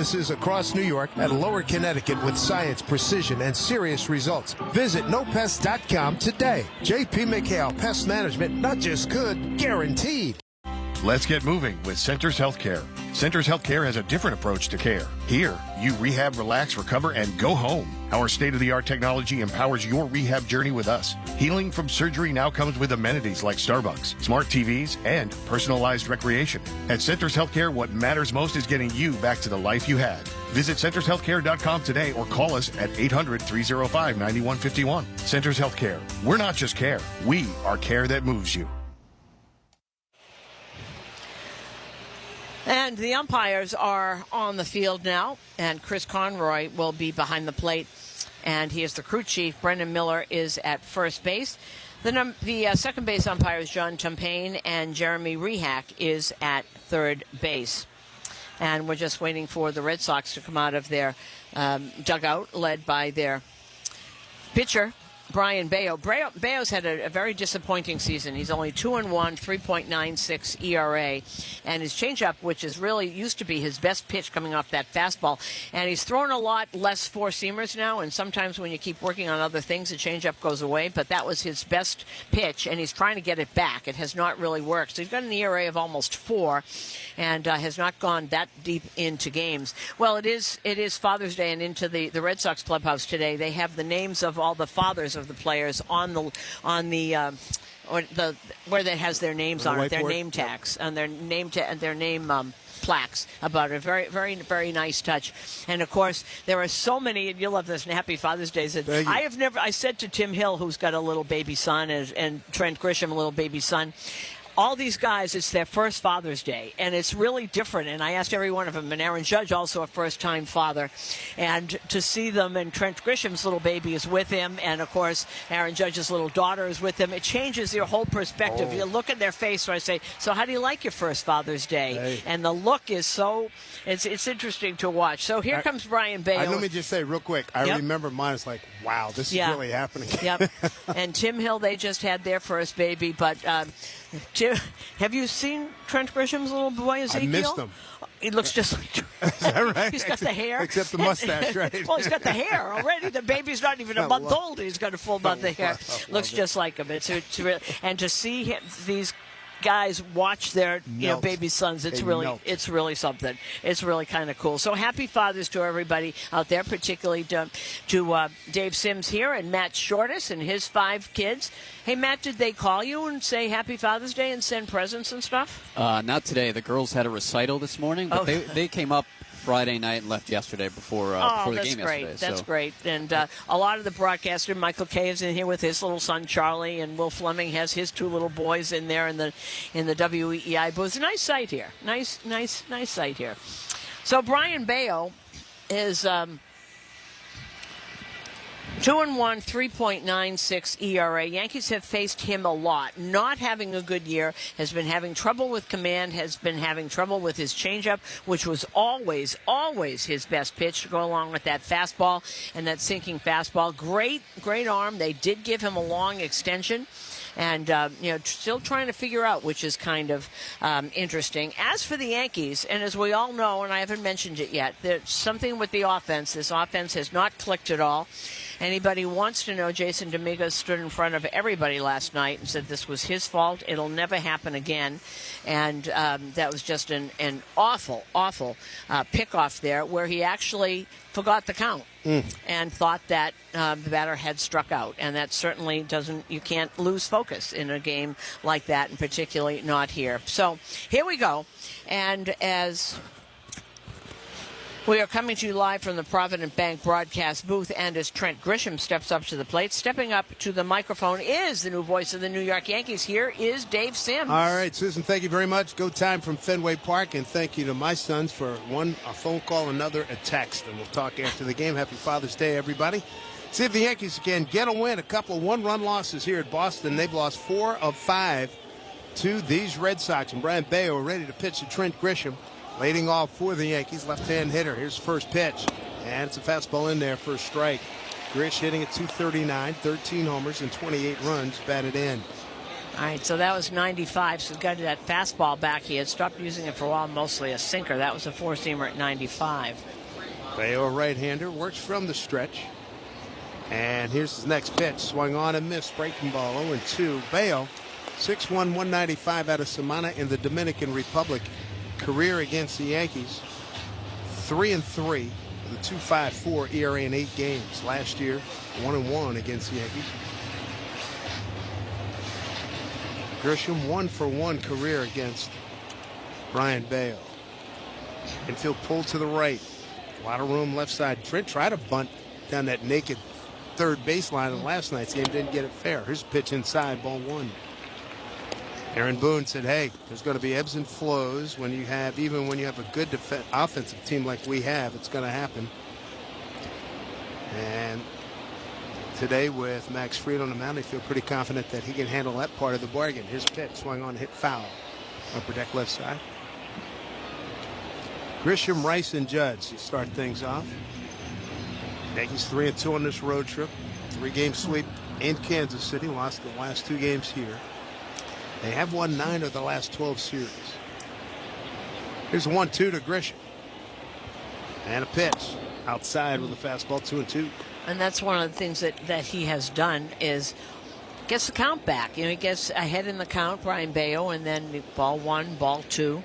businesses across New York and Lower Connecticut with science, precision, and serious results. Visit nopest.com today. J.P. McHale Pest Management, not just good, guaranteed. Let's get moving with Centers Healthcare. Centers Healthcare has a different approach to care. Here, you rehab, relax, recover, and go home. Our state-of-the-art technology empowers your rehab journey with us. Healing from surgery now comes with amenities like Starbucks, smart TVs, and personalized recreation. At Centers Healthcare, what matters most is getting you back to the life you had. Visit centershealthcare.com today or call us at 800-305-9151. Centers Healthcare. We're not just care. We are care that moves you. And the umpires are on the field now, and Chris Conroy will be behind the plate, and he is the crew chief. Brendan Miller is at first base. The second base umpire is John Tumpain, and Jeremy Rehack is at third base. And we're just waiting for the Red Sox to come out of their dugout, led by their pitcher, Brayan Bello. Bello's had a very disappointing season. He's only 2-1, 3.96 ERA, and his changeup, which is really used to be his best pitch coming off that fastball, and he's thrown a lot less four-seamers now, and sometimes when you keep working on other things, the changeup goes away, but that was his best pitch, and he's trying to get it back. It has not really worked. So he's got an ERA of almost 4, and has not gone that deep into games. Well, it is Father's Day, and into the Red Sox clubhouse today, they have the names of all the fathers of the players on the where that has their names on it, their name tags and their name plaques about it. Very, very, very nice touch. And of course, there are so many, and you'll love this, and happy Father's Day. I said to Tim Hill, who's got a little baby son, and Trent Grisham, a little baby son, all these guys, it's their first Father's Day, and it's really different. And I asked every one of them, and Aaron Judge, also a first-time father, and to see them, and Trent Grisham's little baby is with him, and of course, Aaron Judge's little daughter is with him. It changes your whole perspective. You look at their face, so I say, so how do you like your first Father's Day? Hey. And the look is so, it's interesting to watch. So here comes Brayan Bello. Let me just say real quick, I remember mine. It's like, wow, this is really happening. Yep. And Tim Hill, they just had their first baby, but have you seen Trent Grisham's little boy, Ezekiel? I missed him. He looks just like Trent. Is that right? He's got the hair. Except the mustache, right? Well, he's got the hair already. The baby's not even a month old. He's got a full month of hair. Looks just like him. It's really, and to see these guys watch their baby sons, it's really something. It's really kind of cool. So happy Fathers to everybody out there, particularly to Dave Sims here and Matt Shortis and his 5 kids. Hey, Matt, did they call you and say Happy Father's Day and send presents and stuff? Not today. The girls had a recital this morning, but they came up Friday night and left yesterday before the game yesterday. That's great. And a lot of the broadcasters, Michael Kay is in here with his little son Charlie, and Will Fleming has his 2 little boys in there in the WEEI booth. Nice sight here. Nice sight here. So Brayan Bello is 2-1, 3.96 ERA. Yankees have faced him a lot. Not having a good year, has been having trouble with command, has been having trouble with his changeup, which was always his best pitch to go along with that fastball and that sinking fastball. Great arm. They did give him a long extension. And, still trying to figure out, which is kind of interesting. As for the Yankees, and as we all know, and I haven't mentioned it yet, there's something with the offense. This offense has not clicked at all. Anybody who wants to know, Jason Dominguez stood in front of everybody last night and said this was his fault. It'll never happen again. And that was just an awful pickoff there where he actually forgot the count and thought that the batter had struck out. And that certainly you can't lose focus in a game like that, and particularly not here. So here we go. And as we are coming to you live from the Provident Bank broadcast booth, and as Trent Grisham steps up to the plate, stepping up to the microphone is the new voice of the New York Yankees. Here is Dave Sims. All right, Susan, thank you very much. Go time from Fenway Park, and thank you to my sons for one, a phone call, another, a text, and we'll talk after the game. Happy Father's Day, everybody. See if the Yankees can get a win. A couple of one-run losses here at Boston. They've lost 4 of 5 to these Red Sox, and Brayan Bello ready to pitch to Trent Grisham. Leading off for the Yankees, left-hand hitter. Here's the first pitch, and it's a fastball in there for a strike. Grish hitting at .239, 13 homers and 28 runs batted in. All right, so that was 95. So he got that fastball back. He had stopped using it for a while, mostly a sinker. That was a four-seamer at 95. Bello, right-hander, works from the stretch. And here's his next pitch. Swung on and missed. Breaking ball 0-2. Bello, 6'1", 195 out of Samana in the Dominican Republic. Career against the Yankees, 3-3 with a 2.54 ERA in 8 games. Last year, 1-1 against the Yankees. Grisham 1-for-1 career against Brayan Bello. Infield pulled to the right. A lot of room left side. Trent tried to bunt down that naked third baseline in last night's game. Didn't get it fair. Here's a pitch inside, ball 1. Aaron Boone said, hey, there's going to be ebbs and flows when you have, even when you have a good offensive team like we have, it's going to happen. And today with Max Fried on the mound, they feel pretty confident that he can handle that part of the bargain. His pitch, swung on, hit foul. Upper deck left side. Grisham, Rice, and Judge to start things off. Yankees 3-2 on this road trip. 3-game sweep in Kansas City. Lost the last 2 games here. They have won 9 of the last 12 series. Here's a 1-2 to Grisham. And a pitch outside with a fastball, 2-2. And that's one of the things that he has done is gets the count back. You know, he gets ahead in the count, Brayan Bello, and then ball 1, ball 2.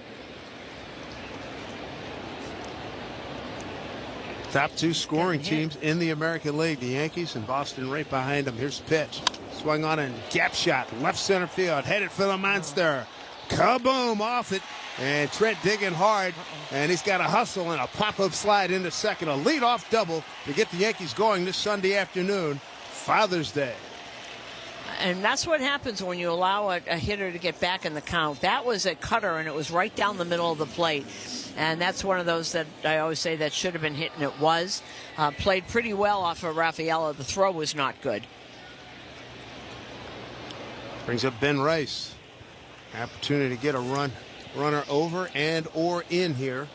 Top 2 scoring teams in the American League. The Yankees and Boston right behind them. Here's the pitch. Swung on and gap shot. Left center field. Headed for the monster. Kaboom off it. And Trent digging hard. And he's got a hustle and a pop-up slide into second. A leadoff double to get the Yankees going this Sunday afternoon. Father's Day. And that's what happens when you allow a hitter to get back in the count. That was a cutter, and it was right down the middle of the plate. And that's one of those that I always say that should have been hit, and it was. Played pretty well off of Rafaela. The throw was not good. Brings up Ben Rice. Opportunity to get a runner over and or in here.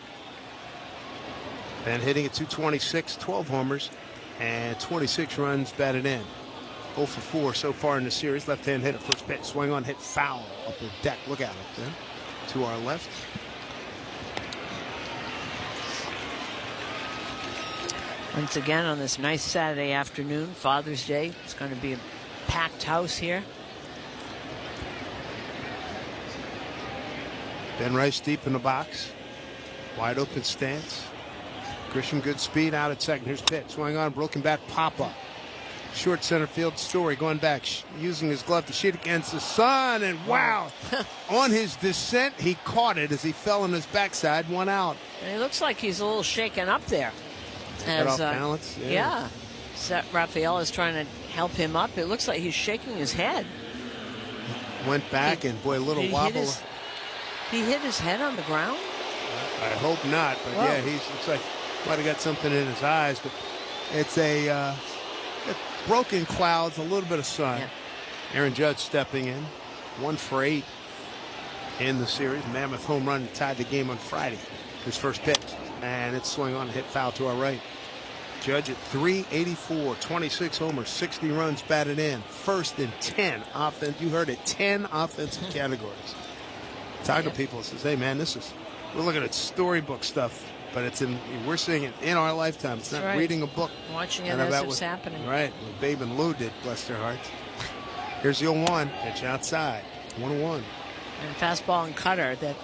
Ben hitting at 226, 12 homers, and 26 runs batted in. 0 for 4 so far in the series. Left-hand hitter, first pitch, swing on, hit foul. Upper deck, look out up there. To our left. Once again on this nice Saturday afternoon, Father's Day. It's going to be a packed house here. Ben Rice deep in the box. Wide open stance. Grisham good speed out at second. Here's pitch. Swing on, broken bat, pop up. Short center field. Story going back, using his glove to shoot against the sun. And wow, on his descent, he caught it as he fell on his backside. 1 out. And he looks like he's a little shaken up there. Head off balance. Yeah. Rafael is trying to help him up. It looks like he's shaking his head. Went back and boy, a little wobble. He hit his head on the ground? I hope not, but yeah, he looks like might have got something in his eyes. But it's a broken clouds, a little bit of sun. Yeah. Aaron Judge stepping in, 1 for 8 in the series. Mammoth home run tied the game on Friday. His first pitch, and it's swung on and hit foul to our right. Judge at 384, 26 homers, 60 runs batted in. First in 10 offense. You heard it, 10 offensive categories. Talk to people and says, hey man, we're looking at storybook stuff, but we're seeing it in our lifetime. It's not reading a book. Watching it as it's happening. Right, what Babe and Lou did, bless their hearts. Here's the 0-1, pitch outside, 1-1. And fastball and cutter that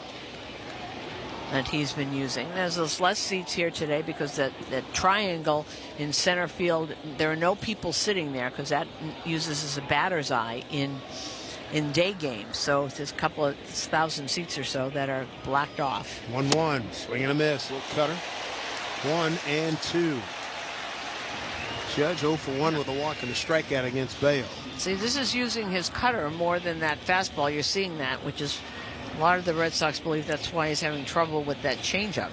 he's been using. There's less seats here today because that triangle in center field, there are no people sitting there because that uses as a batter's eye in day games. So there's a couple of 1,000 seats or so that are blocked off. 1-1, swing and a miss, little cutter. 1-2. Judge 0 for 1 with a walk and a strikeout against Bello. See, this is using his cutter more than that fastball. You're seeing that, which is a lot of the Red Sox believe that's why he's having trouble with that changeup.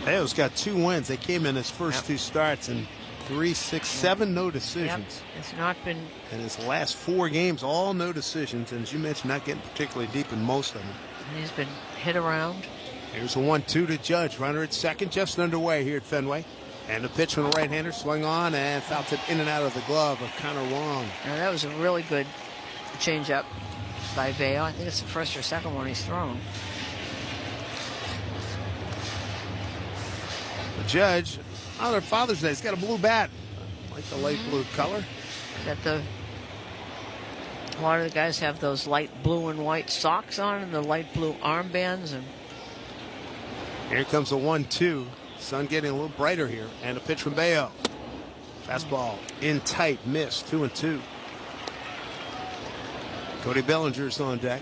Bello's got 2 wins. They came in his first 2 starts and 3, 6, 7 no decisions. Yep. It's not been. And his last 4 games, all no decisions. And as you mentioned, not getting particularly deep in most of them. And he's been hit around. Here's a 1-2 to Judge. Runner at second, just underway here at Fenway. And the pitch from the right-hander, swung on and foul tip in and out of the glove of Connor Wong. Now, that was a really good Change up by Bello. I think it's the first or second one he's thrown. The Judge, on their Father's Day, he's got a blue bat. I like the light blue color. A lot of the guys have those light blue and white socks on and the light blue armbands. And here comes a 1-2. Sun getting a little brighter here. And a pitch from Bello. Fastball in tight, miss, 2-2. Cody Bellinger's on deck.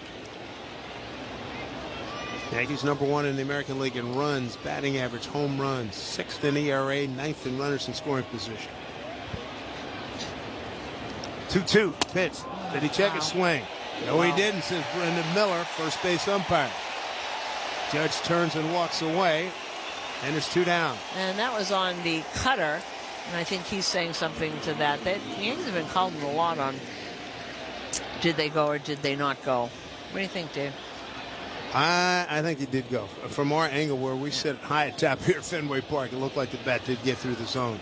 Yankees #1 in the American League in runs, batting average, home runs, 6th in ERA, 9th in runners in scoring position. 2-2 pitch. Did he check his swing? No, he didn't, says Brendan Miller, first base umpire. Judge turns and walks away, and there's 2 down. And that was on the cutter, and I think he's saying something to that. The Yankees have been called a lot on did they go or did they not go. What do you think, Dave? I think he did go. From our angle where we sit high at top here at Fenway Park, it looked like the bat did get through the zone.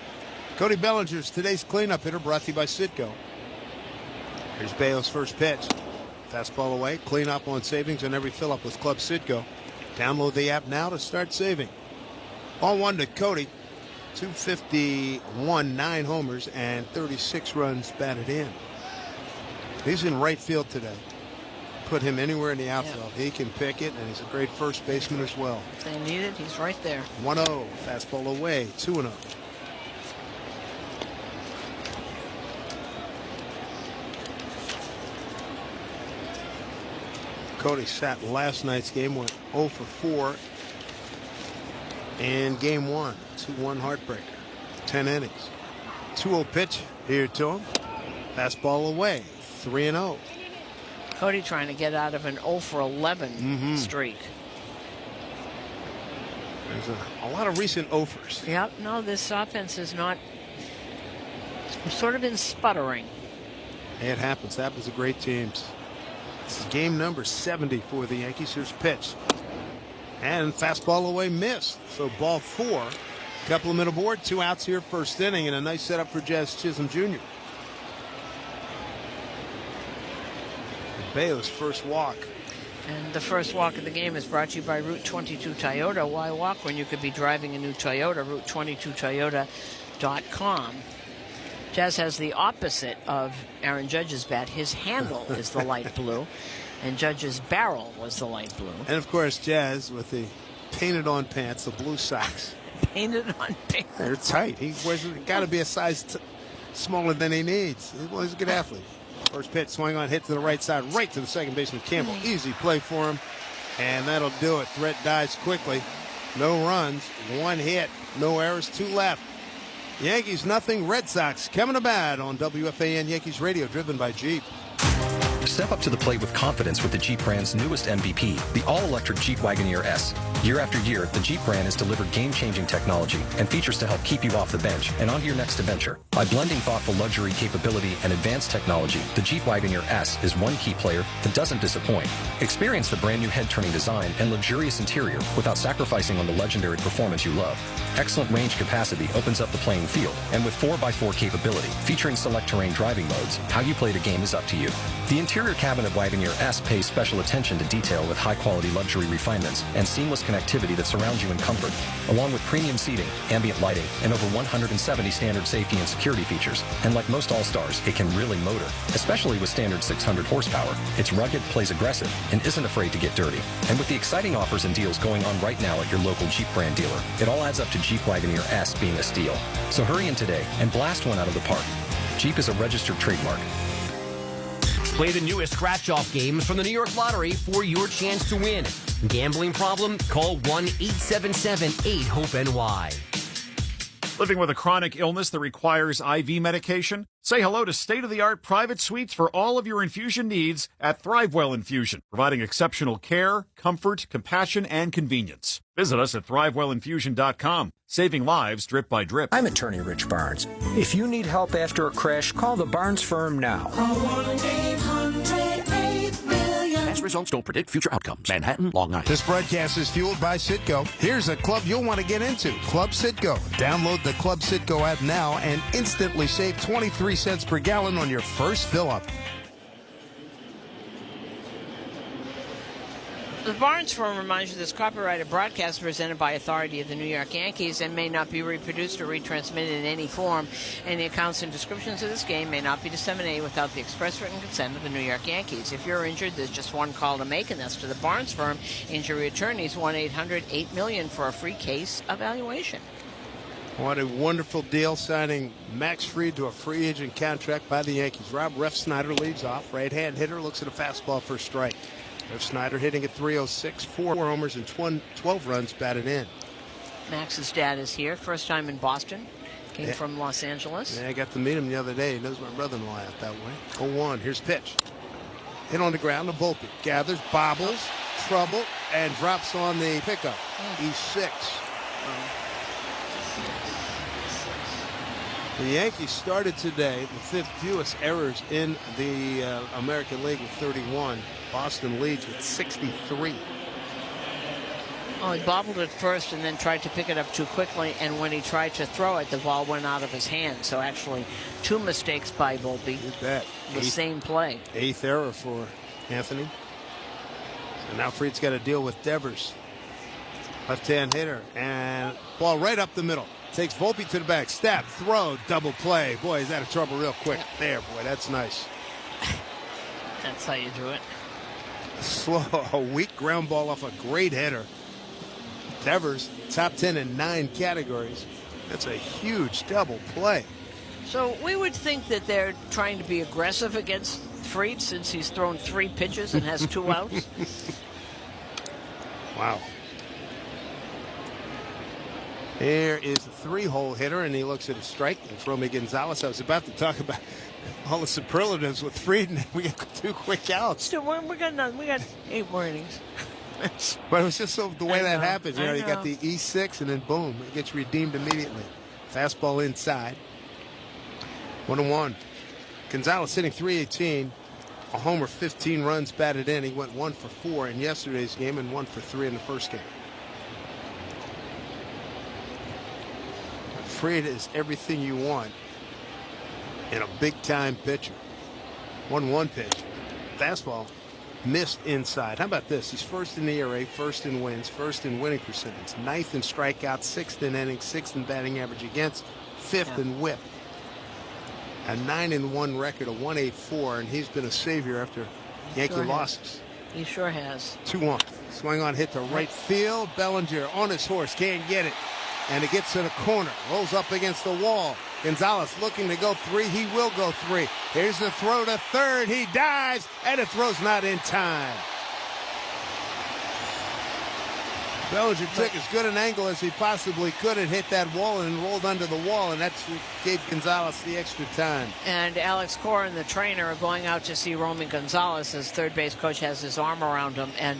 Cody Bellinger's today's cleanup hitter, brought to you by Citgo. Here's Bello's first pitch. Fastball away. Clean up on savings on every fill-up with Club Citgo. Download the app now to start saving. Ball 1 to Cody. 251, 9 homers, and 36 runs batted in. He's in right field today. Put him anywhere in the outfield. He can pick it, and he's a great first baseman as well. If they need it, he's right there. 1-0. Fastball away. 2-0. Cody sat last night's game, went 0 for 4 in game 1. 2-1 heartbreaker. 10 innings. 2-0 pitch here to him. Fastball away. 3-0. Cody trying to get out of an 0 for 11 streak. There's a lot of recent offers. Yep, no, this offense is not. It's sort of been sputtering. It happens. Happens to great teams. This is game number 70 for the Yankees. Here's pitch. And fastball away, missed. So ball 4. Couple of men aboard, 2 outs here, first inning, and a nice setup for Jazz Chisholm Jr. Bello's first walk. And the first walk of the game is brought to you by Route 22 Toyota. Why walk when you could be driving a new Toyota? Route22Toyota.com. Jazz has the opposite of Aaron Judge's bat. His handle is the light blue, and Judge's barrel was the light blue. And, of course, Jazz with the painted-on pants, the blue socks. Painted-on pants. They're tight. He got to be a size smaller than he needs. He's a good athlete. First pitch, swing on, hit to the right side, right to the second baseman, Campbell. Easy play for him, and that'll do it. Threat dies quickly. No runs, 1 hit, no errors, 2 left. Yankees nothing, Red Sox coming to bat on WFAN Yankees Radio, driven by Jeep. Step up to the plate with confidence with the Jeep brand's newest MVP, the all-electric Jeep Wagoneer S. Year after year, the Jeep brand has delivered game-changing technology and features to help keep you off the bench and on to your next adventure. By blending thoughtful luxury capability and advanced technology, the Jeep Wagoneer S is one key player that doesn't disappoint. Experience the brand new head-turning design and luxurious interior without sacrificing on the legendary performance you love. Excellent range capacity opens up the playing field, and with 4x4 capability, featuring select terrain driving modes, how you play the game is up to you. The interior cabin of Wagoneer S pays special attention to detail with high-quality luxury refinements and seamless connectivity that surrounds you in comfort, along with premium seating, ambient lighting, and over 170 standard safety and security features. And like most All-Stars, it can really motor, especially with standard 600 horsepower. It's rugged, plays aggressive, and isn't afraid to get dirty. And with the exciting offers and deals going on right now at your local Jeep brand dealer, it all adds up to Jeep Wagoneer S being a steal. So hurry in today and blast one out of the park. Jeep is a registered trademark. Play the newest scratch-off games from the New York Lottery for your chance to win. Gambling problem? Call 1-877-8-HOPE-NY. Living with a chronic illness that requires IV medication? Say hello to state-of-the-art private suites for all of your infusion needs at ThriveWell Infusion, providing exceptional care, comfort, compassion, and convenience. Visit us at ThriveWellInfusion.com, saving lives drip by drip. I'm attorney Rich Barnes. If you need help after a crash, call the Barnes firm now. Call 1-800-8-million. Past results don't predict future outcomes. Manhattan, Long Island. This broadcast is fueled by Citgo. Here's a club you'll want to get into, Club Citgo. Download the Club Citgo app now and instantly save 23 cents per gallon on your first fill-up. The Barnes Firm reminds you this copyrighted broadcast is presented by authority of the New York Yankees and may not be reproduced or retransmitted in any form. And the accounts and descriptions of this game may not be disseminated without the express written consent of the New York Yankees. If you're injured, there's just one call to make, and that's to the Barnes Firm. Injury attorneys 1-800-8-million for a free case evaluation. What a wonderful deal, signing Max Fried to a free agent contract by the Yankees. Rob Refsnyder leads off. Right-hand hitter looks at a fastball for a strike. Refsnyder hitting at .306, 4 homers and 12 runs batted in. Max's dad is here. First time in Boston. Came from Los Angeles. Yeah, I got to meet him the other day. He knows my brother-in-law out that way. 0-1. Here's pitch. Hit on the ground to Volpe. Gathers, bobbles, trouble, and drops on the pickup. E6. The Yankees started today the 5th fewest errors in the American League with 31. Boston leads with 63. Oh, he bobbled it first and then tried to pick it up too quickly, and when he tried to throw it, the ball went out of his hand. So actually, 2 mistakes by Volpe. You bet. The same play. 8th error for Anthony. And now Fried's got to deal with Devers. Left-hand hitter, and ball right up the middle. Takes Volpe to the back. Stab, throw, double play. Boy, he's out of trouble real quick. There, boy, that's nice. That's how you do it. Slow, a weak ground ball off a great hitter. Devers, top 10 in 9 categories. That's a huge double play. So we would think that they're trying to be aggressive against Fried since he's thrown 3 pitches and has 2 outs. Wow. Here is a 3-hole hitter, and he looks at a strike. And Romy Gonzalez, I was about to talk about all the superlatives with Fried, and we got 2 quick outs. Still, we got 8 more innings. But it was just so the way that happens. You know, you got the E6, and then boom, it gets redeemed immediately. Fastball inside. 1-1. Gonzalez hitting .318. A homer, 15 runs batted in. He went 1 for 4 in yesterday's game and 1 for 3 in the first game. Fried is everything you want in a big-time pitcher. 1-1 pitch. Fastball missed inside. How about this? He's first in the ERA, first in wins, first in winning percentage, 9th in strikeouts, 6th in innings, 6th in batting average against, 5th in whip. A 9-1 record, a 1.84, and he's been a savior after Yankee losses. He sure has. 2-1. Swing on hit to right field. Bellinger on his horse, can't get it. And it gets to the corner, rolls up against the wall. Gonzalez looking to go 3. He will go 3. Here's the throw to third. He dives, and the throw's not in time. Bellinger took as good an angle as he possibly could and hit that wall and rolled under the wall, and that's what gave Gonzalez the extra time. And Alex Cora and the trainer are going out to see Romy Gonzalez. His third base coach has his arm around him, and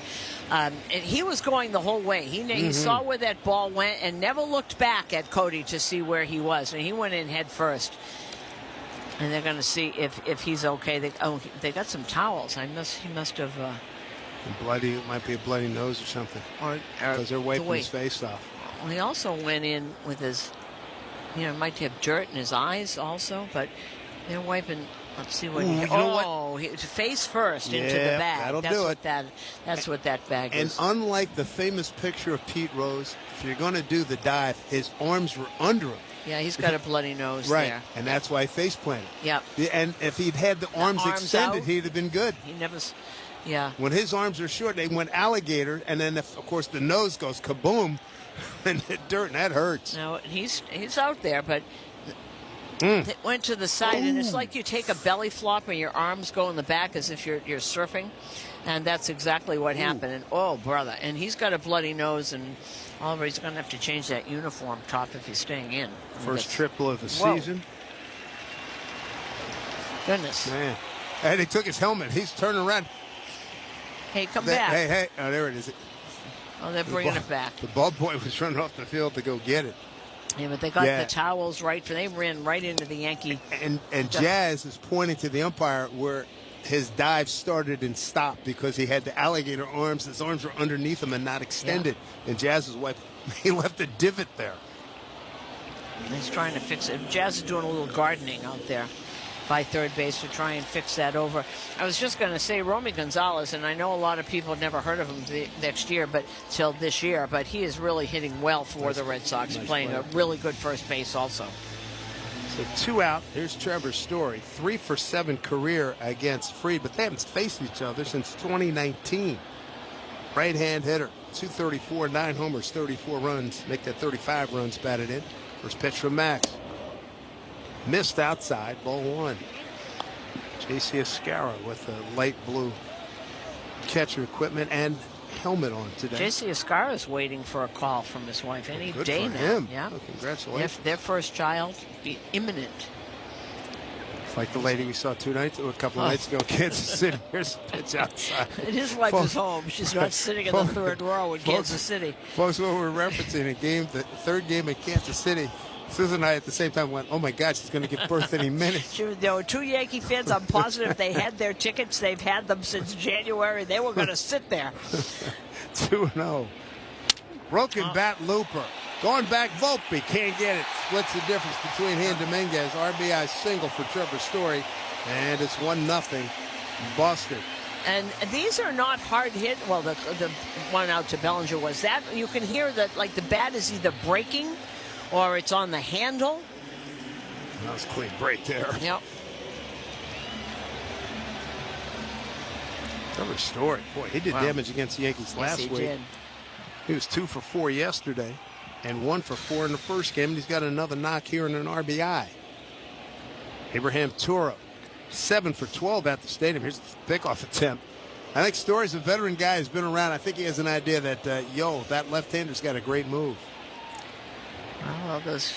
he was going the whole way. He saw where that ball went and never looked back at Cody to see where he was, and he went in head first. And they're going to see if he's okay. They got some towels. He must have. Bloody, it might be a bloody nose or something. Or because they're wiping his face off. Well, he also went in with his, might have dirt in his eyes also, but they're wiping. Let's see what face first into the bag. That'll do it. That's what that bag is. And unlike the famous picture of Pete Rose, if you're going to do the dive, his arms were under him. Yeah, he's got a bloody nose right, there. And that's why he face planted. Yep. And if he'd had the arms extended, he'd have been good. He never. Yeah. When his arms are short, they went alligator, and then of course the nose goes kaboom, and the dirt, and that hurts. Now he's out there, but it went to the side, and it's like you take a belly flop and your arms go in the back as if you're surfing, and that's exactly what happened. And oh brother, and he's got a bloody nose, and Oliver, he's going to have to change that uniform top if he's staying in. First triple of the season. Goodness. Man, and he took his helmet. He's turning around. Hey, come back. Hey. Oh, there it is. Oh, they're bringing it back. The ball boy was running off the field to go get it. Yeah, but they got the towels right. They ran right into the Yankee. And Jazz is pointing to the umpire where his dive started and stopped because he had the alligator arms. His arms were underneath him and not extended. Yeah. And Jazz was wiping. He left a divot there. He's trying to fix it. Jazz is doing a little gardening out there. by third base to try and fix that over. I was just going to say Romy Gonzalez, and I know a lot of people have never heard of him next year, but till this year, but he is really hitting well for the Red Sox, playing a really good first base also. So 2 out. Here's Trevor Story, 3 for 7 career against Fried, but they haven't faced each other since 2019. Right-hand hitter, 234, 9 homers, 34 runs, make that 35 runs batted in. First pitch from Max. Missed outside, ball 1. J.C. Escarra with the light blue catcher equipment and helmet on today. J.C. Escarra is waiting for a call from his wife any Good day for now. him. Yeah. Oh, congratulations. Their first child be imminent. It's like the lady we saw a couple of nights ago, Kansas City. Here's a pitch outside. And his wife is home. She's not sitting in the third row in Kansas City. Folks, what we're referencing the third game in Kansas City. Susan and I at the same time went, oh my God, she's going to give birth any minute. There were 2 Yankee fans. I'm positive they had their tickets. They've had them since January. They were going to sit there. 2-0. Broken bat Looper. Going back, Volpe can't get it. Splits the difference between he and Dominguez. RBI single for Trevor Story. And it's 1-0 Boston. And these are not hard hit. Well, the one out to Bellinger was that. You can hear that like the bat is either breaking or it's on the handle. That was a clean break there. Yep. Trevor Story, boy, he did damage against the Yankees last week. Did. He was 2 for 4 yesterday and 1 for 4 in the first game. And he's got another knock here and an RBI. Abraham Toro, 7 for 12 at the stadium. Here's the pickoff attempt. I think Story's a veteran guy who's been around. I think he has an idea that, that left-hander's got a great move. Well, those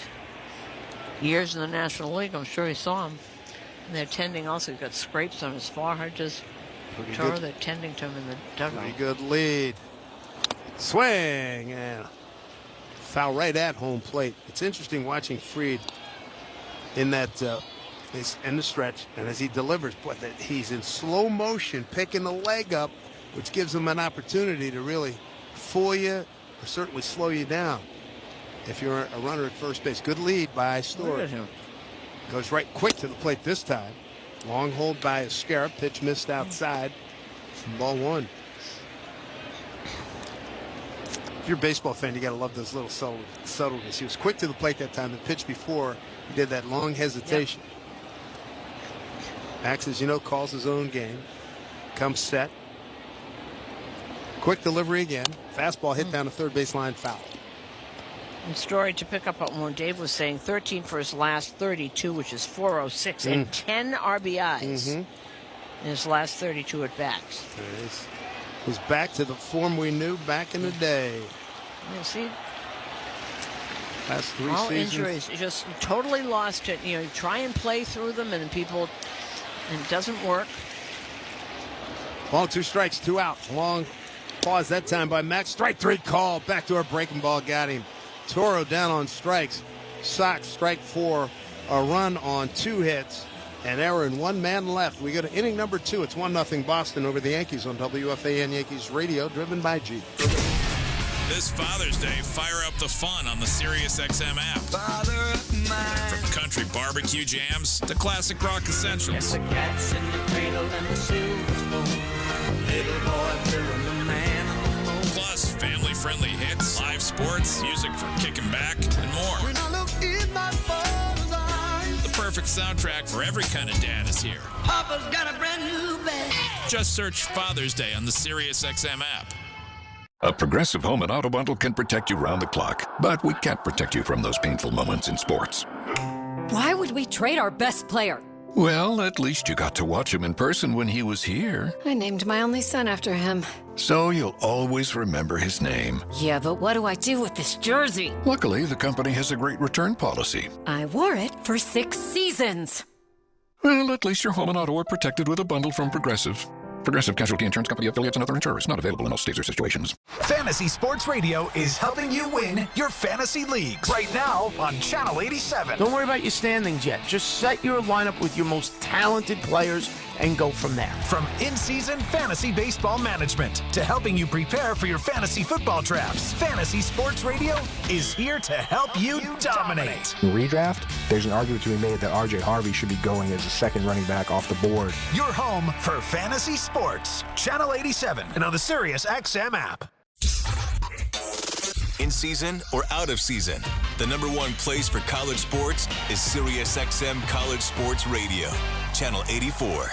years in the National League, I'm sure he saw him. And they're tending also. He's got scrapes on his forehead. Just Toro, they're tending to him in the dugout. Pretty good lead. Swing and foul right at home plate. It's interesting watching Fried in that in the stretch, and as he delivers, but he's in slow motion, picking the leg up, which gives him an opportunity to really fool you or certainly slow you down. If you're a runner at first base, good lead by Story. Look at him. Goes right quick to the plate this time. Long hold by Escarra. Pitch missed outside. Ball 1. If you're a baseball fan, you got to love those little subtleties. He was quick to the plate that time. The pitch before, he did that long hesitation. Yep. Max, as you know, calls his own game. Comes set. Quick delivery again. Fastball hit down the third base line, foul. And Story, to pick up on what Dave was saying, 13 for his last 32, which is 406, and 10 RBIs in his last 32 at-bats. He's back to the form we knew back in the day. You see? Last 3 all seasons. Injuries, just totally lost it. You try and play through them, and it doesn't work. Ball 2 strikes, 2 out. Long pause that time by Max. Strike 3 call. Backdoor breaking ball got him. Toro down on strikes. Sox strike 4. A run on 2 hits. An error and 1 man left. We go to inning number 2. It's 1-0 Boston over the Yankees on WFAN Yankees Radio, driven by Jeep. This Father's Day, fire up the fun on the SiriusXM app. From country barbecue jams to classic rock essentials. Yes, the cat's in the cradle and the silver spoon. Little boy filling the man on the moon. Plus, family-friendly hits, live sports, music for kicking back, and more. When I look in my father's eyes, the perfect soundtrack for every kind of dad is here. Papa's got a brand new bag. Just search Father's Day on the SiriusXM app. A Progressive Home and Auto Bundle can protect you round the clock, but we can't protect you from those painful moments in sports. Why would we trade our best player? Well, at least you got to watch him in person when he was here. I named my only son after him. So you'll always remember his name. Yeah, but what do I do with this jersey? Luckily, the company has a great return policy. I wore it for 6 seasons. Well, at least your home and auto are protected with a bundle from Progressive. Progressive Casualty Insurance Company, affiliates, and other insurers. Not available in all states or situations. Fantasy Sports Radio is helping you win your fantasy leagues right now on Channel 87. Don't worry about your standings yet. Just set your lineup with your most talented players and go from there. From in-season fantasy baseball management to helping you prepare for your fantasy football drafts, Fantasy Sports Radio is here to help you dominate. In redraft, there's an argument to be made that R.J. Harvey should be going as a second running back off the board. Your home for fantasy sports. Channel 87 and on the Sirius XM app. In season or out of season, the number one place for college sports is SiriusXM College Sports Radio, Channel 84.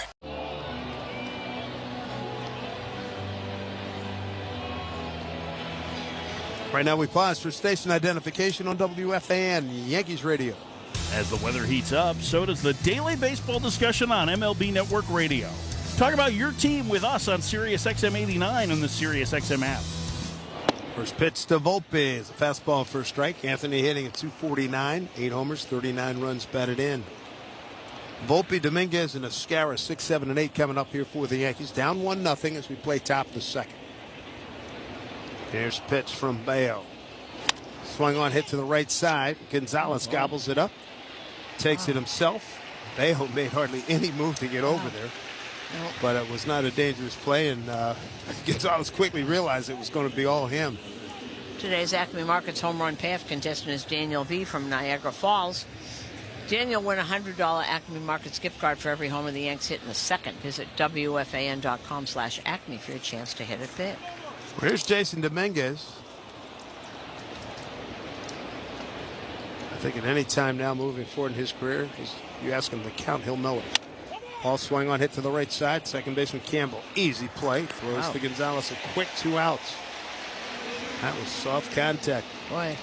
Right now we pause for station identification on WFAN Yankees Radio. As the weather heats up, so does the daily baseball discussion on MLB Network Radio. Talk about your team with us on SiriusXM 89 and the SiriusXM app. First pitch to Volpe is a fastball for a strike. Anthony hitting at 249, 8 homers, 39 runs batted in. Volpe, Dominguez, and Escara 6, 7, and 8 coming up here for the Yankees. Down 1-0 as we play top of the second. Here's pitch from Bello. Swung on, hit to the right side. Gonzalez gobbles it up. Takes it himself. Bello made hardly any move to get over there. But it was not a dangerous play, and Gonzalez quickly realized it was going to be all him. Today's Acme Markets home run payoff contestant is Daniel V. from Niagara Falls. Daniel won a $100 Acme Markets gift card for every homer the Yanks hit in the second. Visit WFAN.com/Acme for your chance to hit it big. Well, here's Jason Dominguez. I think at any time now moving forward in his career, you ask him to count, he'll know it. Ball swung on, hit to the right side. Second baseman Campbell, easy play. Throws to Gonzalez, a quick 2 outs. That was soft contact. Boy.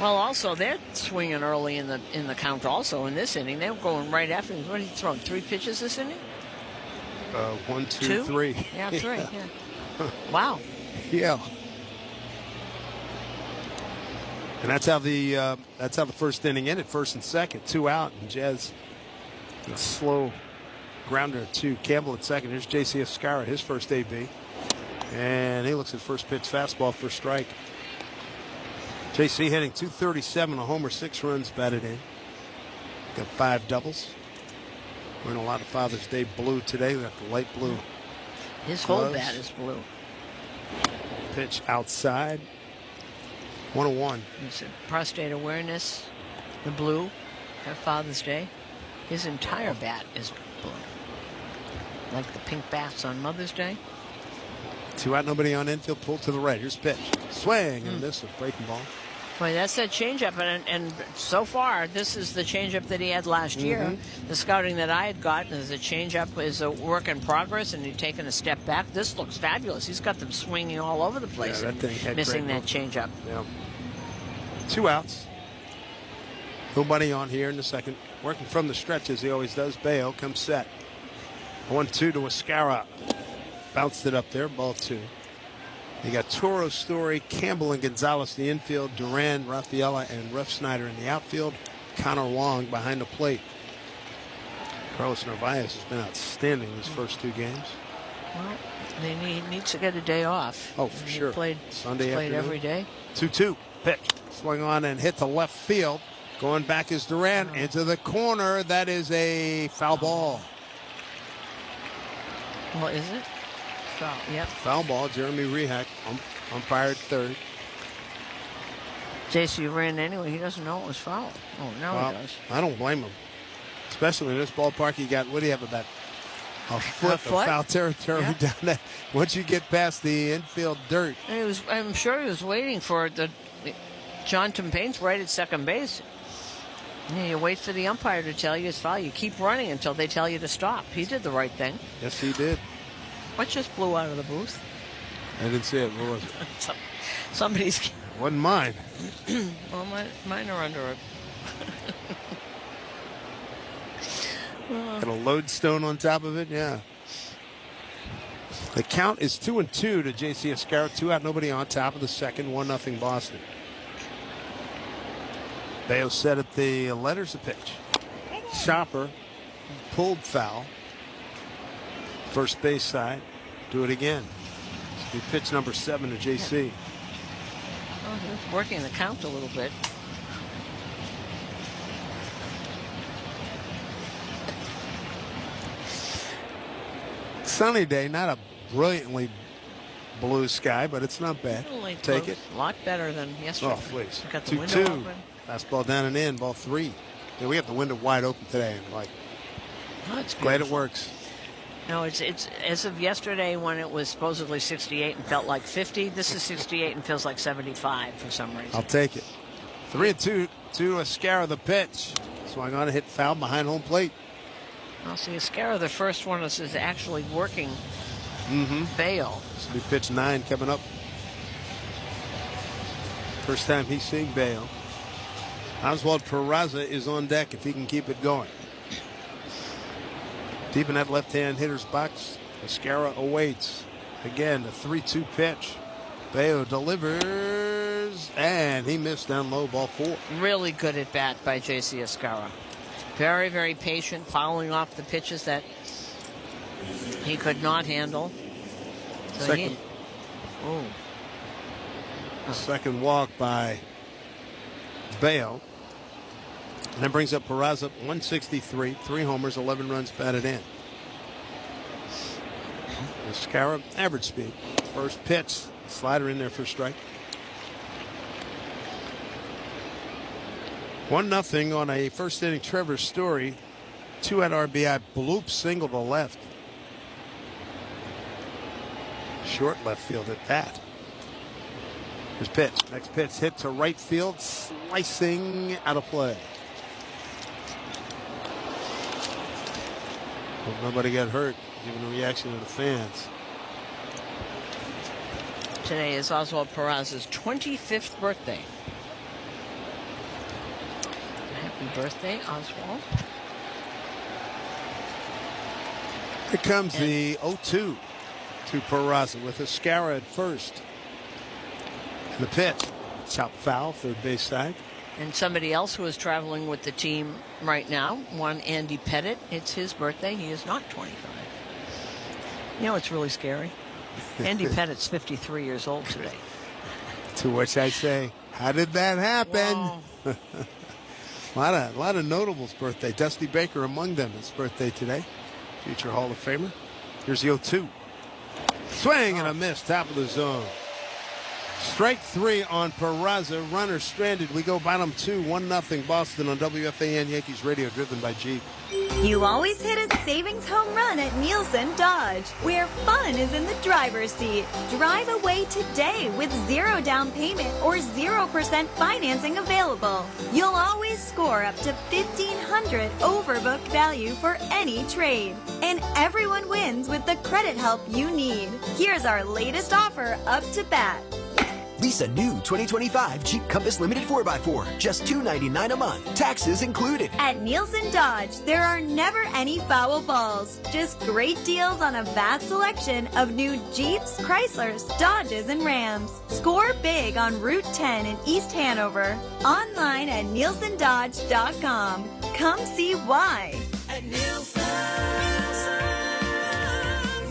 Well, also, they're swinging early in the count also in this inning. They were going right after him. What, he thrown 3 pitches this inning? 1, 2, 3. Yeah, 3. Yeah. Wow. Yeah. And that's how the first inning ended. First and second, 2 out, and Jazz a slow grounder to Campbell at second. Here's J.C. Escara, his first AB. And he looks at first pitch fastball for strike. J.C. hitting 237, a homer, 6 runs batted in. Got 5 doubles. Wearing a lot of Father's Day blue today. We got the light blue. His whole bat is blue. Pitch outside. 1-1. It's prostate awareness. The blue. Have Father's Day. His entire bat is blue. Like the pink bats on Mother's Day. 2 out, nobody on infield. Pulled to the right. Here's pitch. Swing and miss a breaking ball. Boy, that's that changeup, and so far this is the changeup that he had last year. The scouting that I had gotten is the changeup is a work in progress, and he's taken a step back. This looks fabulous. He's got them swinging all over the place, that thing had missing that changeup. Yeah. 2 outs. Nobody on here in the second. Working from the stretch as he always does. Bello comes set. 1-2 to Escara. Bounced it up there. Ball 2. You got Toro, Story, Campbell, and Gonzalez in the infield. Duran, Rafaela, and Ruff Snyder in the outfield. Connor Wong behind the plate. Carlos Narvaez has been outstanding these first 2 games. Well, he needs to get a day off. Oh, for sure. Played every day. 2-2. Pitch. Swung on and hit to left field. Going back is Duran into the corner. That is a foul ball. Well, is it? Foul. Yep. Foul ball. Jeremy Rehak, umpired third. JC ran anyway. He doesn't know it was foul. Oh, now he does. I don't blame him. Especially in this ballpark, you got, what do you have, about a foot of foul territory down there. Once you get past the infield dirt. And I'm sure he was waiting for John Timpaine's right at second base. You wait for the umpire to tell you it's foul. You keep running until they tell you to stop. He did the right thing. Yes, he did. What just blew out of the booth? I didn't see it. What was it? Somebody's. Wasn't mine. Well, mine are under it. Got a lodestone on top of it. Yeah. The count is 2-2 to J.C. Escara. 2 out, nobody on. Top of the second. 1-0 Boston. Bello set at the letters of pitch. Chopper pulled foul. First base side. Do it again. He pitched number 7 to JC. Oh, he was working the count a little bit. Sunny day, not a brilliantly blue sky, but it's not bad. Take it. A lot better than yesterday. Oh, please. Got the 2-2. window open. Fastball down and in, ball 3. Yeah, we have the window wide open today. And it's glad it works. No, it's as of yesterday when it was supposedly 68 and felt like 50. This is 68 and feels like 75 for some reason. I'll take it. 3-2 to Escara, the pitch. Swung on a hit foul behind home plate. I'll see Escara, the first one is actually working Bello. This will be pitch 9 coming up. First time he's seeing Bello. Oswald Peraza is on deck if he can keep it going. Deep in that left-hand hitter's box, Escara awaits. Again, a 3-2 pitch. Bello delivers, and he missed down low, ball 4. Really good at bat by J.C. Escara. Very, very patient, fouling off the pitches that he could not handle. So second walk by Bello. And that brings up Peraza, 163, 3 homers, 11 runs batted in. Escara, average speed. First pitch, slider in there for a strike. 1-0 on a first inning Trevor Story. 2 at RBI, bloop single to left. Short left field at that. His pitch. Next pitch hit to right field, slicing out of play. Hope nobody got hurt, given the reaction of the fans. Today is Oswald Peraza's 25th birthday. Happy birthday, Oswald. Here comes the 0-2 to Peraza with Escara at first. And the pitch, chop foul, third base side. And somebody else who is traveling with the team right now, one Andy Pettit. It's his birthday. He is not 25. You know, it's really scary. Andy Pettit's 53 years old today. To which I say, how did that happen? A lot of notables' birthday. Dusty Baker among them. His birthday today. Future Hall of Famer. Here's the 0-2. Swing and a miss. Top of the zone. Strike 3 on Peraza. Runner stranded. We go bottom 2. 1-0 Boston on WFAN Yankees Radio, driven by Jeep. You always hit a savings home run at Nielsen Dodge, where fun is in the driver's seat. Drive away today with 0 down payment or 0% financing available. You'll always score up to $1,500 over book value for any trade. And everyone wins with the credit help you need. Here's our latest offer up to bat. Lease a new 2025 Jeep Compass Limited 4x4, just $299 a month, taxes included. At Nielsen Dodge, there are never any foul balls, just great deals on a vast selection of new Jeeps, Chryslers, Dodges, and Rams. Score big on Route 10 in East Hanover. Online at nielsendodge.com. Come see why. At Nielsen,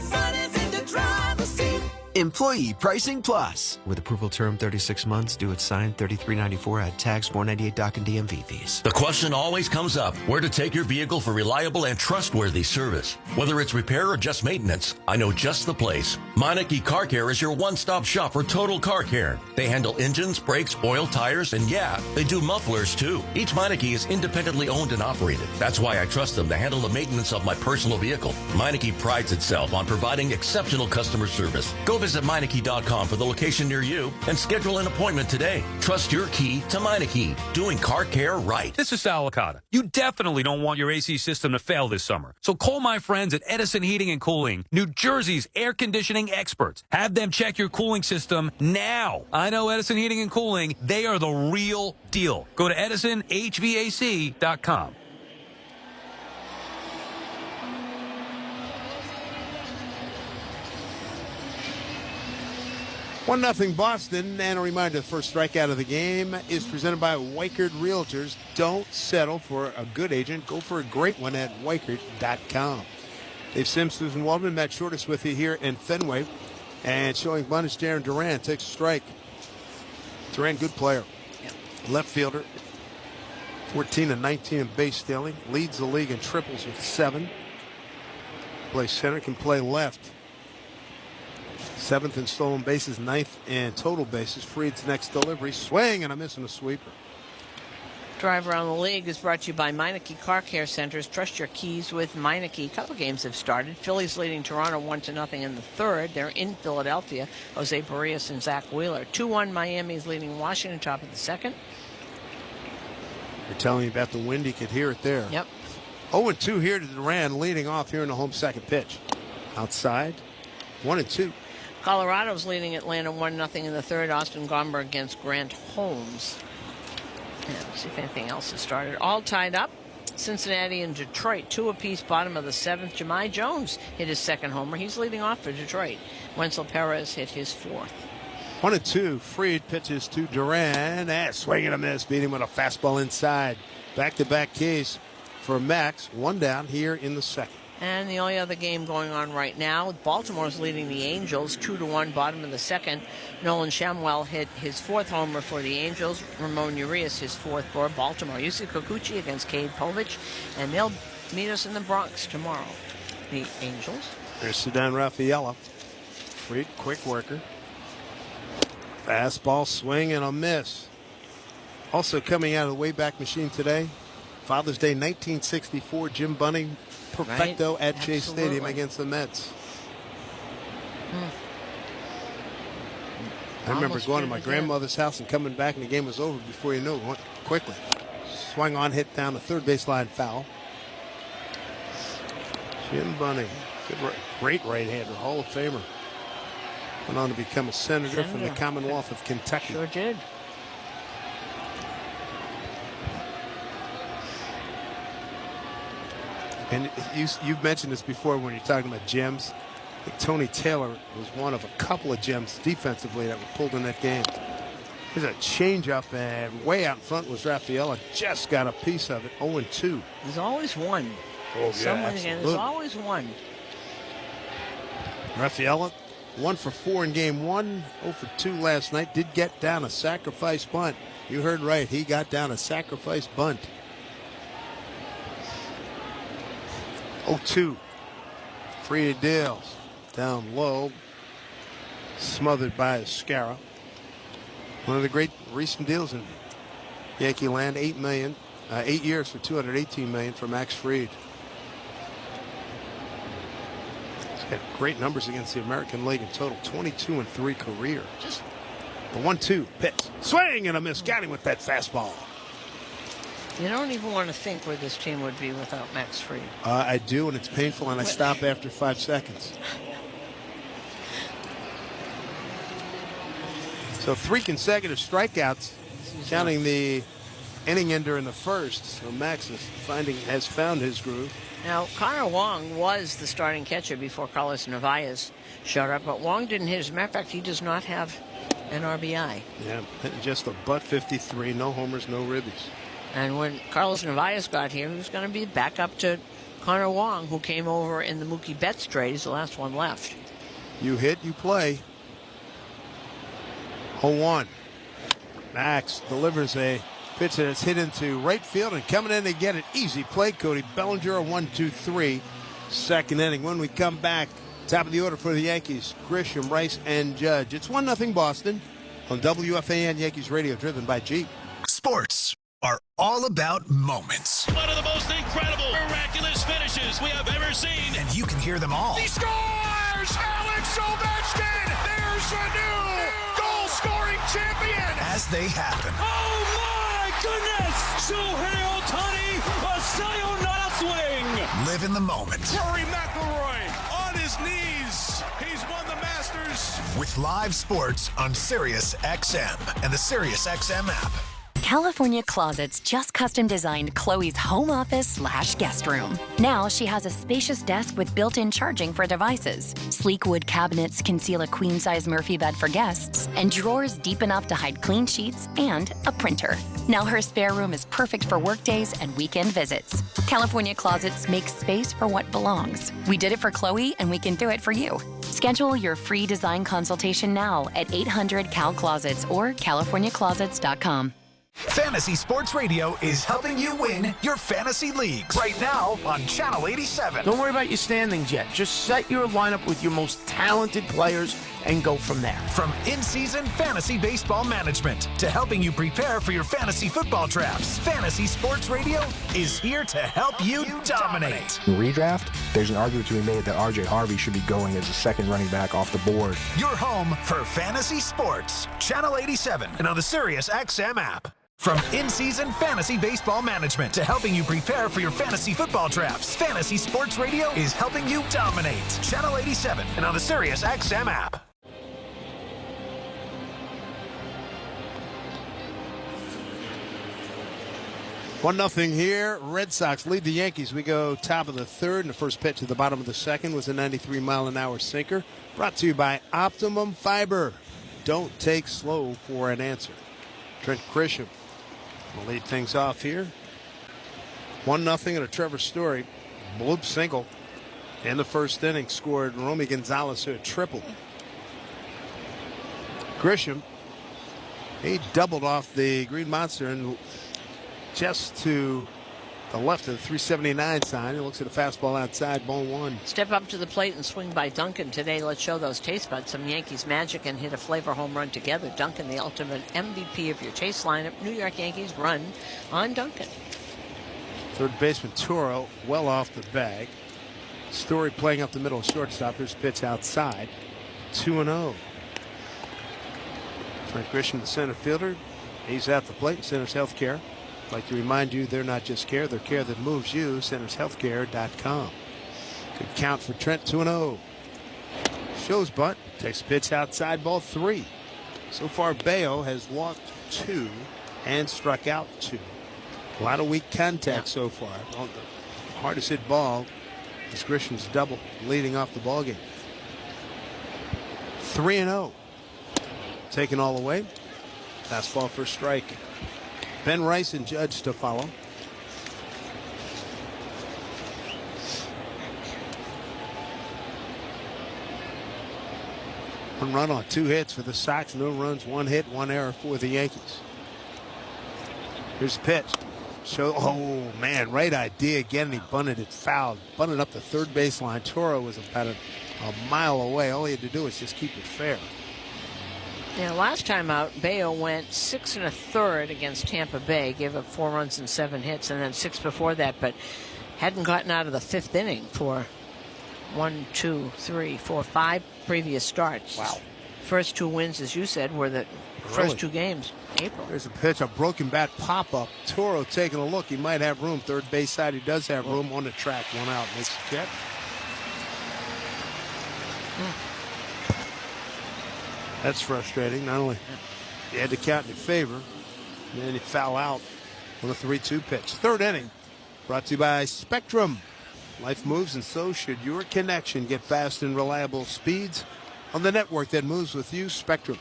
fun is in the driver's seat. Employee Pricing Plus. With approval term 36 months, due at signed, $33.94 at tax, $498 dock and DMV fees. The question always comes up, where to take your vehicle for reliable and trustworthy service. Whether it's repair or just maintenance, I know just the place. Meineke Car Care is your one-stop shop for total car care. They handle engines, brakes, oil, tires, and yeah, they do mufflers too. Each Meineke is independently owned and operated. That's why I trust them to handle the maintenance of my personal vehicle. Meineke prides itself on providing exceptional customer service. Go visit Meineke.com for the location near you and schedule an appointment today. Trust your key to Meineke, doing car care right. This is Sal Licata. You definitely don't want your AC system to fail this summer. So call my friends at Edison Heating and Cooling, New Jersey's air conditioning experts. Have them check your cooling system now. I know Edison Heating and Cooling, they are the real deal. Go to EdisonHVAC.com. 1-0 Boston, and a reminder, the first strikeout of the game is presented by Weichert Realtors. Don't settle for a good agent. Go for a great one at Weichert.com. Dave Sims, Susan Waldman, Matt Shortis with you here in Fenway. And showing bunt is Jarren Duran. Takes a strike. Duran, good player. Yep. Left fielder. 14 and 19 in base stealing. Leads the league in triples with 7. Plays center, can play left. 7th in stolen bases, 9th in total bases. Fried's next delivery. Swing and a miss and a sweeper. Drive Around the League is brought to you by Meineke Car Care Centers. Trust your keys with Meineke. A couple games have started. Phillies leading Toronto 1-0 in the third. They're in Philadelphia. Jose Barrios and Zach Wheeler. 2-1 Miami's leading Washington top of the second. You're telling me about the wind. You could hear it there. Yep. 0-2 here to Duran, leading off here in the home second pitch. Outside, 1-2. Colorado's leading Atlanta 1-0 in the third. Austin Gomber against Grant Holmes. Let's see if anything else has started. All tied up. Cincinnati and Detroit, 2 apiece, bottom of the 7th. Jahmai Jones hit his second homer. He's leading off for Detroit. Wenzel Perez hit his 4th. 1-2. Fried pitches to Duran. Swing and a miss. Beat him with a fastball inside. Back-to-back case for Max. 1 down here in the second. And the only other game going on right now, Baltimore's leading the Angels 2-1, bottom of the second. Nolan Shamwell hit his 4th homer for the Angels. Ramon Urias his 4th for Baltimore. Yusei Kikuchi against Cade Povich, and they'll meet us in the Bronx tomorrow. The Angels. There's Ceddanne Rafaela. Fried, quick worker. Fastball, swing, and a miss. Also coming out of the Wayback Machine today, Father's Day 1964, Jim Bunning perfecto right. at Chase Stadium against the Mets. I remember going to my grandmother's house and coming back, and the game was over before you knew it. Went quickly. Swung on, hit down the third baseline foul. Jim Bunning, great right-hander, Hall of Famer. Went on to become a senator from the Commonwealth of Kentucky. Sure did. And you've mentioned this before when you're talking about gems. I think Tony Taylor was one of a couple of gems defensively that were pulled in that game. There's a changeup, and way out in front was Rafaela. Just got a piece of it. 0-2. There's always one. Oh, yeah, there's always one. Rafaela, 1 for 4 in game 1, 0 for 2 last night. Did get down a sacrifice bunt. You heard right. He got down a sacrifice bunt. 0-2. Fried Dales down low, smothered by Escara. One of the great recent deals in Yankee land. $8 years for $218 million for Max Fried. He's got great numbers against the American League in total. 22-3 career. Just the 1-2 pitch, swing and a miss. Got him with that fastball. You don't even want to think where this team would be without Max Fried. I do, and it's painful, and I stop after 5 seconds. So 3 consecutive strikeouts, counting the inning ender in the first. So Max has found his groove. Now, Connor Wong was the starting catcher before Carlos Narvaez showed up, but Wong didn't hit. As a matter of fact, he does not have an RBI. Yeah, just a butt 53, no homers, no ribbies. And when Carlos Narvaez got here, he was going to be back up to Connor Wong, who came over in the Mookie Betts trade. He's the last one left. You hit, you play. 0-1. Max delivers a pitch that's hit into right field, and coming in to get it. Easy play, Cody Bellinger, a 1-2-3. Second inning. When we come back, top of the order for the Yankees, Grisham, Rice, and Judge. It's 1-0 Boston on WFAN Yankees Radio, driven by Jeep. Sports are all about moments. One of the most incredible, miraculous finishes we have ever seen. And you can hear them all. He scores! Alex Ovechkin! There's a new goal-scoring champion! As they happen. Oh, my goodness! Shohei Ohtani, a sayonara swing! Live in the moment. Rory McIlroy on his knees. He's won the Masters. With live sports on Sirius XM and the Sirius XM app. California Closets just custom designed Chloe's home office / guest room. Now she has a spacious desk with built-in charging for devices. Sleek wood cabinets conceal a queen-size Murphy bed for guests, and drawers deep enough to hide clean sheets and a printer. Now her spare room is perfect for workdays and weekend visits. California Closets makes space for what belongs. We did it for Chloe, and we can do it for you. Schedule your free design consultation now at 800-CAL-CLOSETS or CaliforniaClosets.com. Fantasy Sports Radio is helping you win your fantasy leagues right now on Channel 87. Don't worry about your standings yet. Just set your lineup with your most talented players and go from there. From in-season fantasy baseball management to helping you prepare for your fantasy football drafts, Fantasy Sports Radio is here to help you dominate. In redraft, there's an argument to be made that R.J. Harvey should be going as a second running back off the board. Your home for fantasy sports. Channel 87 and on the Sirius XM app. From in-season fantasy baseball management to helping you prepare for your fantasy football drafts, Fantasy Sports Radio is helping you dominate. Channel 87 and on the Sirius XM app. One nothing here. Red Sox lead the Yankees. We go top of the third, and the first pitch at the bottom of the second was a 93-mile-an-hour sinker. Brought to you by Optimum Fiber. Don't take slow for an answer. Trent Grisham will lead things off here. 1-0 and a Trevor Story bloop single in the first inning. Scored Romy Gonzalez, who had tripled. Grisham, he doubled off the Green Monster and just to the left of the 379 sign. He looks at a fastball outside, ball one. Step up to the plate and swing by Duncan today. Let's show those taste buds some Yankees magic and hit a flavor home run together. Duncan, the ultimate MVP of your chase lineup. New York Yankees run on Duncan. Third baseman Toro well off the bag. Story playing up the middle, shortstop. Here's pitch outside. 2-0. Trent Grisham, the center fielder. He's at the plate. Centers Healthcare. I'd like to remind you, they're not just care, they're care that moves you. CentersHealthcare.com. Good count for Trent. 2-0. Shows bunt. Takes a pitch outside, ball three. So far, Bello has walked 2 and struck out 2. A lot of weak contact so far. Well, the hardest hit ball is Grisham's double leading off the ball game. 3-0. Taken all the way. Fastball for a strike. Ben Rice and Judge to follow. One run on 2 hits for the Sox. No runs, 1 hit, 1 error for the Yankees. Here's the pitch. Oh, man, right idea again. He bunted it foul. Bunted up the third baseline. Toro was about a mile away. All he had to do was just keep it fair. Yeah, last time out, Bello went 6 1/3 against Tampa Bay, gave up 4 runs and 7 hits, and then 6 before that, but hadn't gotten out of the 5th inning for 5 previous starts. Wow. First 2 wins, as you said, were the first 2 games. April. There's a pitch, a broken bat pop-up. Toro taking a look. He might have room. Third base side, he does have room on the track. 1 out. Makes the catch. That's frustrating. Not only you had to count in your favor, and then you foul out on a 3-2 pitch. Third inning, brought to you by Spectrum. Life moves, and so should your connection. Get fast and reliable speeds on the network that moves with you. Spectrum.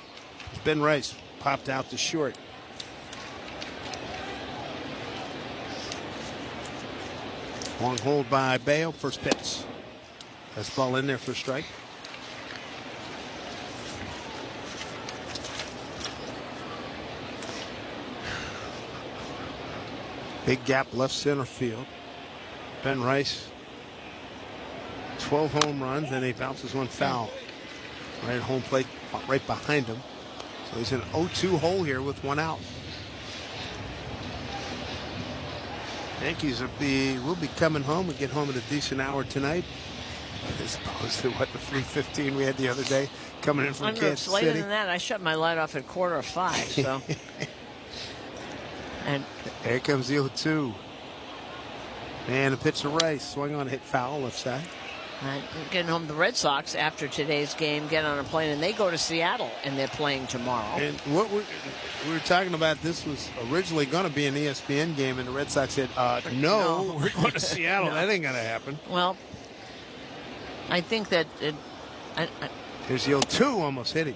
Ben Rice popped out to short. Long hold by Bello. First pitch. That's ball in there for a strike. Big gap left center field. Ben Rice, 12 home runs, and he bounces one foul. Right at home plate, right behind him. So he's in an 0-2 hole here with 1 out. Yankees will be coming home. We get home at a decent hour tonight, as opposed to what the 3:15 we had the other day coming in from Kansas City. Later than that, I shut my light off at 4:45. So. And here comes the 0-2. And a pitch to Rice. Swung on, hit foul, left side. Getting home, the Red Sox, after today's game, get on a plane, and they go to Seattle, and they're playing tomorrow. And what we were talking about, this was originally going to be an ESPN game, and the Red Sox said, no, we're going to Seattle. No. That ain't going to happen. Well, I think that... Here's the 0-2, almost hit him.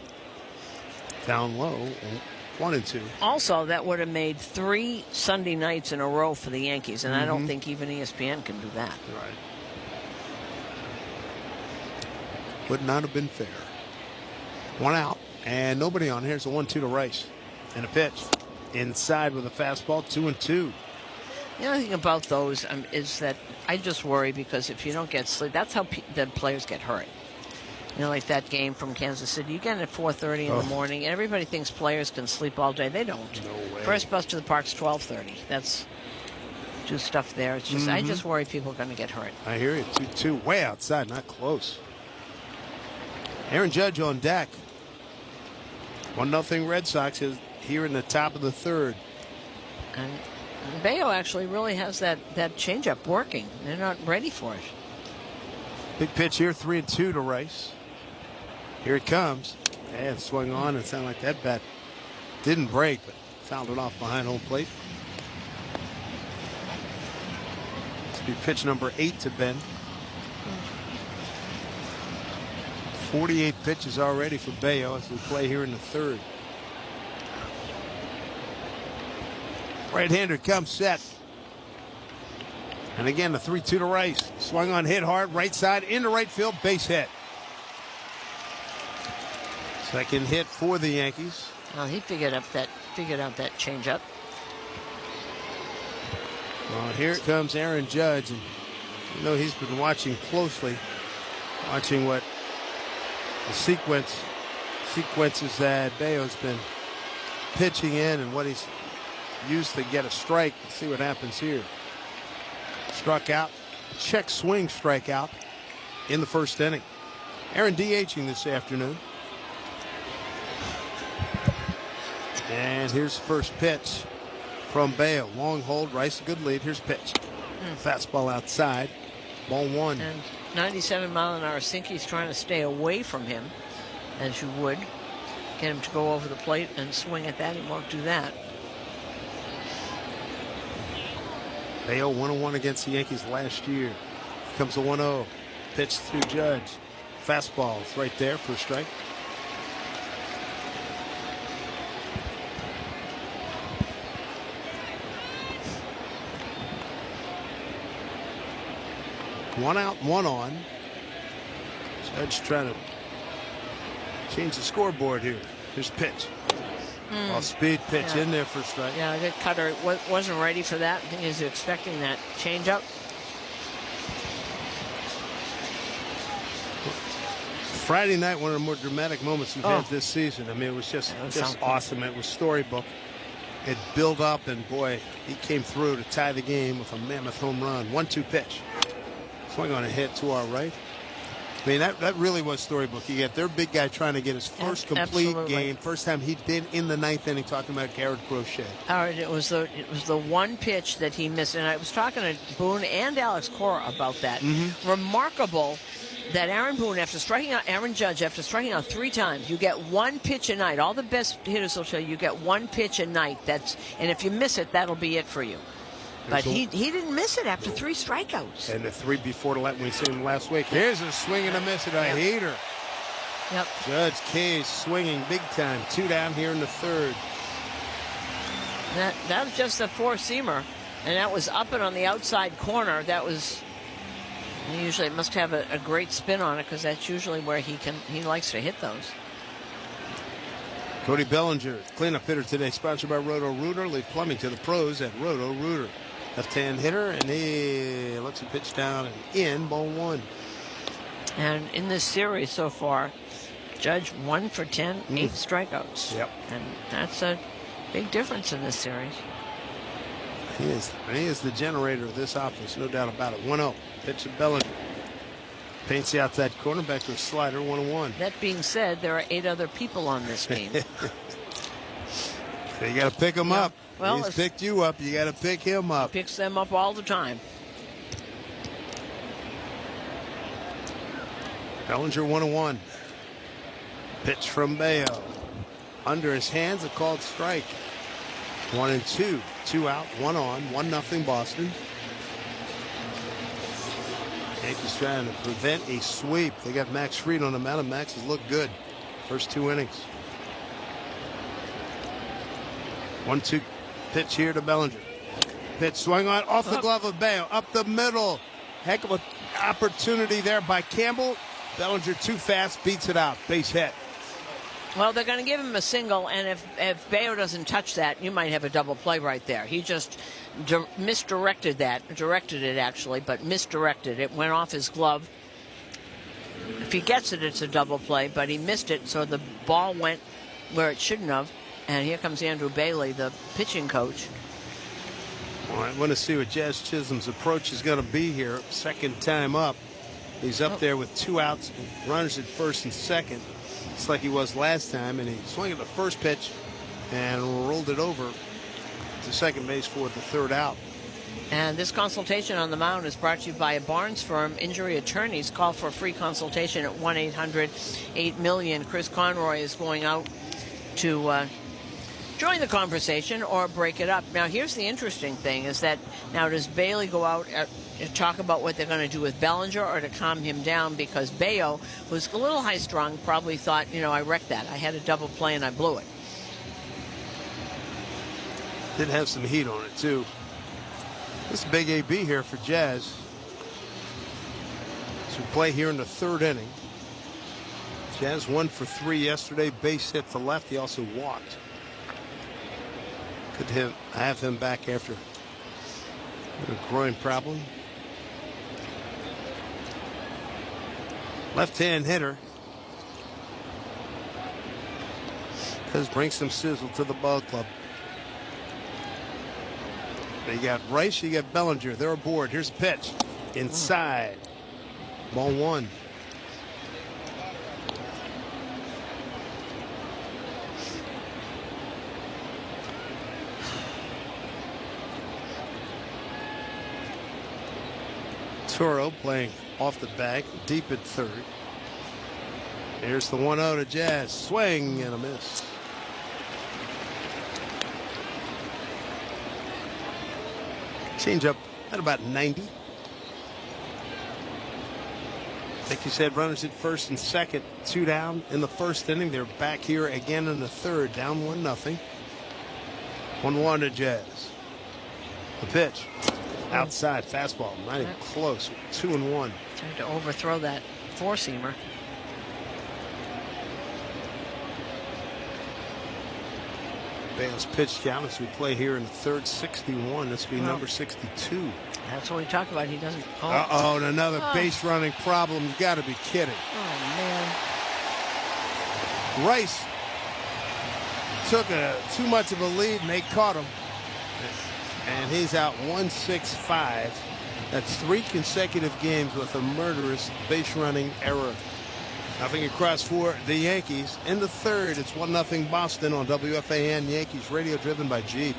Down low, and 1-2. Also, that would have made 3 Sunday nights in a row for the Yankees, and I don't think even ESPN can do that. Right. Would not have been fair. 1 out, and nobody on. Here's a 1-2 to Rice. And a pitch. Inside with a fastball, 2-2. The only thing about those is that I just worry because if you don't get sleep, that's how the players get hurt. You know, like that game from Kansas City. You get in at 4:30 in the morning. Everybody thinks players can sleep all day. They don't. No way. First bus to the park's 12:30. That's do stuff there. It's just I just worry people are going to get hurt. I hear you. 2-2, way outside, not close. Aaron Judge on deck. 1-0 Red Sox is here in the top of the third. And Bello actually really has that changeup working. They're not ready for it. Big pitch here, 3-2 to Rice. Here it comes. And swung on. It sounded like that bat didn't break, but fouled it off behind home plate. This will be pitch number 8 to Ben. 48 pitches already for Bello as we play here in the third. Right-hander comes set. And again, the 3-2 to Rice. Swung on, hit hard, right side, into right field, base hit. Second hit for the Yankees. Well, he figured out that changeup. Well, here comes Aaron Judge, and you know he's been watching closely, watching what the sequences that Bello's been pitching in and what he's used to get a strike. Let's see what happens here. Struck out, check swing strikeout in the first inning. Aaron DHing this afternoon. And here's the first pitch from Bello. Long hold, Rice a good lead. Here's pitch. Fastball outside. Ball 1. And 97-mile-an-hour sinker's trying to stay away from him, as you would. Get him to go over the plate and swing at that. He won't do that. Bello 1-1 against the Yankees last year. Here comes a 1-0. Pitch through Judge. Fastball is right there for a strike. One out, 1 on. Judge trying to change the scoreboard here. Here's pitch. Off speed pitch in there for a strike. Yeah, the cutter wasn't ready for that. I think he was expecting that changeup. Friday night, one of the more dramatic moments we've had this season. I mean, it was just awesome. It was storybook. It built up, and boy, he came through to tie the game with a mammoth home run. 1-2 pitch. Swing on a hit to our right. I mean, that really was storybook. You get their big guy trying to get his first complete game. First time he'd been in the 9th inning, talking about Garrett Crochet. All right, it was the one pitch that he missed. And I was talking to Boone and Alex Cora about that. Remarkable that Aaron Judge, after striking out 3 times, you get 1 pitch a night. All the best hitters will tell you get 1 pitch a night. And if you miss it, that'll be it for you. But he didn't miss it after 3 strikeouts. And the 3 before the we seen him last week. Here's a swing and a miss at a heater. Yep. Judge Case swinging big time. 2 down here in the third. That was just a 4-seamer, and that was up and on the outside corner. That was usually it must have a great spin on it because that's usually where he likes to hit those. Cody Bellinger, cleanup hitter today, sponsored by Roto-Rooter. Leave plumbing to the pros at Roto-Rooter. Left-hand hitter, and he lets it pitch down and in, ball 1. And in this series so far, Judge 1 for 10, 8 strikeouts. Yep. And that's a big difference in this series. He is the generator of this offense, no doubt about it. 1-0, pitch to Bellinger. Paints the outside corner, back to a slider, 1-1. That being said, there are 8 other people on this team. So you got to pick him up. Well, he's picked you up. You got to pick him up. He picks them up all the time. Bellinger 1-1. Pitch from Bello. Under his hands, a called strike. 1-2. 2 out, 1 on. 1-0 Boston. Yankees trying to prevent a sweep. They got Max Fried on the mound, and Max has looked good first 2 innings. 1-2 pitch here to Bellinger. Pitch swung on off the glove of Bello. Up the middle. Heck of an opportunity there by Campbell. Bellinger too fast, beats it out. Base hit. Well, they're going to give him a single, and if Bello doesn't touch that, you might have a double play right there. He just misdirected that. Directed it, actually, but misdirected. It went off his glove. If he gets it, it's a double play, but he missed it, so the ball went where it shouldn't have. And here comes Andrew Bailey, the pitching coach. Well, I want to see what Jazz Chisholm's approach is going to be here. Second time up. He's up there with 2 outs, runners at first and second. It's like he was last time, and he swung at the first pitch and rolled it over to second base for the third out. And this consultation on the mound is brought to you by a Barnes Firm Injury Attorneys. Call for a free consultation at 1-800-8-MILLION. Chris Conroy is going out to join the conversation or break it up. Now, here's the interesting thing is that now does Bailey go out and talk about what they're going to do with Bellinger or to calm him down, because Bello, who's a little high-strung, probably thought, I wrecked that. I had a double play and I blew it. Did have some heat on it, too. This is big AB here for Jazz. So play here in the third inning. Jazz 1 for 3 yesterday. Base hit to left. He also walked. Could have him back after a groin problem. Left-hand hitter. Does bring some sizzle to the ball club. You got Rice, you got Bellinger. They're aboard. Here's a pitch. Inside. Ball 1. Toro playing off the bag, deep at third. Here's the 1-0 to Jazz. Swing and a miss. Change up at about 90. Like you said, runners at first and second, 2 down in the first inning. They're back here again in the third, down 1-0. 1-1 to Jazz. The pitch. Outside fastball, not even close. 2-1. Tried to overthrow that four-seamer. Bale's pitch count as we play here in the third, 61. This will be number 62. That's what we talk about. He doesn't. Uh-oh, and another base running problem. You got to be kidding. Oh, man. Rice took too much of a lead, and they caught him. And he's out 1-6-5. That's 3 consecutive games with a murderous base running error. Nothing across for the Yankees. In the third, it's 1-0 Boston on WFAN Yankees radio, driven by Jeep.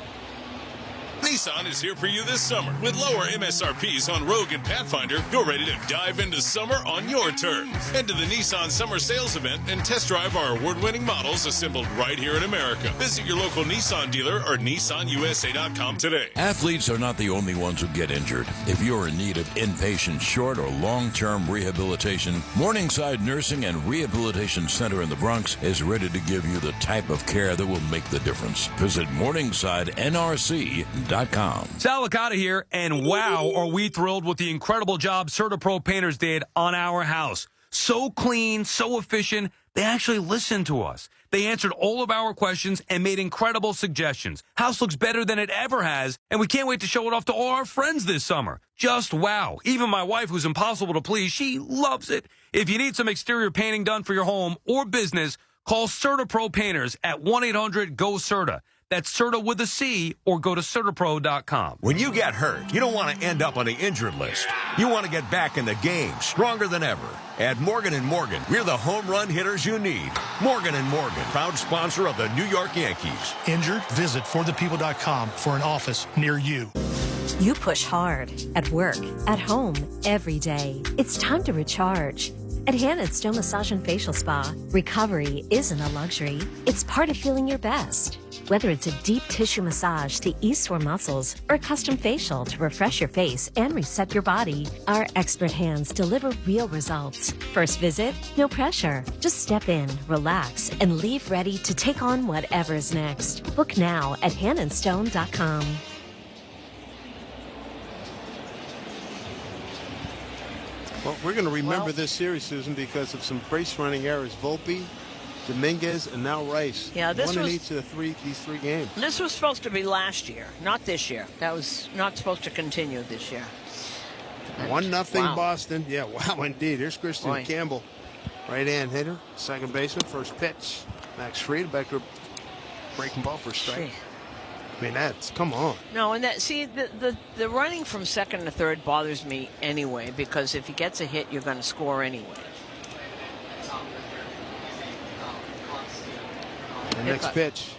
Nissan is here for you this summer. With lower MSRPs on Rogue and Pathfinder, you're ready to dive into summer on your terms. Head to the Nissan Summer Sales Event and test drive our award-winning models assembled right here in America. Visit your local Nissan dealer or NissanUSA.com today. Athletes are not the only ones who get injured. If you're in need of inpatient short or long-term rehabilitation, Morningside Nursing and Rehabilitation Center in the Bronx is ready to give you the type of care that will make the difference. Visit MorningsideNRC.com. Sal Licata here, and wow, are we thrilled with the incredible job CertaPro painters did on our house. So clean, so efficient, they actually listened to us. They answered all of our questions and made incredible suggestions. House looks better than it ever has, and we can't wait to show it off to all our friends this summer. Just wow. Even my wife, who's impossible to please, she loves it. If you need some exterior painting done for your home or business, call CertaPro Painters at 1-800-GO-CERTA. That's Certa with a C, or go to CertaPro.com. When you get hurt, you don't want to end up on the injured list. You want to get back in the game, stronger than ever. At Morgan & Morgan, we're the home run hitters you need. Morgan & Morgan, proud sponsor of the New York Yankees. Injured? Visit forthepeople.com for an office near you. You push hard at work, at home, every day. It's time to recharge. At Hannah Stone Massage and Facial Spa, recovery isn't a luxury. It's part of feeling your best. Whether it's a deep tissue massage to ease sore muscles or a custom facial to refresh your face and reset your body, our expert hands deliver real results. First visit, no pressure. Just step in, relax, and leave ready to take on whatever's next. Book now at hannandstone.com. Well, we're going to remember this series, Susan, because of some base running errors. Volpe, Dominguez, and now Rice. Yeah, this One was in each of these three games. This was supposed to be last year, not this year. That was not supposed to continue this year. 1-0 wow. Boston. Yeah, wow, indeed. Here's Christian Campbell, right-hand hitter, second baseman, first pitch. Max Fried, back to breaking ball for a strike. I mean, come on. No, and the running from second to third bothers me anyway, because if he gets a hit, you're going to score anyway. The next pitch,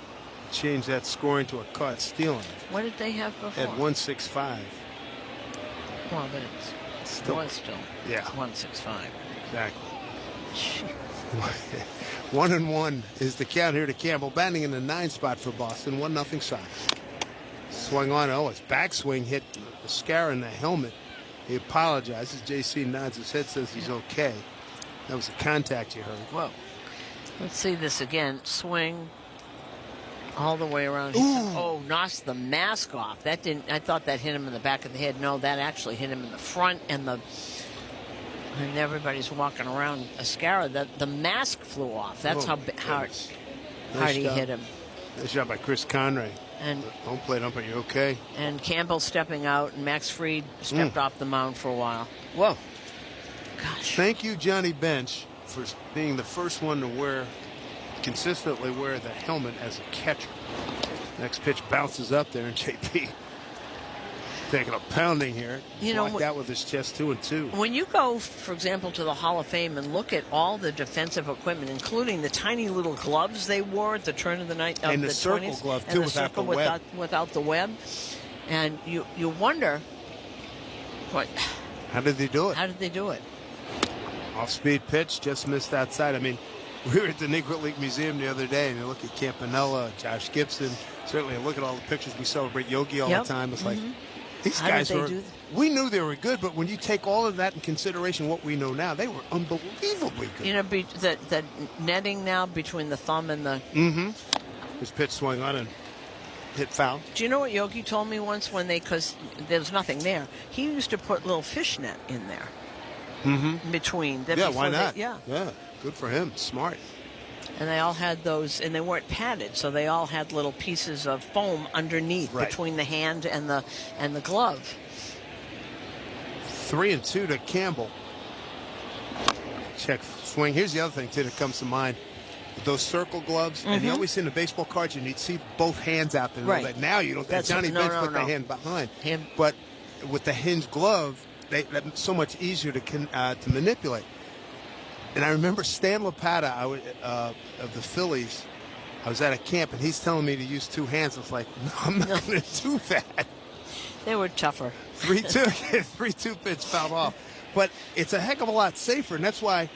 change that scoring to a caught stealing. What did they have before? At 165. Well, but it's still. Yeah. 165. Exactly. 1-1 is the count here to Campbell, batting in the 9 spot for Boston. 1-0 Sox. Swung on. Oh, his backswing hit Scarra in the helmet. He apologizes. JC nods his head, says he's okay. That was a contact you heard. Whoa. Let's see this again. Swing all the way around. Knocks the mask off. That didn't. I thought that hit him in the back of the head. No, that actually hit him in the front, and everybody's walking around Scarra. The mask flew off. That's how hard he hit him. Nice job by Chris Conray. And home plate umpire, you okay? And Campbell stepping out, and Max Fried stepped off the mound for a while. Whoa. Gosh. Thank you, Johnny Bench, for being the first one to consistently wear the helmet as a catcher. Next pitch bounces up there, and JP taking a pounding here. Blocked out with his chest 2-2. When you go, for example, to the Hall of Fame and look at all the defensive equipment, including the tiny little gloves they wore at the turn of the night, and the the circle 20s, glove and too, the without the circle web. without the web, and you wonder what. How did they do it? How did they do it? Off-speed pitch, just missed outside. I mean, we were at the Negro League Museum the other day, and you look at Campanella, Josh Gibson. Certainly, look at all the pictures. We celebrate Yogi all the time. It's like these guys were. We knew they were good, but when you take all of that in consideration, what we know now, they were unbelievably good. The netting now between the thumb and the. His pitch swung on and hit foul. Do you know what Yogi told me once because there was nothing there? He used to put little fishnet in there. Between. Why not? Yeah, good for him. Smart. And they all had those, and they weren't padded, so they all had little pieces of foam underneath between the hand and the glove. 3-2 to Campbell. Check swing. Here's the other thing too that comes to mind: those circle gloves. And you always see in the baseball cards, you'd see both hands out there. Right. Now you don't. Johnny Bench put the hand behind him, but with the hinge glove, that's so much easier to manipulate. And I remember Stan Lapata of the Phillies. I was at a camp, and he's telling me to use two hands. I was like, no, I'm not going to do that. They were tougher. 3-2. 3-2 pitch fouled off. But it's a heck of a lot safer, and that's why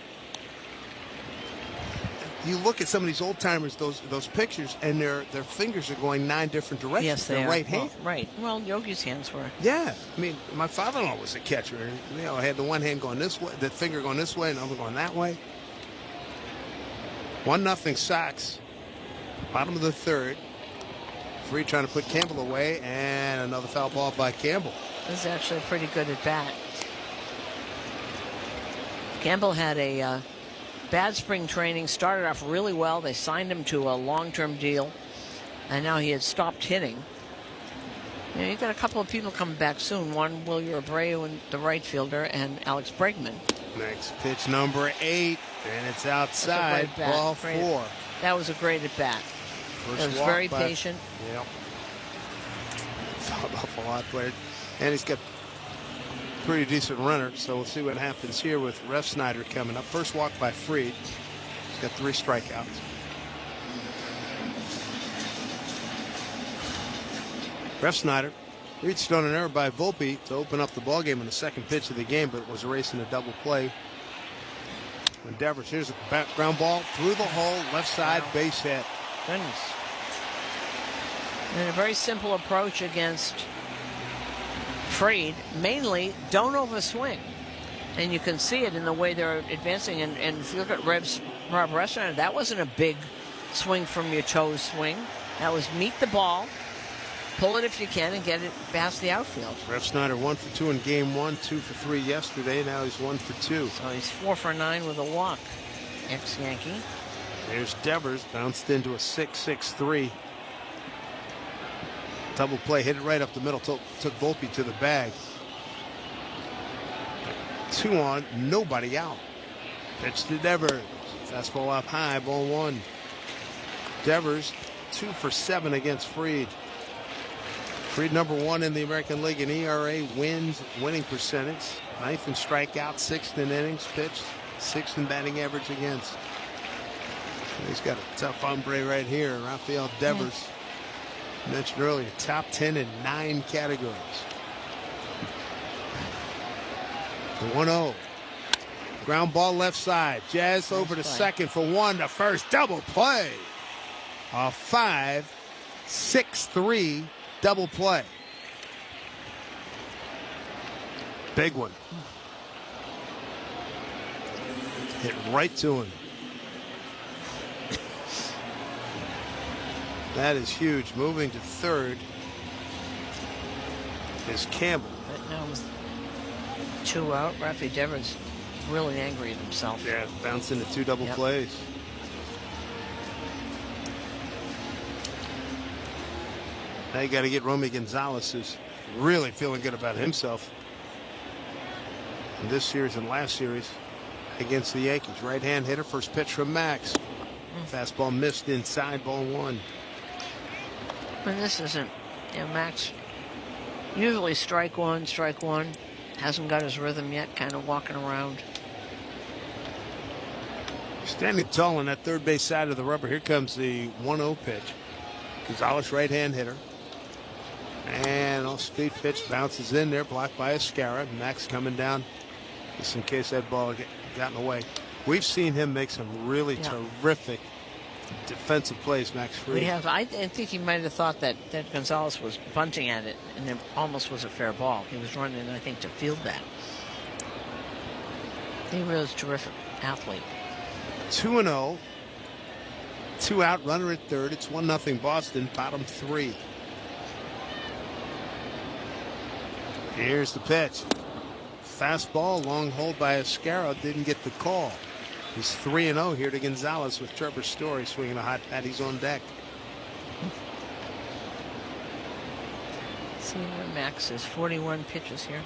you look at some of these old-timers, those pictures, and their fingers are going 9 different directions. Yes, they are. Right hand. Right. Well, Yogi's hands were. Yeah. I mean, my father-in-law was a catcher. And, I had the one hand going this way, the finger going this way, and the other going that way. 1-0 Sox. Bottom of the third. Free trying to put Campbell away, and another foul ball by Campbell. This is actually pretty good at bat. Campbell had a bad spring training, started off really well. They signed him to a long-term deal, and now he had stopped hitting. You got a couple of people coming back soon. One, Wilyer Abreu, the right fielder, and Alex Bregman. Next pitch, number 8, and it's outside. Ball 4. That was a great at bat. It was very patient. Yep. Fouled off a lot, but and he's got a pretty decent runner. So we'll see what happens here with Refsnyder coming up. First walk by Fried. He's got 3 strikeouts. Refsnyder reached on an error by Volpe to open up the ballgame in the second pitch of the game, but was erasing a double play. And Devers, here's a ground ball through the hole, left side, base hit. Goodness. And a very simple approach against Fried. Mainly, don't overswing. And you can see it in the way they're advancing. And if you look at Rob Restaurant, that wasn't a big swing from your toes swing. That was meet the ball, pull it if you can, and get it past the outfield. Rev Snyder 1 for 2 in game 1, 2 for 3 yesterday. Now he's 1 for 2. So he's 4 for 9 with a walk. Ex-Yankee. There's Devers, bounced into a 6-6-3. Double play, hit it right up the middle, took Volpe to the bag. 2 on, nobody out. Pitch to Devers. Fastball up high, ball 1. Devers 2 for 7 against Fried. Fried number 1 in the American League in ERA, wins, winning percentage, 9th in strikeouts, 6th in innings pitched, 6th in batting average against. He's got a tough hombre right here, Rafael Devers. Mentioned earlier, top 10 in 9 categories. The 1-0. Ground ball left side. Jazz over to second for 1 to first. Double play. A 5-6-3 double play. Big one. Hit right to him. That is huge. Moving to third is Campbell. But now with 2 out, Rafi Devers really angry at himself. Yeah, bounced into 2 double plays. Now you got to get Romy Gonzalez, who's really feeling good about himself in this series and last series against the Yankees. Right-hand hitter, first pitch from Max. Fastball missed inside, ball 1. And this isn't, Max usually strike one. Hasn't got his rhythm yet, kind of walking around. Standing tall on that third base side of the rubber. Here comes the 1-0 pitch. Gonzalez, right-hand hitter. And off-speed pitch bounces in there, blocked by Escara. Max coming down just in case that ball got in the way. We've seen him make some really terrific defensive plays, Max Fried. We have. I think he might have thought that Gonzalez was bunting at it, and it almost was a fair ball. He was running, I think, to field that. He really is a terrific athlete. 2-0. 2 out, runner at third. It's 1-0 Boston, bottom 3. Here's the pitch. Fastball, long hold by Escara, didn't get the call. He's 3-0 here to Gonzalez with Trevor Story swinging a hot bat. He's on deck. See where Max is. 41 pitches here.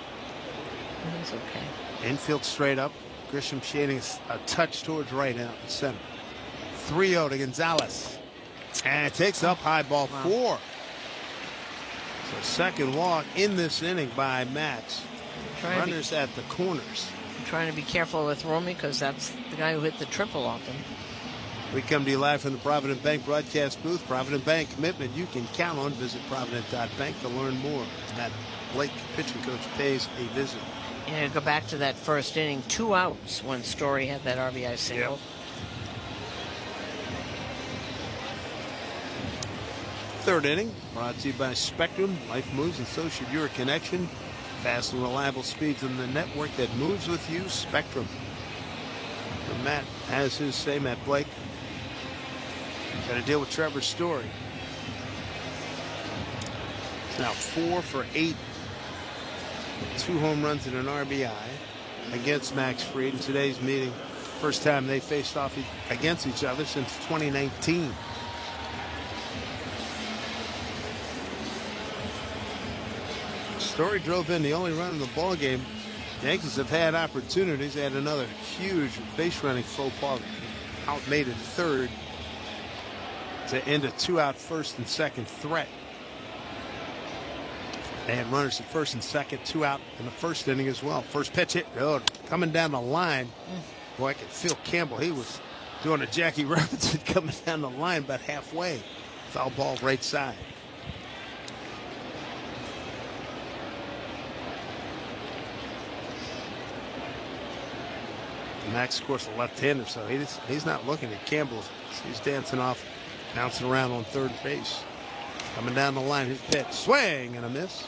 He's okay. Infield straight up. Grisham shading a touch towards right out in center. 3-0 to Gonzalez. And it takes up high, ball 4. So second walk in this inning by Max. Runners at the corners. I'm trying to be careful with Romy because that's the guy who hit the triple off him. We come to you live from the Provident Bank broadcast booth. Provident Bank, commitment you can count on. Visit Provident.bank to learn more. That Blake pitching coach pays a visit. And go back to that first inning, 2 outs when Story had that RBI single. Yep. Third inning, brought to you by Spectrum. Life moves and so should your connection. Fast and reliable speeds in the network that moves with you, Spectrum. And Matt has his say, Matt Blake. Got to deal with Trevor Story. It's now 4 for 8. 2 home runs and an RBI against Max Fried in today's meeting. First time they faced off against each other since 2019. Story drove in the only run in the ball game. The Yankees have had opportunities. They had another huge base running faux pas, outmade at third to end a 2-out first and second threat. They had runners at first and second, 2 out in the first inning as well. First pitch hit, coming down the line. Boy, I could feel Campbell. He was doing a Jackie Robinson coming down the line about halfway. Foul ball right side. Max, of course, a left-hander, so he's not looking at Campbell. He's dancing off, bouncing around on third base. Coming down the line, his pitch, swing and a miss.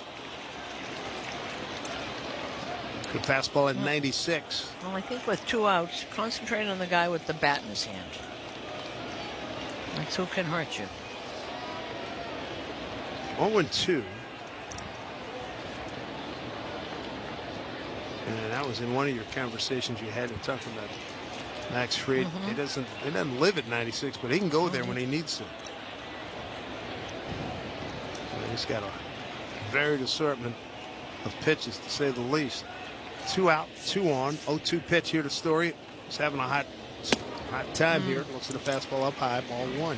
Good fastball at 96. Well, I think with 2 outs, concentrate on the guy with the bat in his hand. That's who can hurt you. 0-2. And that was in one of your conversations you had to talk about Max Fried. He doesn't live at 96, but he can go there when he needs to. And he's got a varied assortment of pitches, to say the least. 2 out, 2 on. 0-2 pitch here to Story. He's having a hot time here. Looks at the fastball up high, ball 1.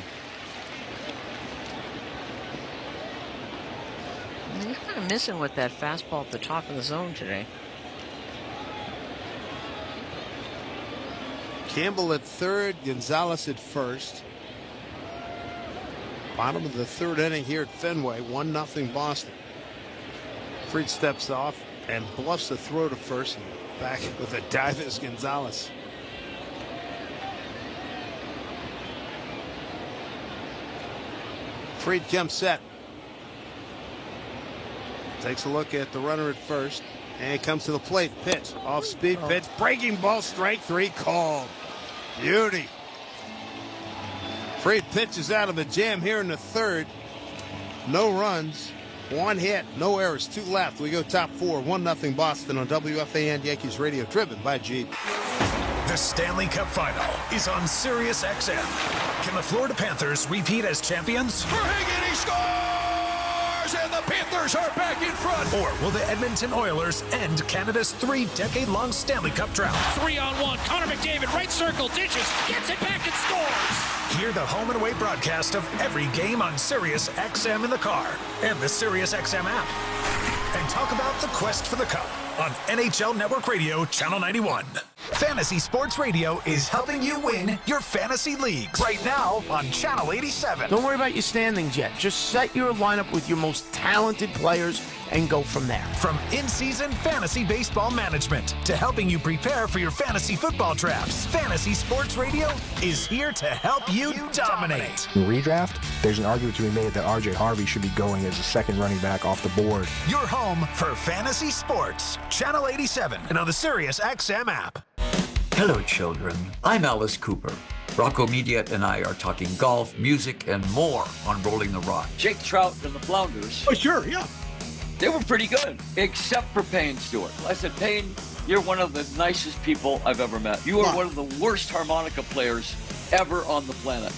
He's kind of missing with that fastball at the top of the zone today. Campbell at third, Gonzalez at first. Bottom of the 3rd inning here at Fenway, 1-0 Boston. Fried steps off and bluffs a throw to first, and back with a dive is Gonzalez. Fried comes set. Takes a look at the runner at first and comes to the plate. Pitch, off speed pitch, breaking ball, strike 3 called. Beauty. Fried pitches out of a jam here in the 3rd. No runs, 1 hit, no errors, 2 left. We go top 4, 1-0 Boston on WFAN Yankees Radio, driven by Jeep. The Stanley Cup Final is on Sirius XM. Can the Florida Panthers repeat as champions? Verhagen, he scores! And the Panthers are back in front. Or will the Edmonton Oilers end Canada's 3-decade-long Stanley Cup drought? 3-on-1. Connor McDavid, right circle, dishes, gets it back and scores. Hear the home and away broadcast of every game on Sirius XM in the car and the Sirius XM app. And talk about the quest for the Cup on NHL Network Radio, Channel 91. Fantasy Sports Radio is helping you win your fantasy leagues right now on Channel 87. Don't worry about your standings yet. Just set your lineup with your most talented players and go from there. From in-season fantasy baseball management to helping you prepare for your fantasy football drafts, Fantasy Sports Radio is here to help you dominate. In redraft, there's an argument to be made that R.J. Harvey should be going as a second running back off the board. Your home for fantasy sports. Channel 87 and on the Sirius XM app. Hello, children. I'm Alice Cooper. Rocco Mediat and I are talking golf, music, and more on Rolling the Rock. Jake Trout and the Blunders. Oh, sure, yeah. They were pretty good, except for Payne Stewart. I said, Payne, you're one of the nicest people I've ever met. You are one of the worst harmonica players ever on the planet.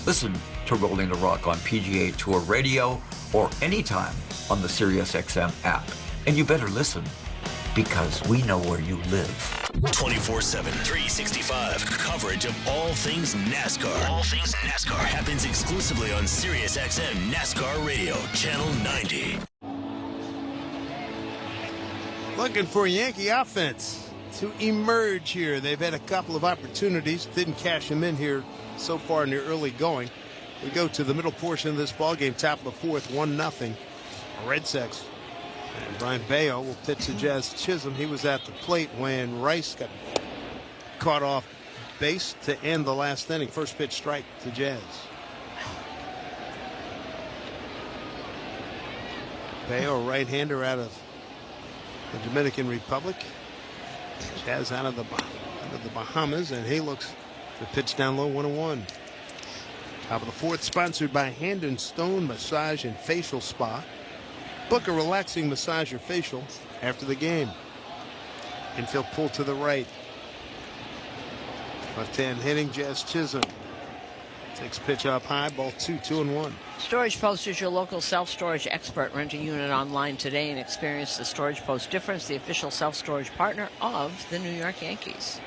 Listen to Rolling the Rock on PGA Tour Radio or anytime on the SiriusXM app. And you better listen, because we know where you live. 24/7, 365. Coverage of all things NASCAR. All things NASCAR happens exclusively on SiriusXM NASCAR Radio, Channel 90. Looking for Yankee offense to emerge here. They've had a couple of opportunities, didn't cash them in here so far in the early going. We go to the middle portion of this ball game, top of the 4th, 1-0. Red Sox. And Brayan Bello will pitch to Jazz Chisholm. He was at the plate when Rice got caught off base to end the last inning. First pitch strike to Jazz. Bello, right-hander out of the Dominican Republic. Jazz out of the Bahamas, and he looks to pitch down low, 1-1. Top of the 4th, sponsored by Hand and Stone Massage and Facial Spa. Book a relaxing massage or facial after the game. Infield pull to the right. Left-hand hitting, Jazz Chisholm. Takes pitch up high, ball 2, 2-1. Storage Post is your local self-storage expert. Rent a unit online today and experience the Storage Post difference, the official self-storage partner of the New York Yankees.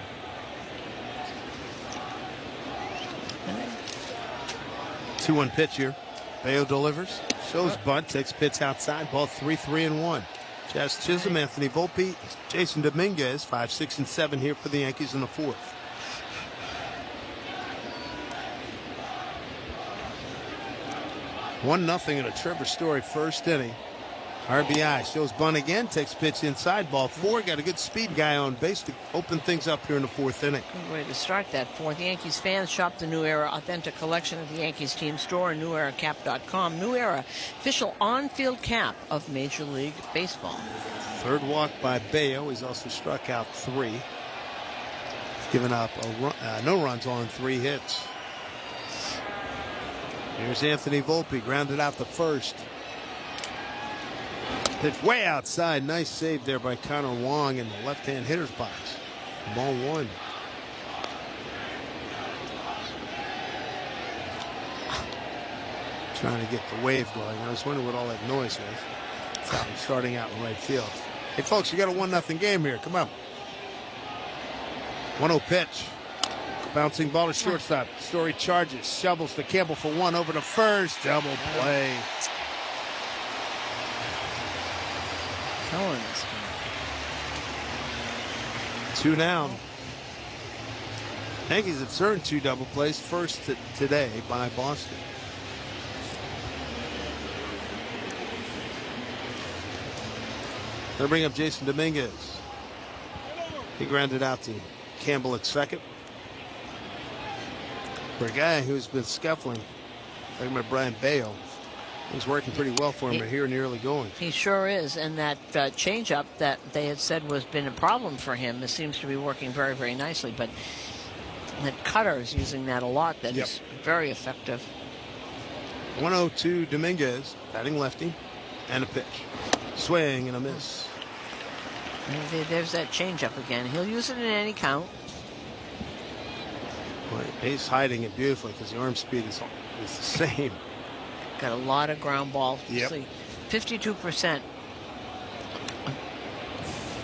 2-1 pitch here. Bello delivers. Shows bunt. Takes pitch outside. Ball 3, 3-1. Jazz Chisholm, Anthony Volpe, Jason Dominguez, 5, 6, and 7 here for the Yankees in the 4th. One nothing in a Trevor Story first inning. RBI, shows bunt again, takes pitch inside, ball 4. Got a good speed guy on base to open things up here in the 4th inning. Good way to start that 4th. Yankees fans shop the New Era authentic collection at the Yankees team store and neweracap.com. New Era, official on-field cap of Major League Baseball. 3rd walk by Bello. He's also struck out 3. He's given up no runs on 3 hits. Here's Anthony Volpe, grounded out the 1st. Pitch way outside. Nice save there by Connor Wong in the left-hand hitter's box. Ball 1. Trying to get the wave going. I was wondering what all that noise was. It's out starting out in right field. Hey, folks, you got a 1-0 game here. Come on. 1-0 pitch. Bouncing ball to shortstop. Story charges. Shovels to Campbell for 1 over to first. Double play. Killing this game. 2 down. Yankees have earned 2 double plays. First today by Boston. They'll bring up Jason Dominguez. He grounded out to Campbell at second. For a guy who's been scuffling, talking about Brayan Bello, he's working pretty well for him here in the early going. He sure is, and that changeup that they had said was been a problem for him, it seems to be working very, very nicely. But that cutter is using that a lot. That is very effective. 1-0 Dominguez, batting lefty, and a pitch. Swing and a miss. And there's that changeup again. He'll use it in any count. He's hiding it beautifully because the arm speed is the same. Got a lot of ground balls. Yep. 52%.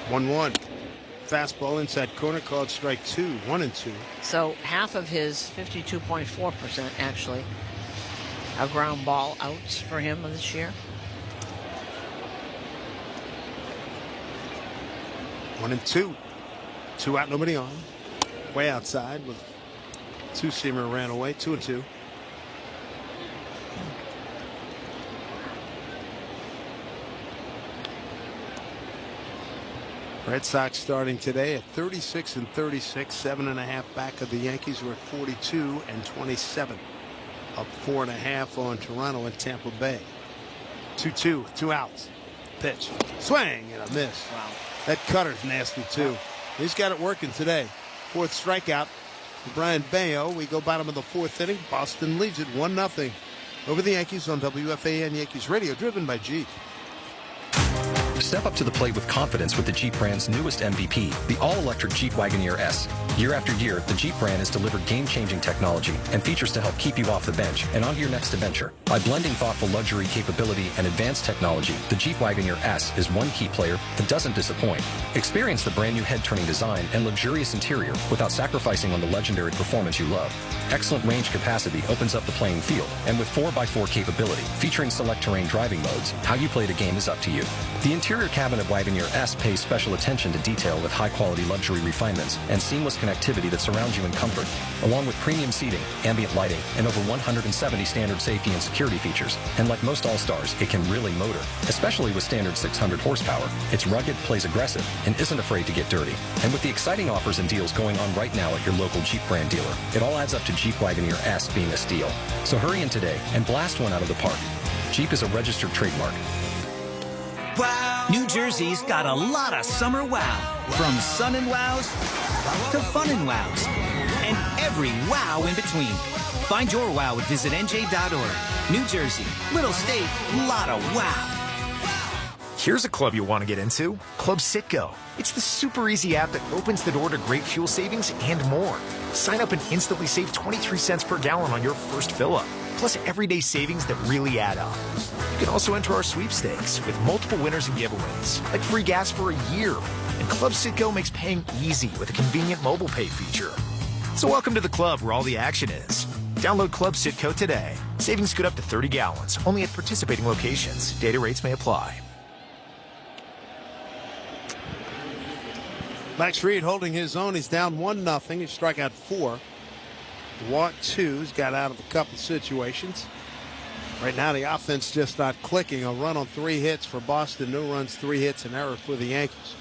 1-1. Fastball inside corner called strike 2. 1-2. So half of his 52.4% actually are ground ball outs for him this year. 1-2. 2 out, nobody on. Way outside with 2-seamer ran away. 2-2. Red Sox starting today at 36-36, 7.5 back of the Yankees, who are 42-27, up 4.5 on Toronto and Tampa Bay. 2-2, 2 outs. Pitch, swing, and a miss. Wow. That cutter's nasty too. He's got it working today. 4th strikeout for Brayan Bello. We go bottom of the 4th inning. Boston leads it 1-0 over the Yankees on WFAN Yankees Radio, driven by Jeep. Step up to the plate with confidence with the Jeep brand's newest MVP, the all-electric Jeep Wagoneer S. Year after year, the Jeep brand has delivered game-changing technology and features to help keep you off the bench and on to your next adventure. By blending thoughtful luxury, capability, and advanced technology, the Jeep Wagoneer S is one key player that doesn't disappoint. Experience the brand-new head-turning design and luxurious interior without sacrificing on the legendary performance you love. Excellent range capacity opens up the playing field, and with 4x4 capability, featuring select terrain driving modes, how you play the game is up to you. The interior cabin of Wagoneer S pays special attention to detail with high-quality luxury refinements and seamless connectivity that surrounds you in comfort, along with premium seating, ambient lighting, and over 170 standard safety and security features. And like most All-Stars, it can really motor, especially with standard 600 horsepower. It's rugged, plays aggressive, and isn't afraid to get dirty. And with the exciting offers and deals going on right now at your local Jeep brand dealer, it all adds up to Jeep Wagoneer S being a steal. So hurry in today and blast one out of the park. Jeep is a registered trademark. Wow. New Jersey's got a lot of summer wow. From sun and wows to fun and wows. And every wow in between. Find your wow at visitnj.org. New Jersey, little state, lot of wow. Here's a club you want to get into, Club Citgo. It's the super easy app that opens the door to great fuel savings and more. Sign up and instantly save 23 cents per gallon on your first fill-up, plus everyday savings that really add up. You can also enter our sweepstakes with multiple winners and giveaways, like free gas for a year. And Club Citgo makes paying easy with a convenient mobile pay feature. So welcome to the club where all the action is. Download Club Citgo today. Savings good up to 30 gallons, only at participating locations. Data rates may apply. Max Reed holding his own. He's down 1-0. He struck out 4. Walked 2. He's got out of a couple situations. Right now, the offense just not clicking. A run on 3 hits for Boston. No runs, 3 hits, an error for the Yankees.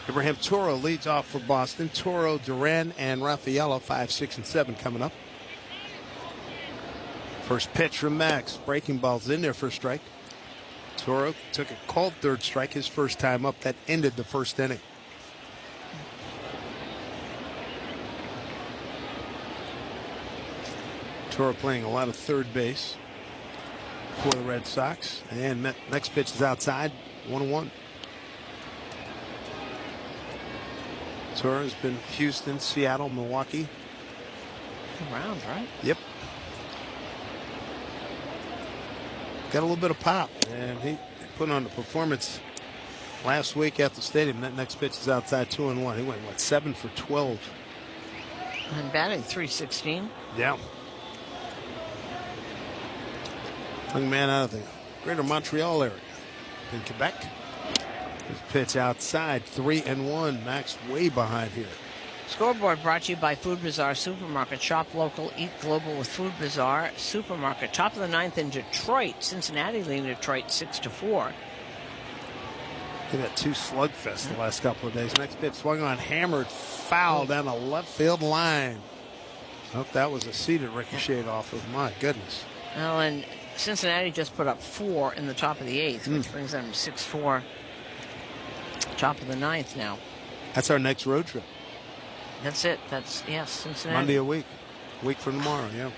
Abraham Toro leads off for Boston. Toro, Duran, and Rafaela, 5, 6, and 7 coming up. First pitch from Max. Breaking ball's in there for a strike. Toro took a called third strike his first time up. That ended the first inning. Toro playing a lot of third base for the Red Sox. And next pitch is outside, 1-1. Toro has been Houston, Seattle, Milwaukee. Around, right? Yep. Got a little bit of pop, and he put on the performance last week at the stadium. That next pitch is outside, 2-1. He went, 7 for 12. And batting .316. Yeah. Young man out of the greater Montreal area in Quebec. His pitch outside, 3-1. Max way behind here. Scoreboard brought to you by Food Bazaar Supermarket. Shop local, eat global with Food Bazaar Supermarket. Top of the 9th in Detroit. Cincinnati leading Detroit 6-4. They had 2 slugfests the last couple of days. Next pitch swung on, hammered, foul down the left field line. Hope that was a seated ricochet off of. My goodness. Well, and Cincinnati just put up 4 in the top of the 8th, which brings them 6-4. Top of the 9th now. That's our next road trip. That's it. That's, yes, Cincinnati. Monday a week. Week from tomorrow, yeah.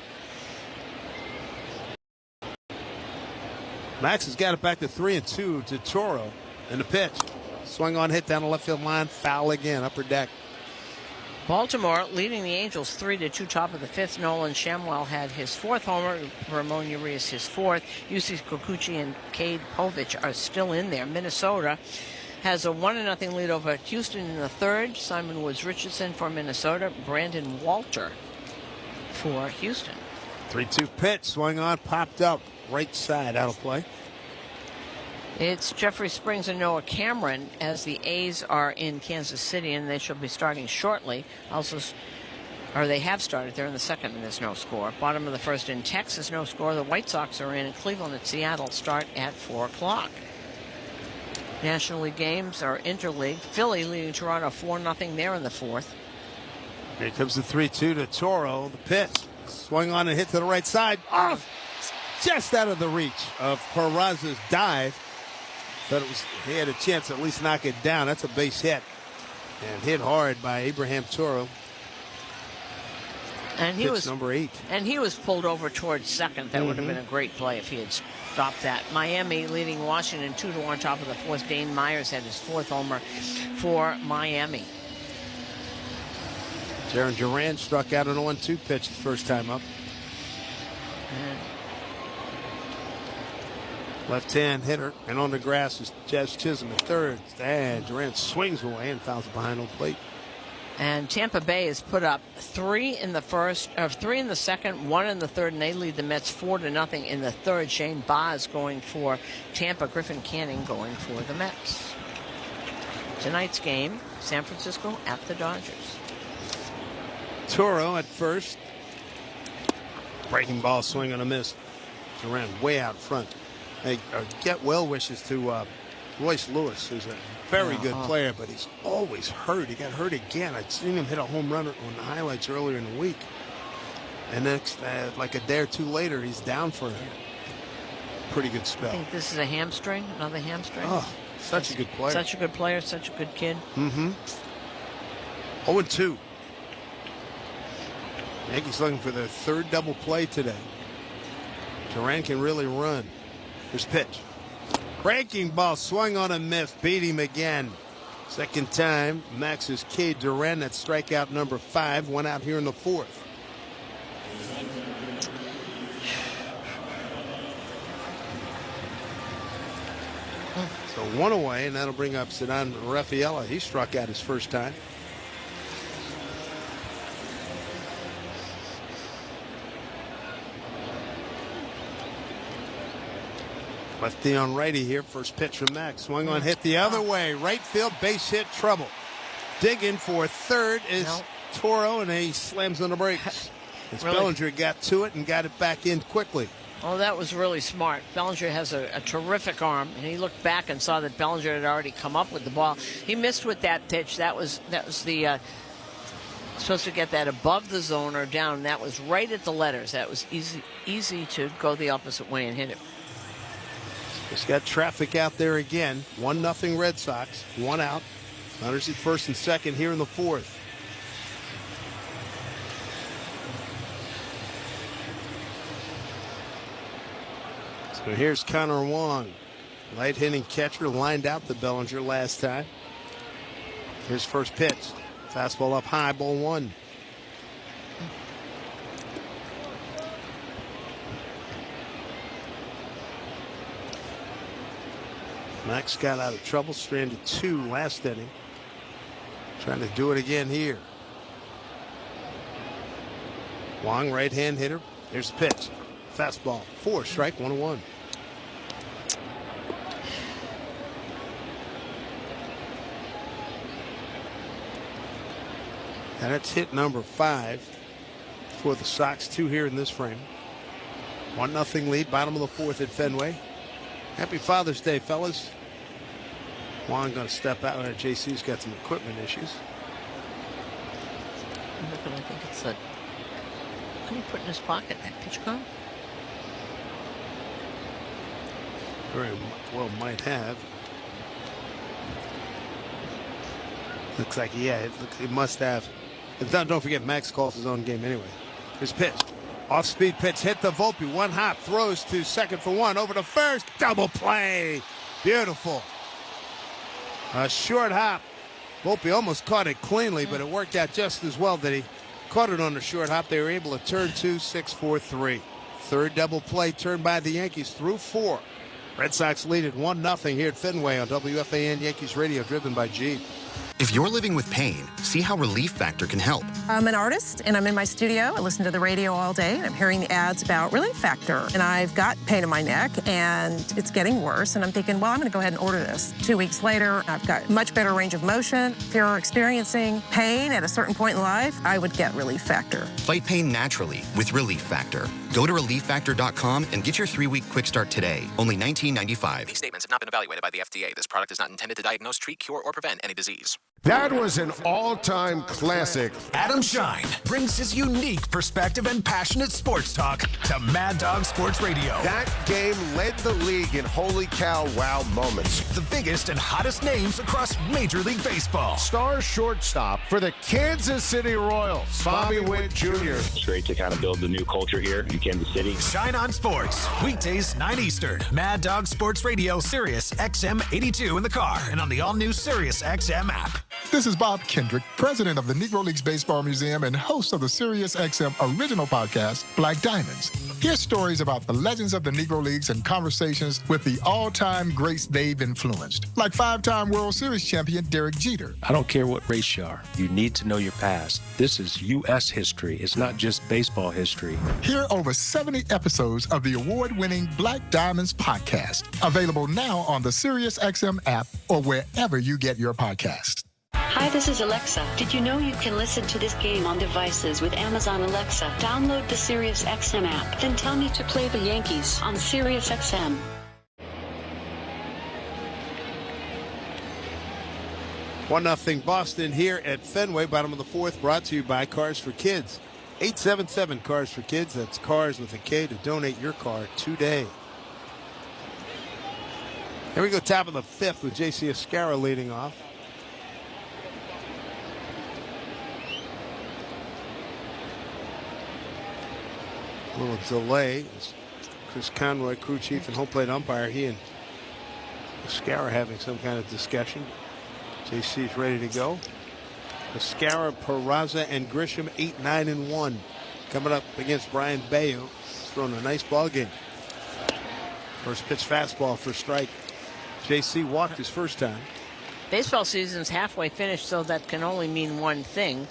Max has got it back to 3-2 to Toro. And the pitch. Swung on, hit down the left field line. Foul again, upper deck. Baltimore leading the Angels 3-2, top of the 5th. Nolan Shamwell had his 4th homer. Ramon Urias his 4th. Yusei Kikuchi and Cade Povich are still in there. Minnesota has a 1-0 lead over Houston in the 3rd. Simon Woods Richardson for Minnesota. Brandon Walter for Houston. 3-2 pitch. Swung on, popped up. Right side out of play. It's Jeffrey Springs and Noah Cameron as the A's are in Kansas City, and they shall be starting shortly. Also, or they have started. They're in the 2nd, and there's no score. Bottom of the 1st in Texas, no score. The White Sox are in, and Cleveland at Seattle start at 4 o'clock. National League games are interleague. Philly leading Toronto 4-0 there in the 4th. Here comes the 3-2 to Toro. The pitch. Swung on and hit to the right side. Off! Just out of the reach of Peraza's dive. Thought he had a chance to at least knock it down. That's a base hit. And hit hard by Abraham Toro. And he was number 8. And he was pulled over towards 2nd. That would have been a great play if he had stopped that. Miami leading Washington 2-1 top of the 4th. Dane Myers had his 4th homer for Miami. Jaron Duran struck out an 0-2 pitch his first time up. Left-hand hitter, and on the grass is Jazz Chisholm at 3rd. And Durant swings away and fouls behind home plate. And Tampa Bay has put up 3 in the 2nd, 1 in the 3rd, and they lead the Mets 4-0 in the 3rd. Shane Baz going for Tampa, Griffin Canning going for the Mets. Tonight's game, San Francisco at the Dodgers. Toro at first. Breaking ball, swing and a miss. Durant way out front. Hey, get well wishes to Royce Lewis, who's a very good player, but he's always hurt. He got hurt again. I'd seen him hit a home run on the highlights earlier in the week. And next, like a day or two later, he's down for a pretty good spell. I think this is a hamstring, another hamstring. Oh, such a good player. Such a good player, such a good kid. 0-2. Yankees looking for their 3rd double play today. Durant can really run. Here's pitch. Breaking ball swung on a miss. Beat him again. Second time. Max's Cade Duran. That's strikeout number 5. One out here in the 4th. So 1 away, and that'll bring up Ceddanne Rafaela. He struck out his first time. Lefty on righty here. First pitch from Max. Swung on, hit the other way. Right field, base hit, trouble. Digging for 3rd is Toro, and he slams on the brakes. Bellinger got to it and got it back in quickly. Oh, that was really smart. Bellinger has a terrific arm, and he looked back and saw that Bellinger had already come up with the ball. He missed with that pitch. That was the supposed to get that above the zone or down. That was right at the letters. That was easy to go the opposite way and hit it. Just got traffic out there again. 1-0 Red Sox. 1 out. Runners at first and second here in the fourth. So here's Connor Wong. Light hitting catcher, lined out the Bellinger last time. Here's first pitch. Fastball up high, ball 1. Max got out of trouble, stranded 2 last inning. Trying to do it again here. Wong, right-hand hitter. Here's the pitch. Fastball, 4, strike, 1-1. And that's hit number 5 for the Sox. 2 here in this frame. 1-0 lead, bottom of the fourth at Fenway. Happy Father's Day, fellas. Wong going to step out. JC's got some equipment issues. I think it's what did he put in his pocket? That pitch cone? Very well might have. Looks like, yeah, it must have. Don't forget, Max calls his own game anyway. His pitch. Off-speed pitch, hit the Volpe. 1 hop, throws to second for 1. Over to first. Double play. Beautiful. A short hop. Volpe almost caught it cleanly, but it worked out just as well that he caught it on the short hop. They were able to turn 2, 6-4-3. Third double play turned by the Yankees through 4. Red Sox lead at 1-0 here at Fenway on WFAN Yankees Radio, driven by Jeep. If you're living with pain, see how Relief Factor can help. I'm an artist, and I'm in my studio. I listen to the radio all day, and I'm hearing the ads about Relief Factor. And I've got pain in my neck, and it's getting worse. And I'm thinking, well, I'm going to go ahead and order this. 2 weeks later, I've got much better range of motion. If you're experiencing pain at a certain point in life, I would get Relief Factor. Fight pain naturally with Relief Factor. Go to ReliefFactor.com and get your 3-week quick start today. Only $19.95. These statements have not been evaluated by the FDA. This product is not intended to diagnose, treat, cure, or prevent any disease. That was an all-time classic. Adam Shine brings his unique perspective and passionate sports talk to Mad Dog Sports Radio. That game led the league in holy cow wow moments. The biggest and hottest names across Major League Baseball. Star shortstop for the Kansas City Royals, Bobby Witt Jr. It's great to kind of build the new culture here in Kansas City. Shine on Sports, weekdays 9 Eastern. Mad Dog Sports Radio, Sirius XM 82 in the car and on the all-new Sirius XM app. This is Bob Kendrick, president of the Negro Leagues Baseball Museum and host of the Sirius XM original podcast, Black Diamonds. Hear stories about the legends of the Negro Leagues and conversations with the all-time greats they've influenced, like 5-time World Series champion Derek Jeter. I don't care what race you are. You need to know your past. This is U.S. history. It's not just baseball history. Hear over 70 episodes of the award-winning Black Diamonds podcast, available now on the Sirius XM app or wherever you get your podcasts. Hi, this is Alexa. Did you know you can listen to this game on devices with Amazon Alexa? Download the Sirius XM app, then tell me to play the Yankees on Sirius XM. 1-0 Boston here at Fenway, bottom of the fourth, brought to you by Cars for Kids. 877 Cars for Kids. That's cars with a K to donate your car today. Here we go, top of the fifth with J.C. Escarra leading off. A little delay. Chris Conroy, crew chief and home plate umpire, he and Escarra having some kind of discussion. JC's ready to go. Escarra, Peraza, and Grisham 8-9-1. Coming up against Brayan Bello. Throwing a nice ball game. First pitch fastball for strike. JC walked his first time. Baseball season's halfway finished, so that can only mean one thing.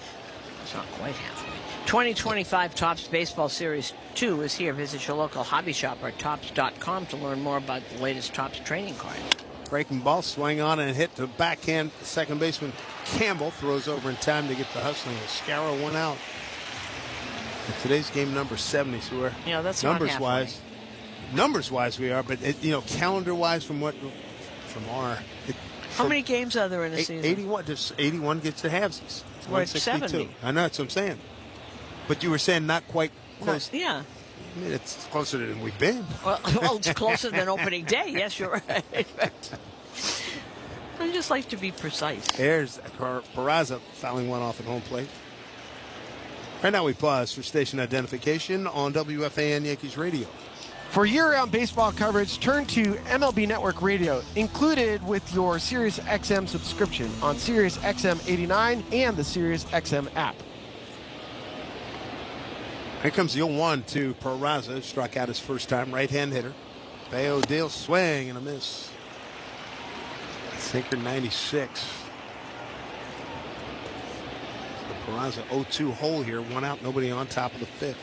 It's not quite halfway. 2025 Topps Baseball Series 2 is here. Visit your local hobby shop or Topps.com to learn more about the latest Topps trading card. Breaking ball, swing on and hit to backhand. Second baseman Campbell throws over in time to get the hustling. Escarra 1 out. And today's game number 70, so we're that's numbers-wise numbers-wise we are, but calendar-wise from our. How many games are there in a season? 81. There's 81 gets the halvesies. We're at 70. I know, that's what I'm saying. But you were saying not quite close. Yeah. I mean, it's closer than we've been. Well, it's closer than opening day. Yes, you're right. I just like to be precise. There's Peraza fouling one off at home plate. Right now we pause for station identification on WFAN Yankees Radio. For year-round baseball coverage, turn to MLB Network Radio, included with your SiriusXM subscription on SiriusXM 89 and the SiriusXM app. Here comes the 0-1 to Peraza, struck out his first time, right-hand hitter. Bello deals, swing and a miss. Sinker 96. So Peraza 0-2 hole here, one out, nobody on, top of the fifth.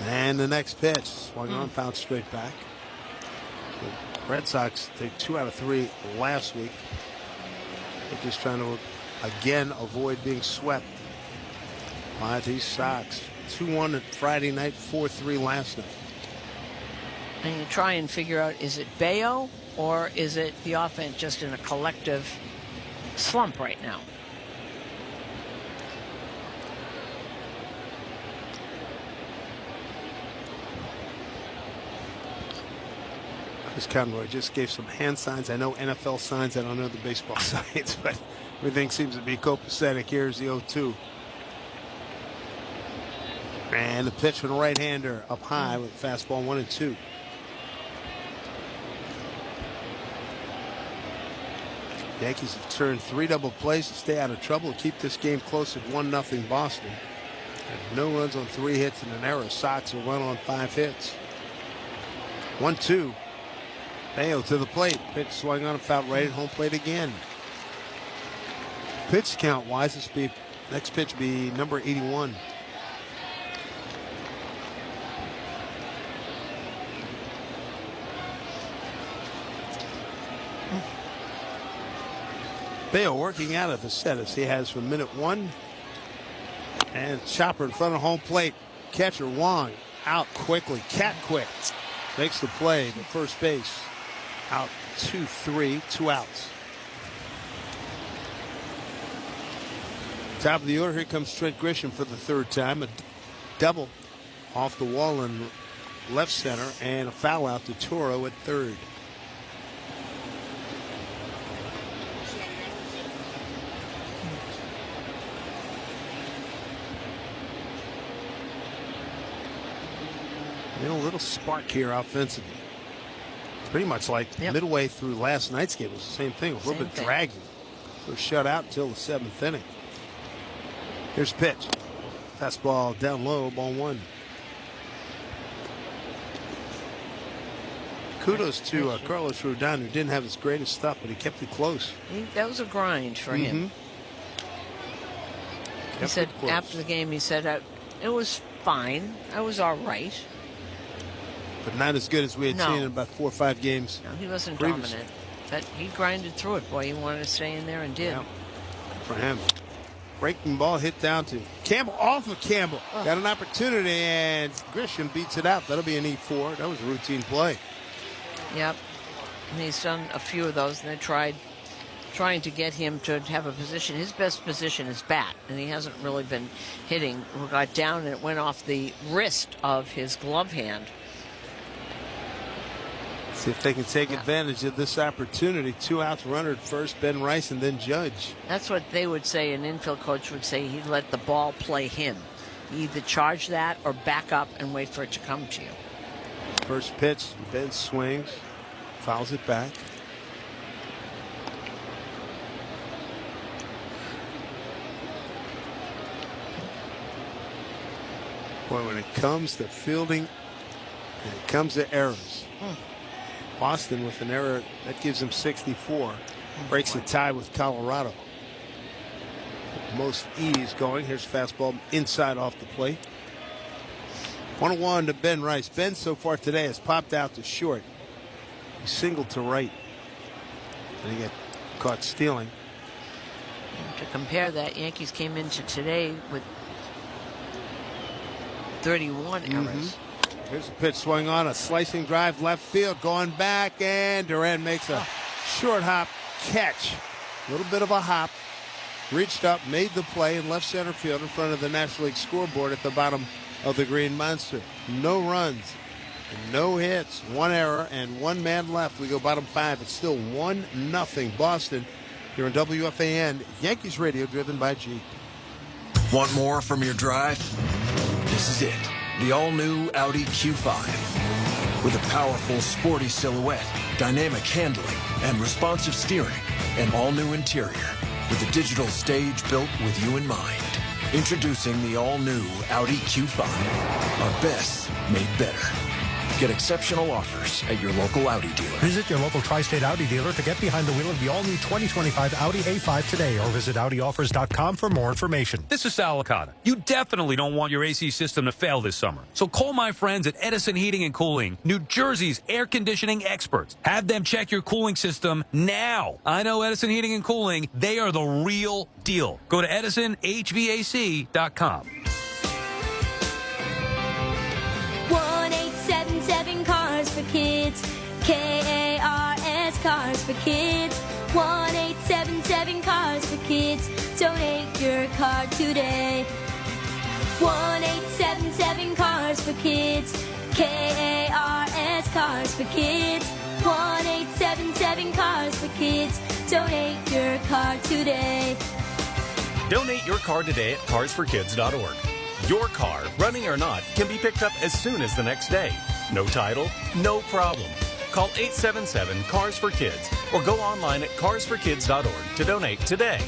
And the next pitch, swung on, fouled straight back. The Red Sox take 2 out of 3 last week. They're just trying to, again, avoid being swept by these Sox. 2-1 at Friday night, 4-3 last night. And you try and figure out, is it Bello or is it the offense just in a collective slump right now? Chris Conroy just gave some hand signs. I know NFL signs. I don't know the baseball signs, but everything seems to be copacetic. Here's the 0-2. And the pitch from the right-hander up high with fastball 1-2. Yankees have turned 3 double plays to stay out of trouble and keep this game close at 1-0 Boston. And no runs on 3 hits and an error. Sox will run on 5 hits. 1-2. Bello to the plate. Pitch swung on and fouled right at home plate again. Pitch count wise, next pitch be number 81. Bello working out of the set as he has from minute 1. And chopper in front of home plate. Catcher Wong out quickly. Cat quick makes the play to first base. Out 2-3, 2 outs. Top of the order, here comes Trent Grisham for the 3rd time. A double off the wall in left center and a foul out to Toro at 3rd. A little spark here offensively. Pretty much like midway through last night's game. It was the same thing. A little bit dragging. So shut out until the 7th inning. Here's pitch. Fastball down low, ball 1. Kudos to Carlos Rodon, who didn't have his greatest stuff, but he kept it close. That was a grind for him. He said after the game, he said, it was fine. I was all right. But not as good as we had seen in about 4 or 5 games. No, he wasn't previously. dominant. But he grinded through it. Boy, he wanted to stay in there and did. Yeah. For him. Breaking ball hit down to Campbell, off of Campbell. Got an opportunity, and Grisham beats it out. That'll be an E4. That was a routine play. Yep. And he's done a few of those, and they trying to get him to have a position. His best position is bat, and he hasn't really been hitting. We got down, and it went off the wrist of his glove hand. See if they can take advantage of this opportunity. 2 outs, runner at first, Ben Rice, and then Judge. That's what they would say. An infield coach would say he'd let the ball play him. You either charge that or back up and wait for it to come to you. First pitch, Ben swings, fouls it back. Boy, when it comes to fielding, and it comes to errors. Boston with an error that gives him 64, breaks the tie with Colorado. Most ease going. Here's fastball inside off the plate. 1-1 to Ben Rice. Ben so far today has popped out to short. He singled to right, and he got caught stealing. To compare that, Yankees came into today with 31 errors. Here's a pitch swung on, a slicing drive left field, going back, and Duran makes a short hop catch. A little bit of a hop. Reached up, made the play in left center field in front of the National League scoreboard at the bottom of the Green Monster. No runs, no hits, 1 error, and 1 man left. We go bottom 5. It's still 1-0 Boston here on WFAN, Yankees radio, driven by Jeep. Want more from your drive? This is it. The all-new Audi Q5. With a powerful, sporty silhouette, dynamic handling, and responsive steering. An all-new interior with a digital stage built with you in mind. Introducing the all-new Audi Q5. Our best made better. Get exceptional offers at your local Audi dealer. Visit your local Tri-State Audi dealer to get behind the wheel of the all-new 2025 Audi A5 today, or visit AudiOffers.com for more information. This is Sal Licata. You definitely don't want your AC system to fail this summer. So call my friends at Edison Heating and Cooling, New Jersey's air conditioning experts. Have them check your cooling system now. I know Edison Heating and Cooling. They are the real deal. Go to EdisonHVAC.com. 1-877 Cars for Kids. KARS Cars for Kids. 1-877 Cars for Kids. Donate your car today. 1-877 Cars for Kids. KARS Cars for Kids. 1-877 Cars for Kids. Donate your car today. Donate your car today at carsforkids.org. Your car, running or not, can be picked up as soon as the next day. No title? No problem. Call 877-CARS-FOR-KIDS or go online at carsforkids.org to donate today.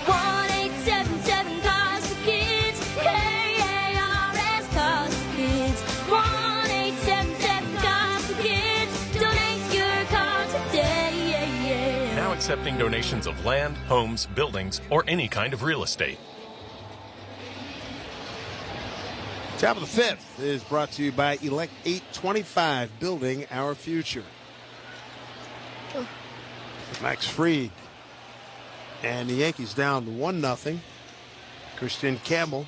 1-877 Cars for Kids. KARS Cars for Kids. 1-877 Cars for Kids. Donate your car today. Now accepting donations of land, homes, buildings, or any kind of real estate. Top of the 5th is brought to you by Elect 825, building our future. Max Fried. And the Yankees down 1-0. Christian Campbell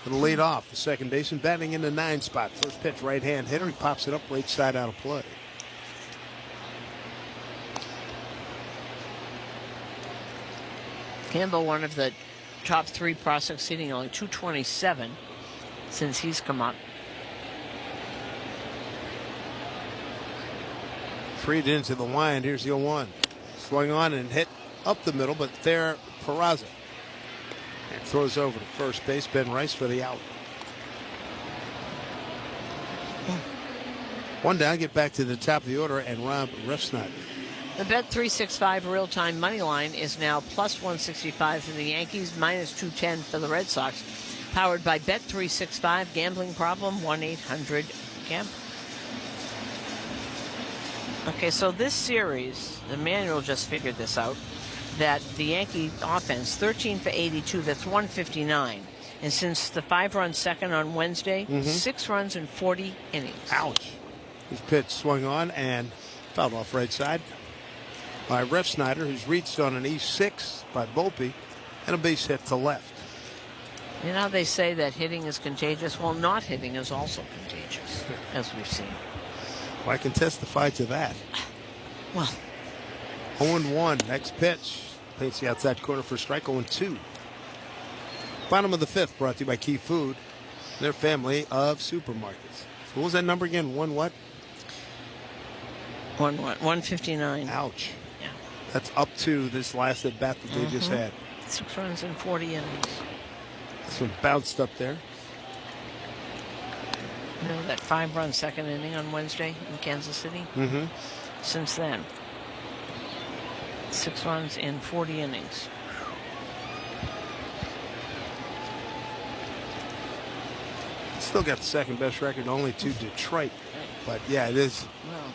going to lead off. The second baseman batting in the 9 spot. First pitch, right hand hitter. He pops it up right side out of play. Campbell, one of the top 3 prospects, hitting only .227 since he's come up. Fried into the wind. Here's the 0-1. Swung on and hit up the middle, but there Peraza. And throws over to first base. Ben Rice for the out. 1 down. Get back to the top of the order, and Rob Refsnyder. The Bet365 real-time money line is now +165 for the Yankees, -210 for the Red Sox. Powered by Bet365. Gambling problem? 1-800-GAMBLER. Okay, so this series, Emmanuel just figured this out, that the Yankee offense, 13 for 82, that's 159. And since the 5-run second on Wednesday, 6 runs in 40 innings. Ouch. His pitch swung on and fouled off right side by Refsnyder, who's reached on an E6 by Volpe, and a base hit to left. You know how they say that hitting is contagious? Well, not hitting is also contagious, as we've seen. Well, I can testify to that. Well. 0-1, next pitch. Paints the outside corner for strike, 0-2. Bottom of the 5th, brought to you by Key Food, their family of supermarkets. So what was that number again? 1 what? 159. Ouch. Yeah. That's up to this last at bat that they just had. 6 runs in 40 innings. This one bounced up there. You know that 5-run second inning on Wednesday in Kansas City? Since then, 6 runs in 40 innings. Still got the second best record, only to Detroit. But yeah, it is. Well,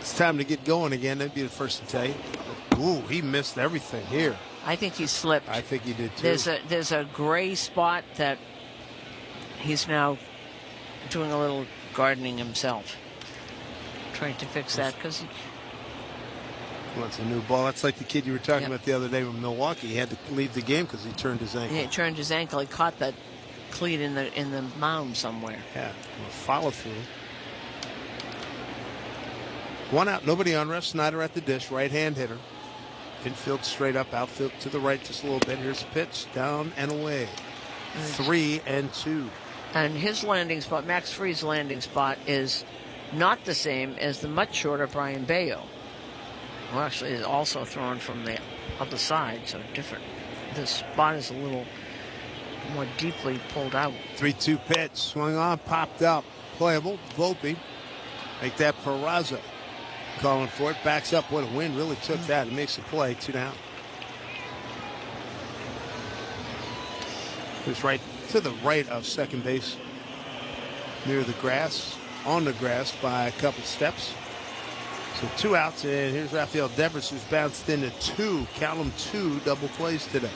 it's time to get going again. That'd be the first to tell you. Ooh, he missed everything here. I think he slipped. I think he did too. There's a gray spot that he's now doing a little gardening himself, trying to fix that because Wants a new ball. That's like the kid you were talking about the other day from Milwaukee. He had to leave the game because he turned his ankle. Yeah, he turned his ankle. He caught that cleat in the mound somewhere. Yeah, follow through. 1 out, nobody on. Ref Snyder at the dish, right-hand hitter. Infield straight up, outfield to the right just a little bit. Here's a pitch, down and away. 3-2. And his landing spot, Max Fried's landing spot, is not the same as the much shorter Brayan Bello. Well, actually, is also thrown from the other side, so different. The spot is a little more deeply pulled out. 3-2 pitch, swung on, popped up, playable. Volpe, make that Peraza. Calling for it, backs up. What a win! Really took that. It makes the play. 2 down. It's right to the right of second base, near the grass, on the grass by a couple steps. So 2 outs, and here's Rafael Devers, who's bounced into 2, count them 2 double plays today.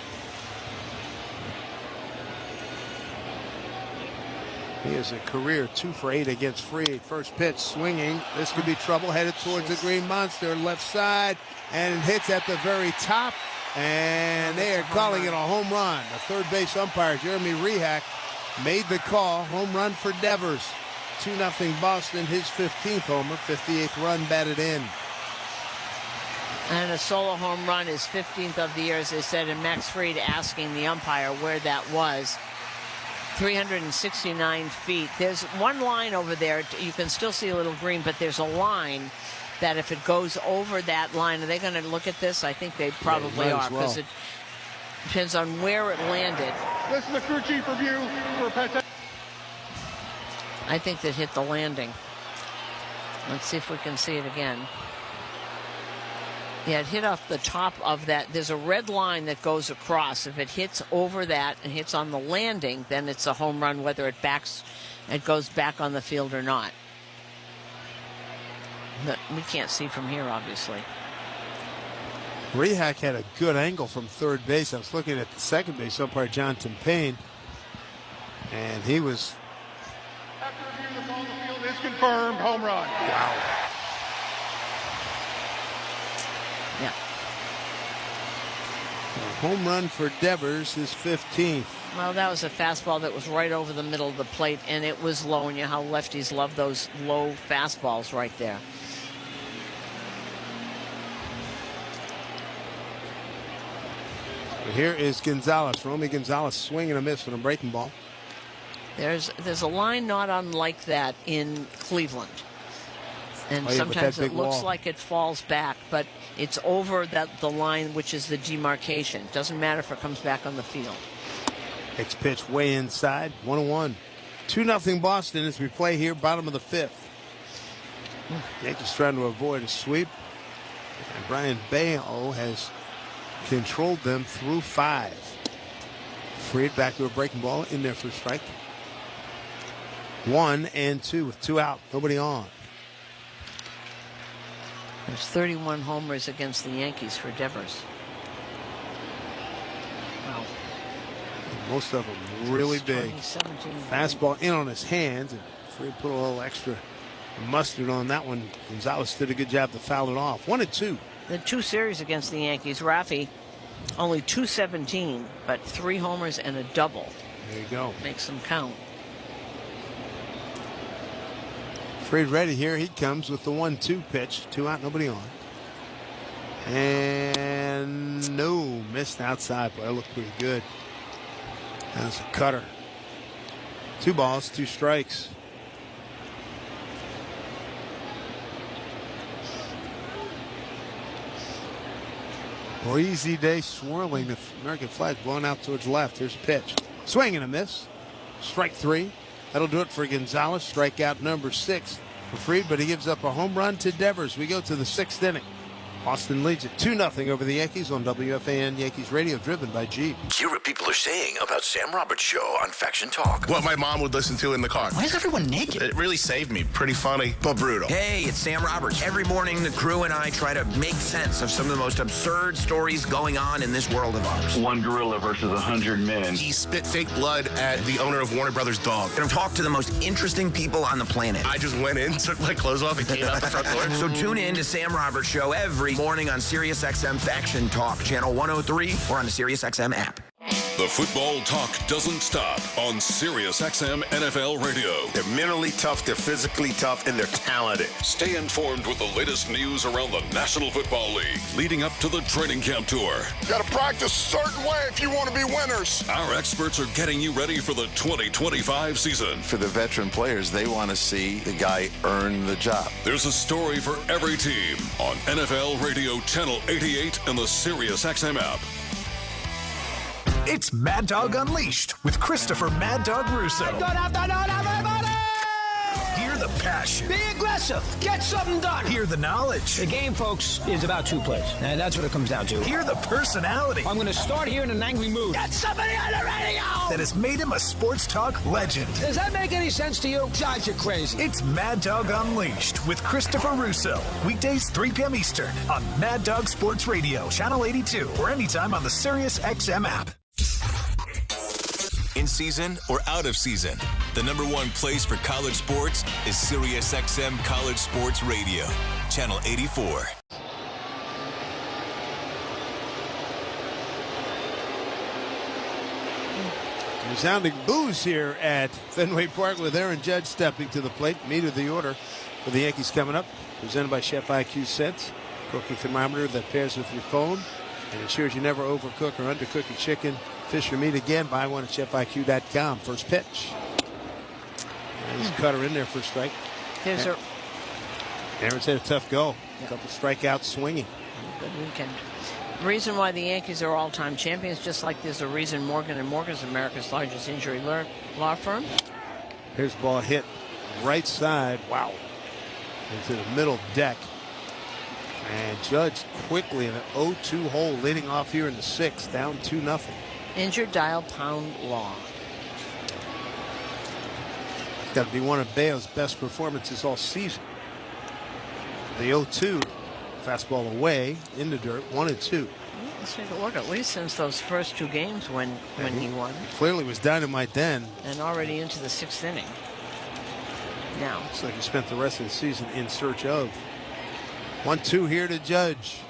He has a career 2 for 8 against Fried. First pitch, swinging. This could be trouble, headed towards the Green Monster, left side, and hits at the very top. And they are calling it a home run. The third base umpire, Jeremy Rehak, made the call. Home run for Devers. 2-0 Boston, his 15th homer, 58th run batted in. And a solo home run, his 15th of the year, as they said, and Max Fried asking the umpire where that was. 369 feet. There's one line over there. You can still see a little green, but there's a line that if it goes over that line, are they going to look at this? I think they probably are, because it depends on where it landed. This is the crew chief review for Pet. I think that hit the landing. Let's see if we can see it again. Yeah, it hit off the top of that. There's a red line that goes across. If it hits over that and hits on the landing, then it's a home run, whether it goes back on the field or not. But we can't see from here, obviously. Rehak had a good angle from third base. I was looking at the second base umpire, Jonathan Payne, and he was... After review, the ball on the field is confirmed. Home run. Wow. Yeah. A home run for Devers, his 15th. Well, that was a fastball that was right over the middle of the plate, and it was low. And you know how lefties love those low fastballs right there. Here is Gonzalez. Romy Gonzalez swinging a miss with a breaking ball. There's a line not unlike that in Cleveland. And sometimes it looks like it falls back, but it's over the line, which is the demarcation. Doesn't matter if it comes back on the field. Next pitch way inside, 1-1. 2-0 Boston as we play here, bottom of the 5th. Yankees trying to avoid a sweep. And Brayan Bello has controlled them through 5. Fried back to a breaking ball, in there for a strike. 1-2 with 2 out, nobody on. There's 31 homers against the Yankees for Devers. Wow. Most of them really big. Fastball in on his hands, and Fried put a little extra mustard on that one. Gonzalez did a good job to foul it off. 1-2. The 2 series against the Yankees, Rafi, only 217, but 3 homers and a double. There you go. Makes them count. Fried ready here. He comes with the 1-2 pitch. 2 out, nobody on. And no, missed outside, but it looked pretty good. That's a cutter. 2 balls, 2 strikes. Breezy day swirling. The American flag blown out towards left. Here's a pitch. Swing and a miss. Strike 3. That'll do it for Gonzalez. Strikeout number 6 for Fried, but he gives up a home run to Devers. We go to the 6th inning. Boston leads it 2-0 over the Yankees on WFAN Yankees Radio, driven by Jeep. Hear what people are saying about Sam Roberts' show on Faction Talk. What my mom would listen to in the car. Why is everyone naked? It really saved me. Pretty funny, but brutal. Hey, it's Sam Roberts. Every morning, the crew and I try to make sense of some of the most absurd stories going on in this world of ours. One gorilla versus 100 men. He spit fake blood at the owner of Warner Brothers' dog. Gonna talk to the most interesting people on the planet. I just went in, took my clothes off, and came out the front door. So tune in to Sam Roberts' show every morning on SiriusXM Action Talk, Channel 103, or on the SiriusXM app. The football talk doesn't stop on SiriusXM NFL Radio. They're mentally tough, they're physically tough, and they're talented. Stay informed with the latest news around the National Football League leading up to the training camp tour. Got to practice a certain way if you want to be winners. Our experts are getting you ready for the 2025 season. For the veteran players, they want to see the guy earn the job. There's a story for every team on NFL Radio Channel 88 and the SiriusXM app. It's Mad Dog Unleashed with Christopher Mad Dog Russo. Good afternoon, everybody! Hear the passion. Be aggressive. Get something done. Hear the knowledge. The game, folks, is about two plays. And that's what it comes down to. Hear the personality. I'm going to start here in an angry mood. Get somebody on the radio! That has made him a sports talk legend. Does that make any sense to you? God, you're crazy. It's Mad Dog Unleashed with Christopher Russo. Weekdays, 3 p.m. Eastern on Mad Dog Sports Radio, Channel 82, or anytime on the SiriusXM app. In season or out of season, the #1 place for college sports is SiriusXM College Sports Radio, Channel 84. Resounding boos here at Fenway Park with Aaron Judge stepping to the plate. Meat of the order for the Yankees coming up. Presented by Chef IQ Sets, cooking thermometer that pairs with your phone and ensures you never overcook or undercook your chicken, fish, or meat. Again, buy one at chefiq.com. First pitch. Nice cutter in there for a strike. Aaron's had a tough go. A couple strikeouts swinging. Good weekend. The reason why the Yankees are all-time champions, just like there's a reason Morgan & Morgan is America's largest injury law firm. Here's ball hit right side. Wow. Into the middle deck. And Judge quickly in an 0-2 hole leading off here in the 6th, down 2-0. Injured dial pound law. It's got to be one of Bello's best performances all season. The 0-2 fastball away in the dirt, 1-2. Let's take a look, at least since those first 2 games when he won. Clearly was dynamite then. And already into the 6th inning. Now. Looks like he spent the rest of the season in search of. 1-2 here to Judge.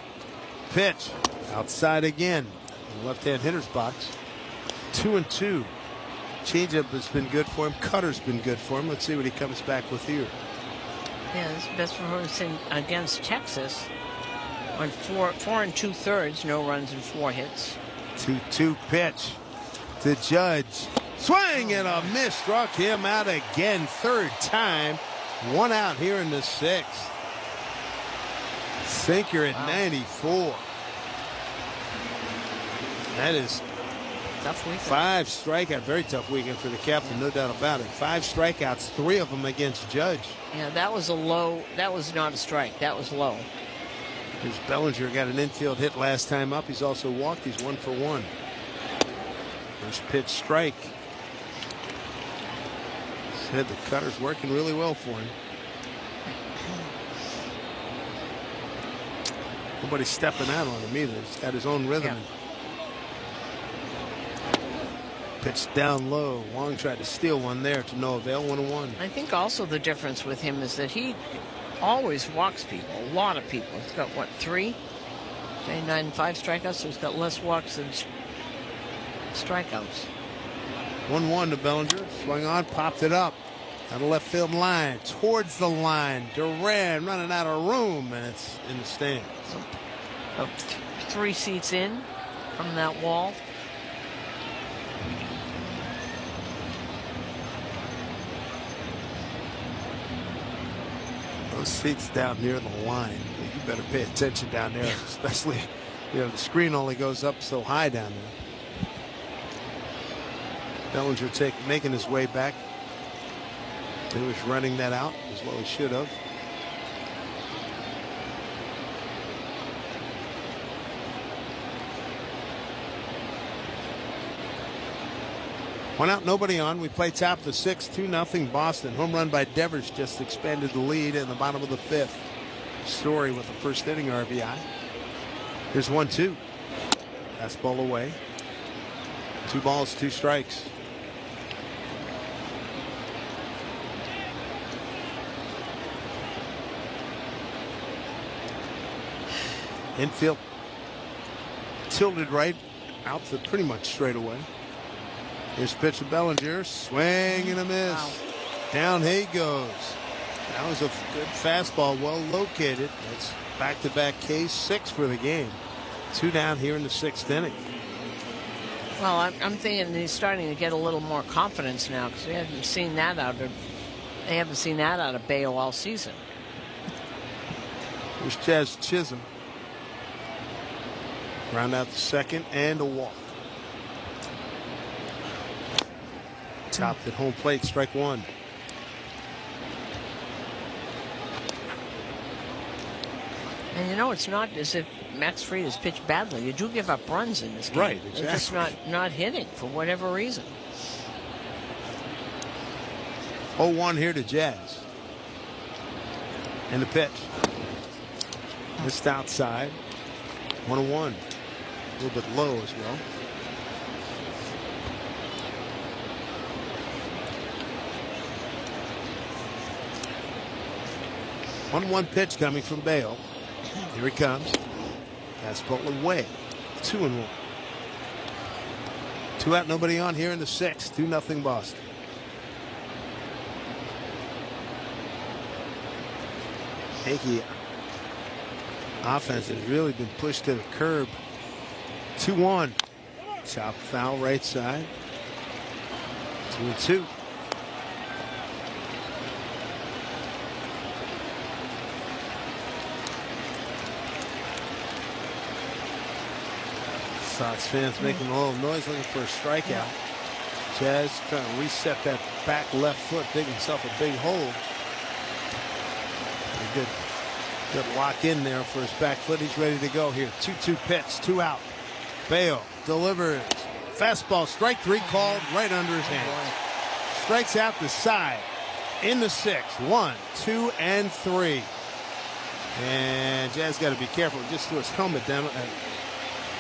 Pitch outside again. Left-hand hitter's box. 2-2. Changeup has been good for him. Cutter's been good for him. Let's see what he comes back with here. Yeah, his best performance against Texas on 4 2/3, no runs and 4 hits. 2-2 pitch to Judge. Swing and a miss. Struck him out again. 3rd time. 1 out here in the 6th. Sinker at 94. That is tough weekend. 5 strikeouts. Very tough weekend for the captain, no doubt about it. 5 strikeouts, 3 of them against Judge. Yeah, that was a low. That was not a strike. That was low. Here's Bellinger, got an infield hit last time up. He's also walked. He's 1 for 1. First pitch strike. Said the cutter's working really well for him. Nobody's stepping out on him either. He's got his own rhythm. Yeah. Pitch down low. Wong tried to steal one there to no avail. 1-1. I think also the difference with him is that he always walks people. A lot of people. He's got, what, 3? 9 5 strikeouts, so he's got less walks than strikeouts. 1-1 to Bellinger. Swung on, popped it up. On the left field line. Towards the line. Duran running out of room, and it's in the stands. About 3 seats in from that wall. Those seats down near the line, you better pay attention down there, especially, the screen only goes up so high down there. Bellinger making his way back. He was running that out as well as should have. One out, nobody on. We play top of the 6th, 2-0 Boston. Home run by Devers just expanded the lead in the bottom of the 5th. Story with the first inning RBI. Here's 1-2. Fastball away. 2 balls, 2 strikes. Infield tilted right out to pretty much straight away. Here's pitch to Bellinger. Swing and a miss. Wow. Down he goes. That was a good fastball, well located. That's back-to-back K6 for the game. 2 down here in the 6th inning. Well, I'm thinking he's starting to get a little more confidence now because they haven't seen that out of Bello all season. Here's Jazz Chisholm. Ground out to second and a walk. Chopped at home plate, strike 1. And you know, it's not as if Max Fried has pitched badly. You do give up runs in this game. Right, exactly. They're just not hitting for whatever reason. 0-1 here to Jazz. And the pitch. Missed outside. 1-1. A little bit low as well. One pitch coming from Bello. Here he comes. Fastball away. 2-1. 2 out, nobody on here in the 6th. 2-0 Boston. Yankee offense has really been pushed to the curb. 2-1. Chop foul right side. 2-2. Sox fans making a little noise looking for a strikeout. Jazz trying to reset that back left foot, dig himself a big hole. A good lock in there for his back foot. He's ready to go here. 2-2 pitch, 2 out. Bello delivers. Fastball, strike 3 called right under his hands. Strikes out the side in the 6th. 1, 2, and 3. And Jazz got to be careful. Just threw his helmet down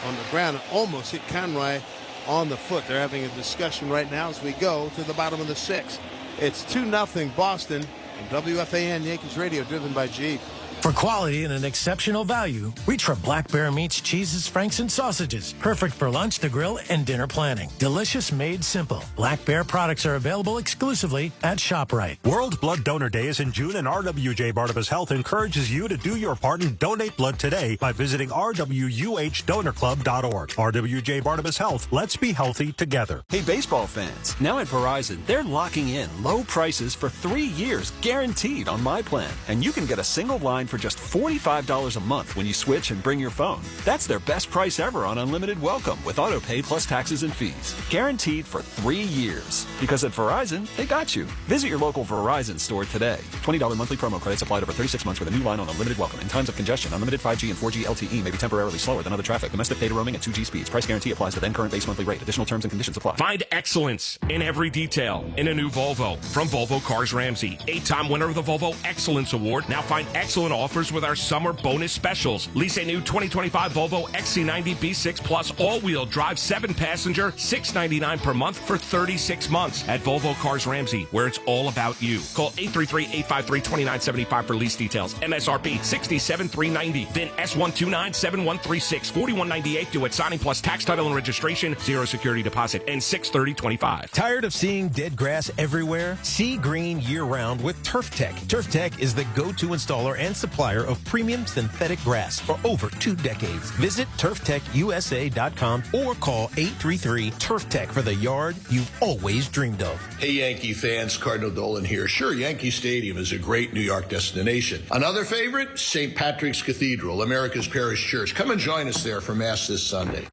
on the ground and almost hit Conroy on the foot. They're having a discussion right now as we go to the bottom of the 6th. It's 2-0 Boston. And WFAN Yankees Radio, driven by Jeep. For quality and an exceptional value, reach for Black Bear Meats, cheeses, franks, and sausages. Perfect for lunch, the grill, and dinner planning. Delicious, made simple. Black Bear products are available exclusively at ShopRite. World Blood Donor Day is in June, and RWJ Barnabas Health encourages you to do your part and donate blood today by visiting rwuhdonorclub.org. RWJ Barnabas Health, let's be healthy together. Hey, baseball fans. Now at Verizon, they're locking in low prices for 3 years, guaranteed on my plan. And you can get a single line for just $45 a month when you switch and bring your phone. That's their best price ever on unlimited welcome with auto pay plus taxes and fees. Guaranteed for 3 years. Because at Verizon, they got you. Visit your local Verizon store today. $20 monthly promo credits applied over 36 months with a new line on unlimited welcome. In times of congestion, unlimited 5G and 4G LTE may be temporarily slower than other traffic. Domestic data roaming at 2G speeds. Price guarantee applies to then current base monthly rate. Additional terms and conditions apply. Find excellence in every detail in a new Volvo from Volvo Cars Ramsey. 8-time winner of the Volvo Excellence Award. Now find excellent offers with our summer bonus specials. Lease a new 2025 Volvo XC90 B6 Plus all-wheel drive 7-passenger, $699 per month for 36 months at Volvo Cars Ramsey, where it's all about you. Call 833-853-2975 for lease details. MSRP $67,390. Then S129-7136. $41.98 due at signing plus tax, title, and registration. 0 security deposit and 6/30/25. Tired of seeing dead grass everywhere? See green year-round with Turf Tech. Turf Tech is the go-to installer and supplier of premium synthetic grass for over 2 decades. Visit TurfTechUSA.com or call 833-TURF-TECH for the yard you've always dreamed of. Hey, Yankee fans, Cardinal Dolan here. Sure, Yankee Stadium is a great New York destination. Another favorite? St. Patrick's Cathedral, America's Parish Church. Come and join us there for Mass this Sunday.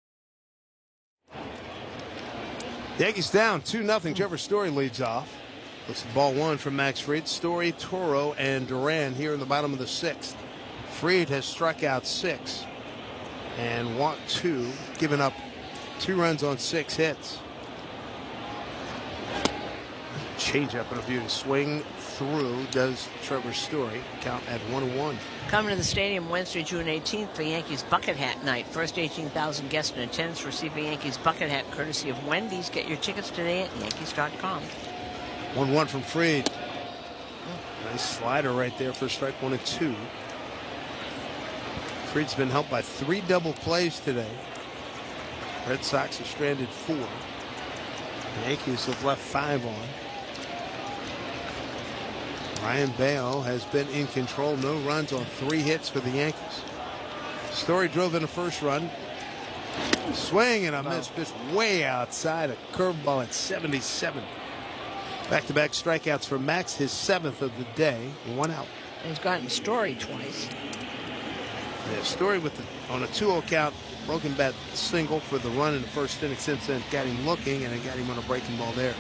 Yankees down 2-0. Trevor Story leads off. Looks at ball 1 from Max Fried. Story, Toro, and Duran here in the bottom of the 6th. Fried has struck out 6 and walked 2, giving up 2 runs on 6 hits. Change up and a beauty. Swing through does Trevor Story. Count at 1-1. Coming to the stadium Wednesday, June 18th for Yankees Bucket Hat Night. First 18,000 guests in attendance receive a Yankees Bucket Hat courtesy of Wendy's. Get your tickets today at Yankees.com. 1-1 from Fried. Nice slider right there for strike 1 and 2. Fried's been helped by 3 double plays today. Red Sox have stranded 4. The Yankees have left 5 on. Brayan Bello has been in control. No runs on 3 hits for the Yankees. Story drove in the first run. Swing and a miss, just way outside. A curveball at 77. Back-to-back strikeouts for Max, his 7th of the day. 1 out. He's gotten Story twice. Yeah, Story on a 2-0 count, broken bat single for the run in the first inning. Since then, got him looking, and it got him on a breaking ball there.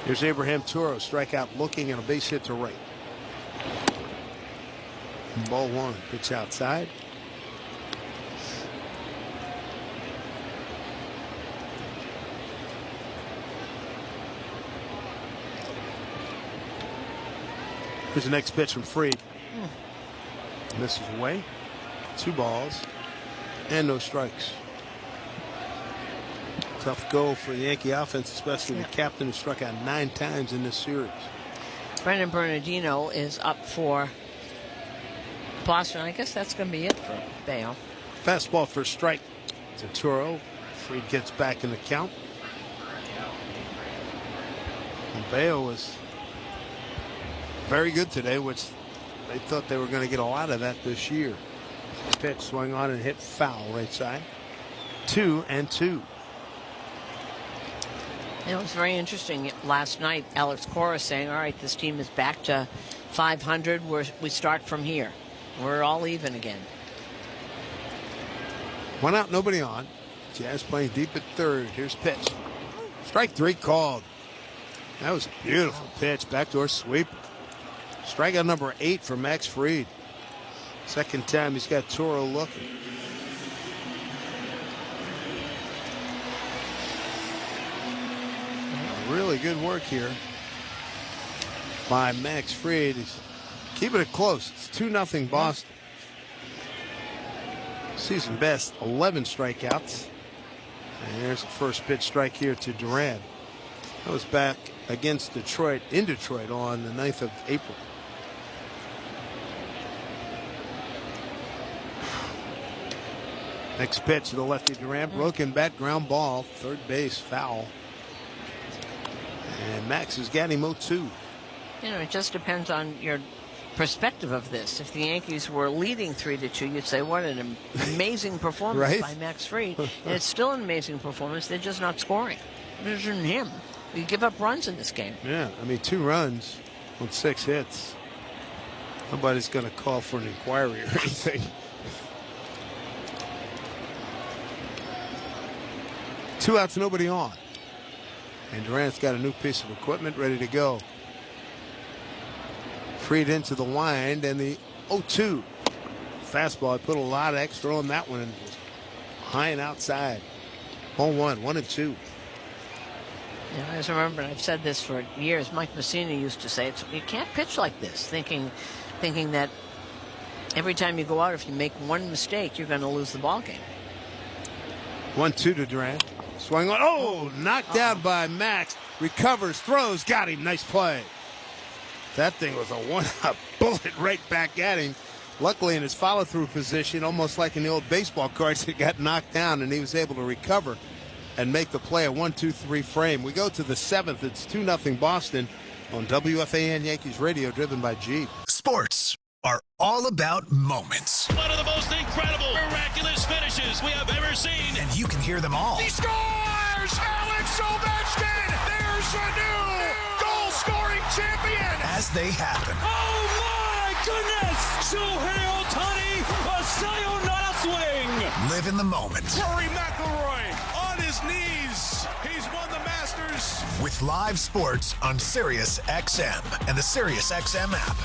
Here's Abraham Toro, strikeout looking, and a base hit to right. Ball 1, pitch outside. Here's the next pitch from Fried. Misses away. 2 balls and no strikes. Tough go for the Yankee offense, especially the captain who struck out 9 times in this series. Brendan Bernardino is up for Boston. I guess that's going to be it for Bello. Fastball for strike to Toro. Fried gets back in the count. And Bello was very good today, which they thought they were going to get a lot of that this year. Pitch swung on and hit foul right side. 2-2. It was very interesting last night. Alex Cora saying, all right, this team is back to 500. We start from here. We're all even again. 1 out, nobody on. Jazz playing deep at third. Here's pitch. Strike 3 called. That was a beautiful pitch. Backdoor sweeper. Strikeout number 8 for Max Fried. Second time he's got Toro looking. Really good work here by Max Fried. He's keeping it close. It's 2-0 Boston. Season best 11 strikeouts. And here's the first pitch strike here to Duran. That was back against Detroit, in Detroit, on the 9th of April. Next pitch to the lefty Duran. Broken bat, ground ball. Third base, foul. And Max has got him 0-2. You know, it just depends on your perspective of this. If the Yankees were leading 3-2, you'd say, what an amazing performance right? by Max Fried. And it's still an amazing performance. They're just not scoring. It isn't him. You give up runs in this game. Yeah, I mean, 2 runs on 6 hits. Nobody's going to call for an inquiry or anything. 2 outs, nobody on. And Durant's got a new piece of equipment ready to go. Fried into the wind, and the 0-2 fastball. I put a lot of extra on that one, and it was high and outside. 0-1, 1-2. Yeah, I just remember, and I've said this for years, Mike Messina used to say, you can't pitch like this, thinking that every time you go out, if you make one mistake, you're going to lose the ball game. 1-2 to Durant. Swung on. Oh, knocked down by Max. Recovers, throws, got him. Nice play. That thing was a bullet right back at him. Luckily, in his follow-through position, almost like in the old baseball cards, it got knocked down, and he was able to recover and make the play a 1-2-3 frame. We go to the 7th. It's 2-0 Boston on WFAN Yankees Radio, driven by Jeep. Sports are all about moments. One of the most incredible, miraculous finishes we have ever seen. And you can hear them all. He scores! Alex Ovechkin! There's a new goal-scoring champion! As they happen. Oh, my goodness! Shohei Ohtani, a sayonara swing! Live in the moment. Rory McIlroy on his knees. He's won the Masters. With live sports on Sirius XM and the Sirius XM app.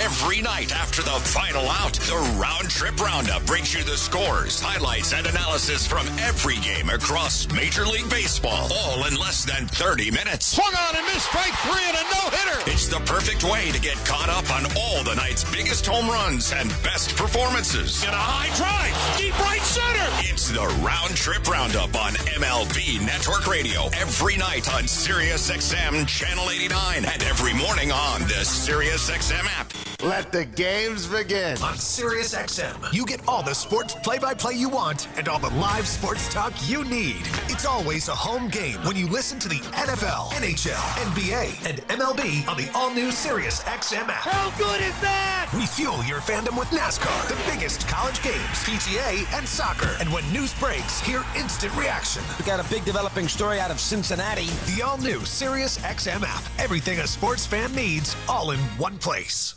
Every night after the final out, the Round Trip Roundup brings you the scores, highlights, and analysis from every game across Major League Baseball, all in less than 30 minutes. Swung on and missed, strike 3 and a no-hitter. It's the perfect way to get caught up on all the night's biggest home runs and best performances. And a high drive, deep right center. It's the Round Trip Roundup on MLB Network Radio every night on Sirius XM Channel 89 and every morning on the Sirius XM app. Let the games begin. On Sirius XM, you get all the sports play-by-play you want and all the live sports talk you need. It's always a home game when you listen to the NFL, NHL, NBA, and MLB on the all-new Sirius XM app. How good is that? We fuel your fandom with NASCAR, the biggest college games, PGA, and soccer. And when news breaks, hear instant reaction. We got a big developing story out of Cincinnati. The all-new Sirius XM app. Everything a sports fan needs, all in one place.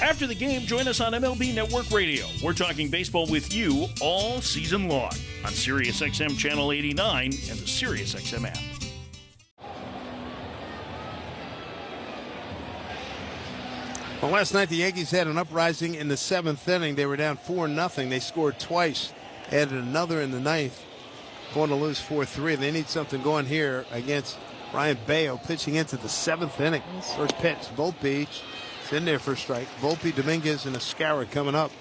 After the game, join us on MLB Network Radio. We're talking baseball with you all season long on Sirius XM Channel 89 and the Sirius XM app. Well, last night the Yankees had an uprising in the 7th inning. They were down 4-0. They scored twice, added another in the 9th. Going to lose 4-3. They need something going here against Brayan Bello pitching into the 7th inning. First pitch, Volpe. It's in there for a strike. Volpe, Dominguez, and Escara coming up.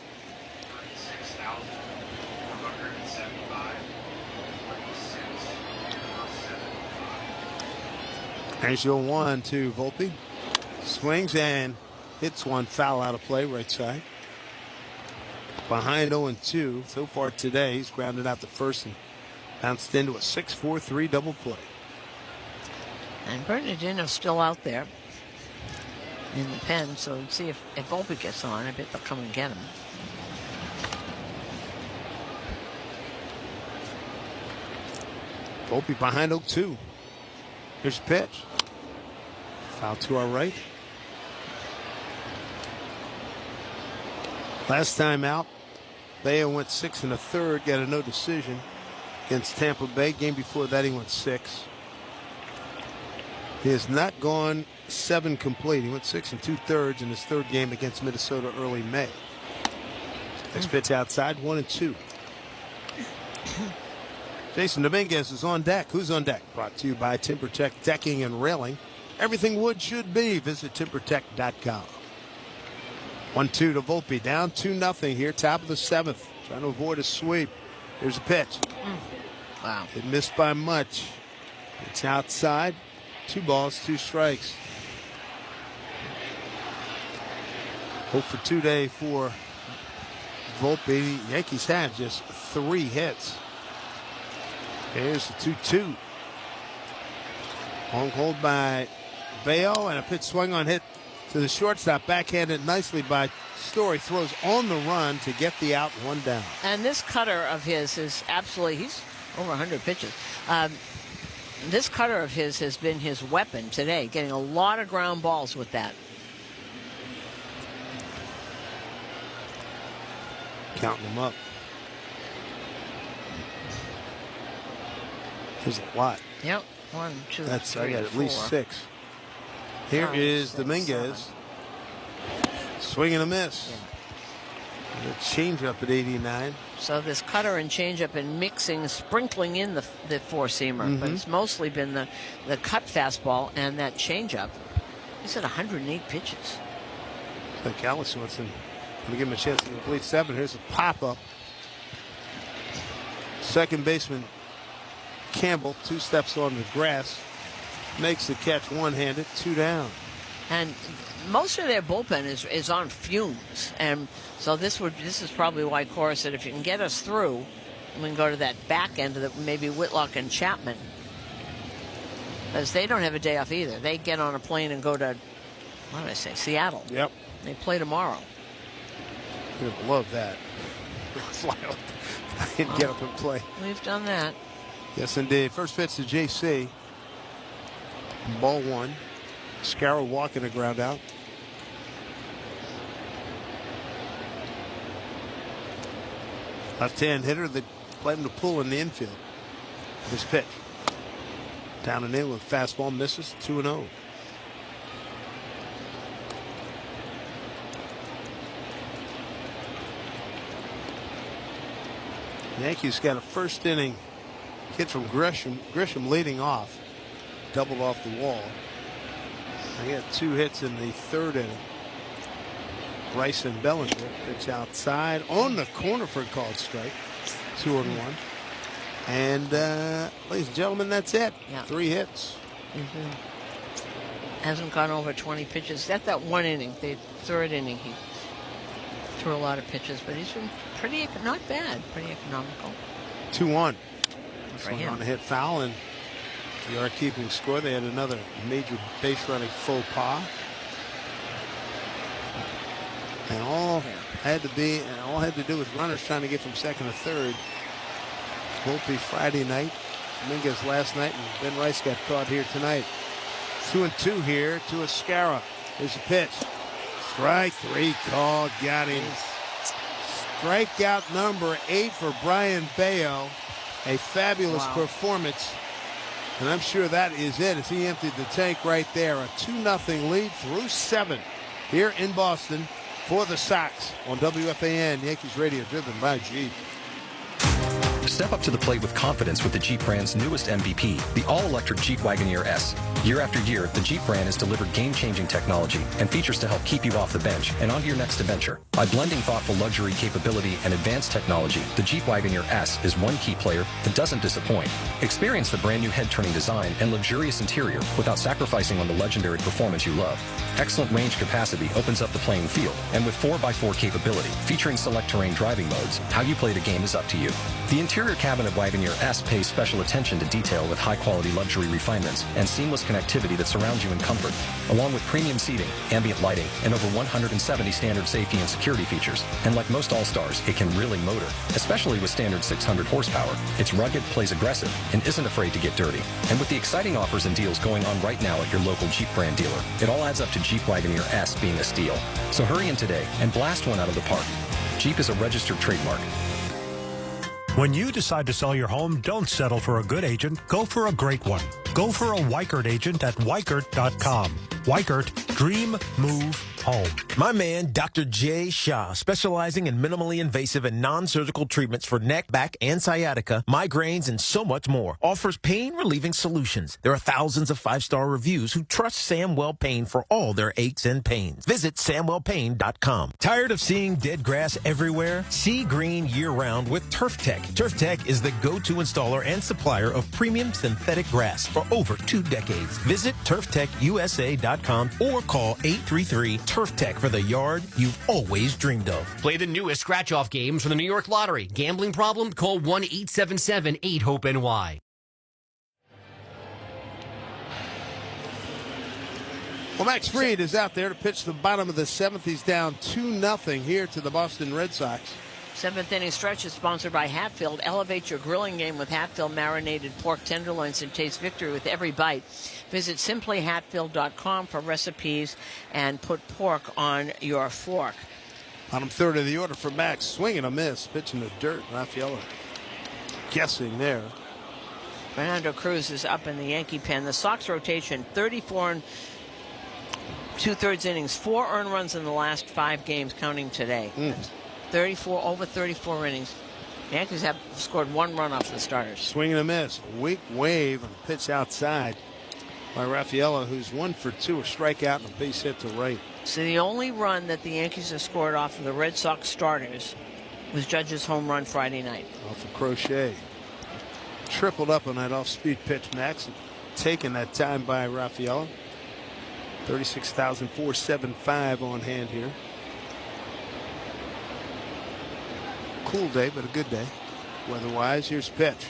There's your 1 to Volpe. Swings and hits one, foul out of play, right side. Behind 0-2 so far today. He's grounded out the first and bounced into a 6-4-3 double play. And Bernardino's still out there in the pen, so let's see if Volpe gets on. I bet they'll come and get him. Volpe behind 0-2. Here's the pitch. Foul to our right. Last time out, Bello went 6 1/3, got a no decision against Tampa Bay. Game before that, he went 6. He has not gone 7 complete. He went 6 2/3 in his 3rd game against Minnesota early May. Next pitch outside, 1-2. Jason Dominguez is on deck. Who's on deck? Brought to you by TimberTech Decking and Railing. Everything wood should be. Visit TimberTech.com. 1-2 to Volpe. Down 2-0 here. Top of the 7th. Trying to avoid a sweep. Here's a pitch. Wow. It missed by much. It's outside. 2 balls, 2 strikes. 0 for 2 day for Volpe. Yankees have just 3 hits. Here's the 2-2. Long hold by Bello and a pitch swung on hit to the shortstop. Backhanded nicely by Story. Throws on the run to get the out, 1 down. And this cutter of his is absolutely, he's over 100 pitches. This cutter of his has been his weapon today, getting a lot of ground balls with that. Counting them up. There's a lot. Yep. 1, 2, That's 3, I got at least 4. 6. Here 5, is 6, Dominguez. 7. Swing and a miss. Yeah. A changeup at 89. So this cutter and changeup and mixing, sprinkling in the 4-seamer, but it's mostly been the cut fastball and that changeup. He's at 108 pitches. Like Allison wants him to give him a chance to complete 7. Here's a pop-up. Second baseman Campbell, 2 steps on the grass, makes the catch one-handed, 2 down. And most of their bullpen is on fumes, and so this is probably why Cora said if you can get us through, we can go to that back end of the, maybe Whitlock and Chapman, because they don't have a day off either. They get on a plane and go to, what did I say, Seattle. Yep. They play tomorrow. You'd love that. Fly up and get up and play. We've done that. Yes, indeed. First pitch to JC. Ball 1. Scarrow walking a ground out. Left-hand hitter that played him to pull in the infield. This pitch. Down and in with fastball, misses, 2-0. Yankees got a first inning hit from Grisham. Grisham leading off. Doubled off the wall. They got 2 hits in the 3rd inning. Rice and Bellinger. Pitch outside on the corner for a called strike. 2-1. And ladies and gentlemen, that's it. Yeah. 3 hits. hasn't gone over 20 pitches. That's that one inning, the third inning. He threw a lot of pitches, but he's been not bad, pretty economical. 2-1. For Swung him. on a hit foul, and they are keeping score. They had another major base running faux pas. And all had to do with runners trying to get from second to third. Volpe Friday night, Dominguez last night, and Ben Rice got caught here tonight. 2-2 here to Escara. Here's a pitch. Strike 3 called. Got him. Strikeout number 8 for Brayan Bello. A fabulous performance. And I'm sure that is it as he emptied the tank right there. A 2-0 lead through 7 here in Boston for the Sox on WFAN Yankees Radio, driven by Jeep. Step up to the plate with confidence with the Jeep brand's newest MVP, the all-electric Jeep Wagoneer S. Year after year, the Jeep brand has delivered game-changing technology and features to help keep you off the bench and onto your next adventure. By blending thoughtful luxury capability and advanced technology, the Jeep Wagoneer S is one key player that doesn't disappoint. Experience the brand-new head-turning design and luxurious interior without sacrificing on the legendary performance you love. Excellent range capacity opens up the playing field, and with 4x4 capability, featuring select terrain driving modes, how you play the game is up to you. The interior cabin of Wagoneer S pays special attention to detail with high-quality luxury refinements and seamless connectivity that surrounds you in comfort, along with premium seating, ambient lighting, and over 170 standard safety and security features. And like most All-Stars, it can really motor, especially with standard 600 horsepower. It's rugged, plays aggressive, and isn't afraid to get dirty. And with the exciting offers and deals going on right now at your local Jeep brand dealer, it all adds up to Jeep Wagoneer S being a steal. So hurry in today and blast one out of the park. Jeep is a registered trademark. When you decide to sell your home, don't settle for a good agent. Go for a great one. Go for a Weichert agent at Weichert.com. Weichert, dream, move, home. My man, Dr. Jay Shah, specializing in minimally invasive and non-surgical treatments for neck, back, and sciatica, migraines, and so much more, offers pain-relieving solutions. There are thousands of 5-star reviews who trust Samwell Pain for all their aches and pains. Visit SamwellPain.com. Tired of seeing dead grass everywhere? See green year-round with Turf Tech. Turf Tech is the go-to installer and supplier of premium synthetic grass for over 2 decades. Visit TurfTechUSA.com or call 833-TURF TECH for the yard you've always dreamed of. Play the newest scratch-off games from the New York Lottery. Gambling problem? Call 1-877-8-HOPE-NY. Well, Max Fried is out there to pitch the bottom of the 7th. He's down 2-0 here to the Boston Red Sox. 7th inning stretch is sponsored by Hatfield. Elevate your grilling game with Hatfield marinated pork tenderloins and taste victory with every bite. Visit simplyhatfield.com for recipes and put pork on your fork. Bottom third of the order for Max. Swing and a miss. Pitching the dirt. Rafaela guessing there. Fernando Cruz is up in the Yankee pen. The Sox rotation, 34 and 2/3 innings. 4 earned runs in the last 5 games, counting today. 34 over 34 innings. The Yankees have scored 1 run off the starters. Swing and a miss. Weak wave and pitch outside by Rafaela, who's 1 for 2, a strikeout and a base hit to right. So the only run that the Yankees have scored off of the Red Sox starters was Judge's home run Friday night. Off of Crochet. Tripled up on that off-speed pitch, Max. Taken that time by Rafaela. 36,475 on hand here. Cool day, but a good day. Weather-wise, here's pitch.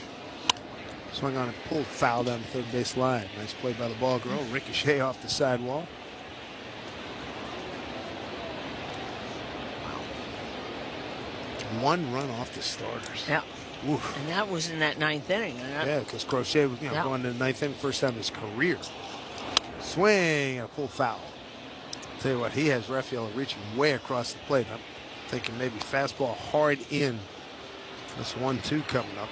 Swung on and pulled foul down the third base line. Nice play by the ball girl. Ricochet off the sidewall. Wow. 1 run off the starters. Yeah. Oof. And that was in that 9th inning. Yeah, because Crochet was going to the 9th inning, first time in his career. Swing and a pull foul. I'll tell you what, he has Rafaela reaching way across the plate. I'm thinking maybe fastball hard in. This 1-2 coming up.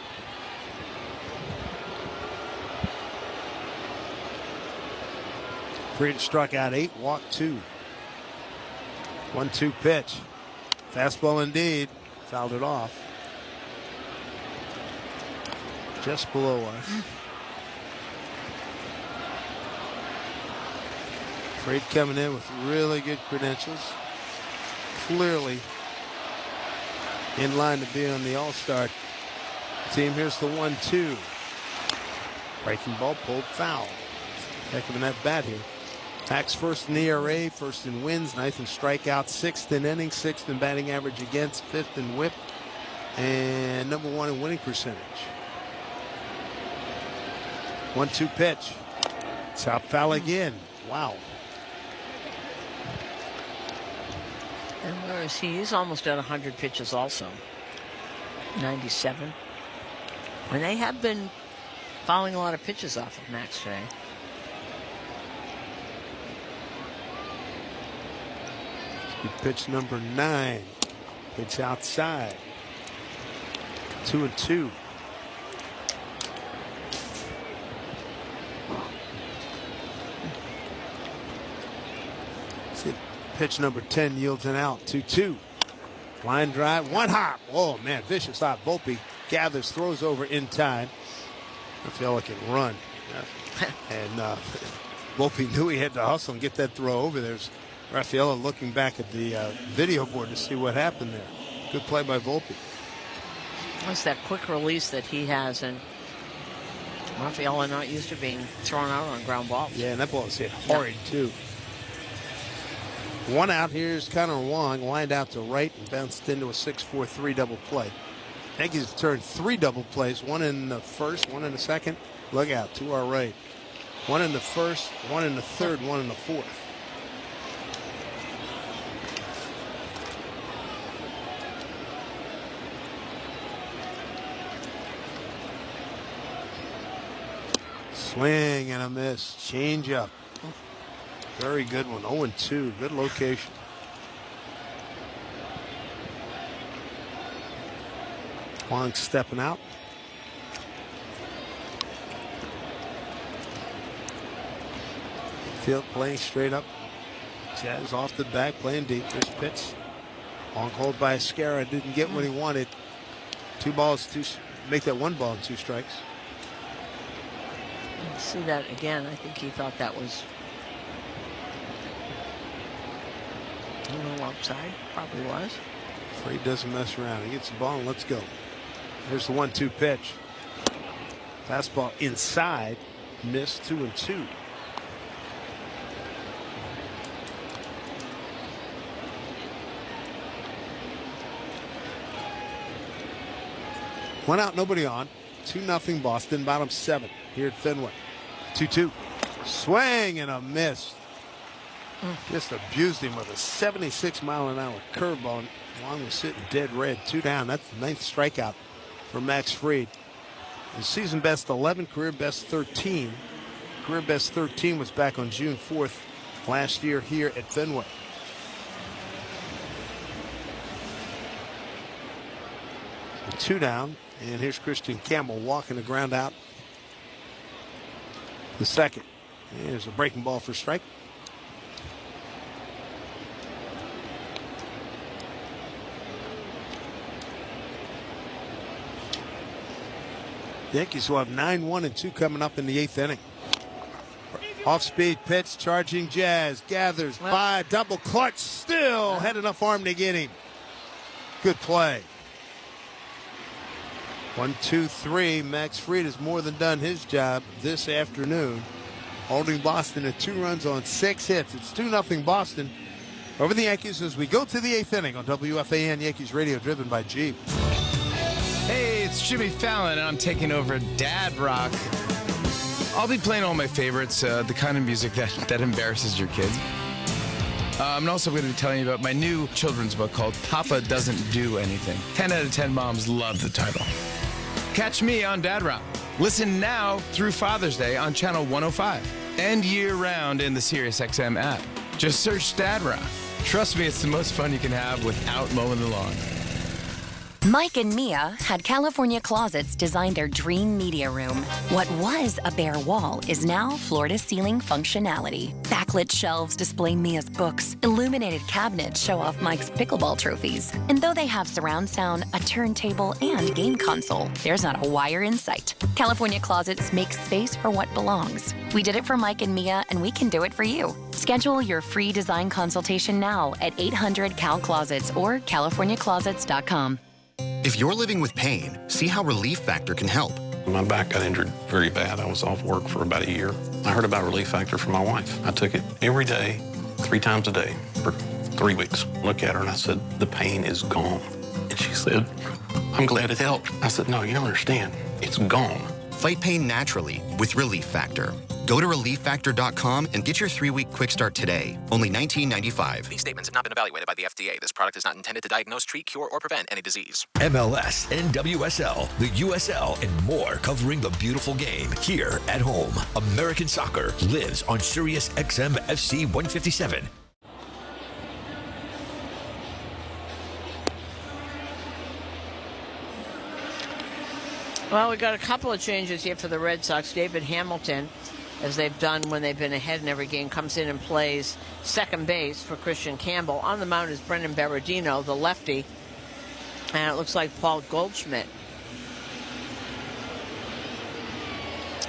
Fried struck out 8, walked 2. 1-2 pitch. Fastball indeed. Fouled it off. Just below us. Fried coming in with really good credentials. Clearly in line to be on the All-Star team. Here's the 1-2. Breaking ball pulled foul. Heck of a net bat here. Max first in ERA, first in wins, ninth in strikeouts, sixth in innings, sixth in batting average against, fifth in whip, and number one in winning percentage. 1-2 pitch. It's out foul again. Wow. And where is he? He's almost at 100 pitches also. 97. And they have been fouling a lot of pitches off of Max today. Pitch number 9. Pitch outside. 2-2. Pitch number 10 yields an out. 2-2. Line drive. One hop. Oh, man. Vicious hop. Volpe gathers, throws over in time. I feel like it can run. And Volpe knew he had to hustle and get that throw over. There's Raffaello looking back at the video board to see what happened there. Good play by Volpe. That's that quick release that he has, and Raffaello not used to being thrown out on ground balls. Yeah, and that ball is hit hard, too. One out. Here's Connor Wong, lined out to right and bounced into a 6-4-3 double play. Yankees have turned 3 double plays, one in the first, one in the second. Look out, to our right. One in the first, one in the third, one in the fourth. Swing and a miss. Change up. Very good one. 0-2. Good location. Wong stepping out. Field playing straight up. Jazz off the back, playing deep. There's pitch. Long hold by Escara. Didn't get what he wanted. 2 balls, make that 1 ball and 2 strikes. See that again. I think he thought that was a little outside. Probably was. Afraid doesn't mess around. He gets the ball and let's go. Here's the 1-2 pitch. Fastball inside. Missed. 2-2. One out, nobody on. 2-0 Boston. Bottom 7 here at Fenway. 2-2. Swing and a miss. Just abused him with a 76-mile-an-hour curveball. Wong was sitting dead red. 2 down. That's the 9th strikeout for Max Fried. His season best 11, career best 13. Career best 13 was back on June 4th last year here at Fenway. Two down, and here's Christian Campbell walking the ground out. The second. There's a breaking ball for strike. The Yankees will have 9-1-2 coming up in the 8th inning. Off-speed pitch, charging Jazz, gathers by, double clutch, still had enough arm to get him. Good play. 1-2-3. Max Fried has more than done his job this afternoon, holding Boston at 2 runs on 6 hits. It's 2-0 Boston over the Yankees as we go to the 8th inning on WFAN Yankees Radio, driven by Jeep. Hey, it's Jimmy Fallon, and I'm taking over Dad Rock. I'll be playing all my favorites, the kind of music that embarrasses your kids. I'm also going to be telling you about my new children's book called Papa Doesn't Do Anything. 10 out of 10 moms love the title. Catch me on Dad Rock. Listen now through Father's Day on Channel 105 and year-round in the SiriusXM app. Just search Dad Rock. Trust me, it's the most fun you can have without mowing the lawn. Mike and Mia had California Closets design their dream media room. What was a bare wall is now floor-to-ceiling functionality. Backlit shelves display Mia's books. Illuminated cabinets show off Mike's pickleball trophies. And though they have surround sound, a turntable, and game console, there's not a wire in sight. California Closets makes space for what belongs. We did it for Mike and Mia, and we can do it for you. Schedule your free design consultation now at 800-CAL-CLOSETS or californiaclosets.com. If you're living with pain, see how Relief Factor can help. My back got injured very bad. I was off work for about a year. I heard about Relief Factor from my wife. I took it every day, 3 times a day for 3 weeks. Look at her and I said, the pain is gone. And she said, I'm glad it helped. I said, no, you don't understand. It's gone. Fight pain naturally with Relief Factor. Go to ReliefFactor.com and get your 3-week quick start today. Only $19.95. These statements have not been evaluated by the FDA. This product is not intended to diagnose, treat, cure, or prevent any disease. MLS, NWSL, the USL, and more covering the beautiful game here at home. American soccer lives on Sirius XM FC 157. Well, we got a couple of changes here for the Red Sox. David Hamilton, as they've done when they've been ahead in every game, comes in and plays second base for Christian Campbell. On the mound is Brendan Berardino, the lefty. And it looks like Paul Goldschmidt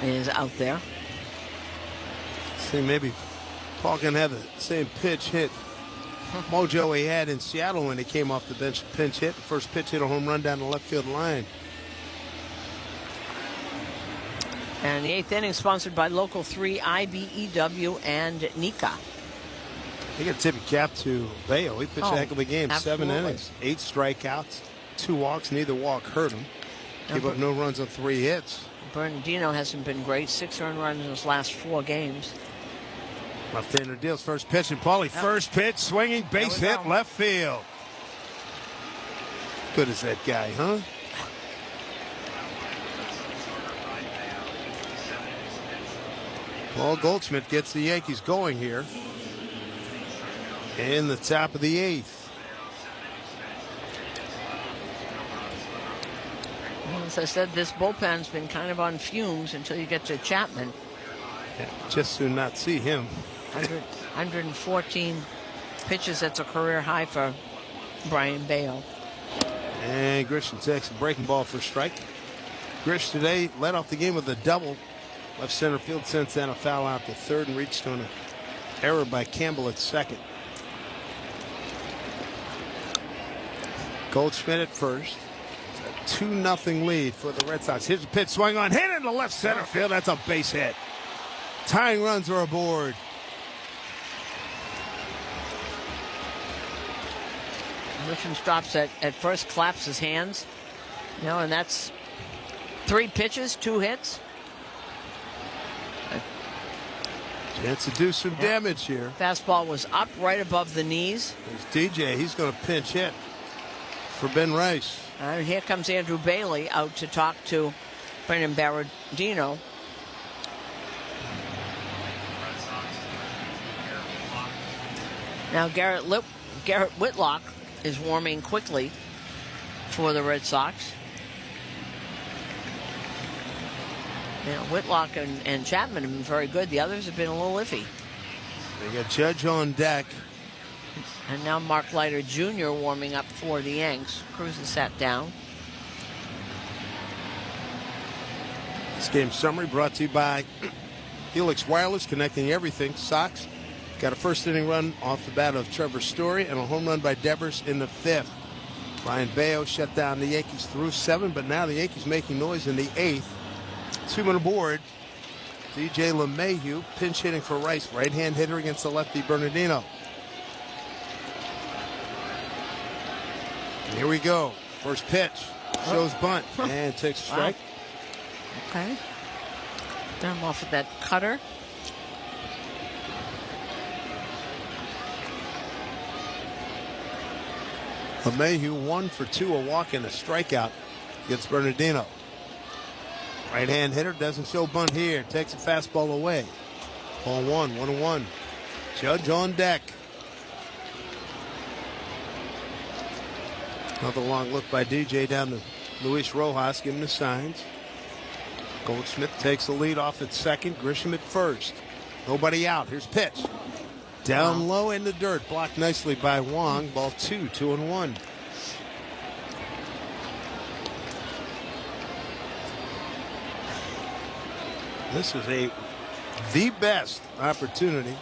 is out there. See, maybe Paul can have the same pitch hit mojo he had in Seattle when he came off the bench. Pinch hit. First pitch hit a home run down the left field line. And the 8th inning sponsored by Local 3, IBEW, and Nika. You got to tip your cap to Bello. He pitched a heck of a game. Absolutely. 7 innings, 8 strikeouts, 2 walks. Neither walk hurt him. Gave up no runs on 3 hits. Bernardino hasn't been great. 6 earned runs in his last 4 games. Left-hander deals first pitch, and Paulie first pitch, swinging, base hit, left field. Good as that guy, huh? Paul Goldschmidt gets the Yankees going here in the top of the 8th. Well, as I said, this bullpen's been kind of on fumes until you get to Chapman. Yeah, just to not see him. 114 pitches. That's a career high for Brayan Bello. And Grisham takes a breaking ball for strike. Grish today led off the game with a double. Left center field, since then a foul out to third and reached on an error by Campbell at second. Goldschmidt at first. It's a 2-0 lead for the Red Sox. Here's a pitch, swing on, hit in the left center field. That's a base hit. Tying runs are aboard. Grisham stops at first, claps his hands. You know, and that's 3 pitches, 2 hits. Chance to do some damage here. Fastball was up right above the knees. There's DJ. He's going to pinch hit for Ben Rice. And here comes Andrew Bailey out to talk to Brendan Berardino. Now Garrett Whitlock is warming quickly for the Red Sox. You know, Whitlock and Chapman have been very good. The others have been a little iffy. They got Judge on deck. And now Mark Leiter Jr. warming up for the Yanks. Cruz is sat down. This game summary brought to you by Helix Wireless, connecting everything. Sox got a first inning run off the bat of Trevor Story and a home run by Devers in the 5th. Brayan Bello shut down the Yankees through 7, but now the Yankees making noise in the 8th. 2-man aboard. DJ LeMahieu pinch hitting for Rice. Right-hand hitter against the lefty Bernardino. And here we go. First pitch. Shows bunt. And takes a strike. Wow. Okay. Got him off with that cutter. LeMahieu 1 for 2. A walk and a strikeout against Bernardino. Right-hand hitter doesn't show bunt here. Takes a fastball away. Ball 1-1. Judge on deck. Another long look by DJ down to Luis Rojas, giving the signs. Goldschmidt takes the lead off at second. Grisham at first. Nobody out. Here's pitch. Down low in the dirt. Blocked nicely by Wong. Ball 2-1. This is the best opportunity.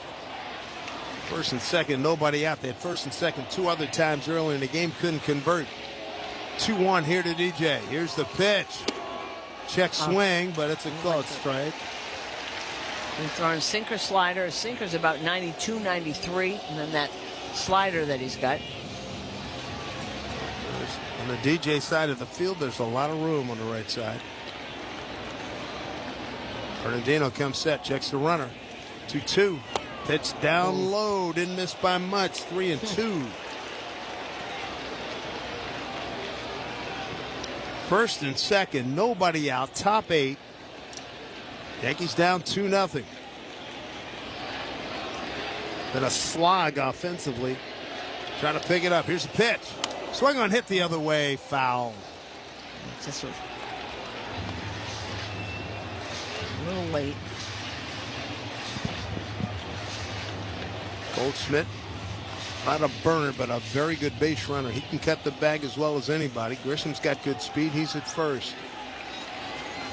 First and second, nobody out. They had first and second 2 other times early in the game. Couldn't convert. 2-1 here to DJ. Here's the pitch. Check swing, but it's a close strike. He's throwing sinker, slider. His sinker's about 92, 93, and then that slider that he's got. On the DJ side of the field, there's a lot of room on the right side. Bernardino comes set, checks the runner. 2-2. Pitch down low, didn't miss by much. 3-2. First and second, nobody out. Top 8. Yankees down 2-0. Then a slog offensively. Trying to pick it up. Here's the pitch. Swung on, hit the other way. Foul. This was a little late. Goldschmidt, not a burner, but a very good base runner. He can cut the bag as well as anybody. Grisham's got good speed. He's at first.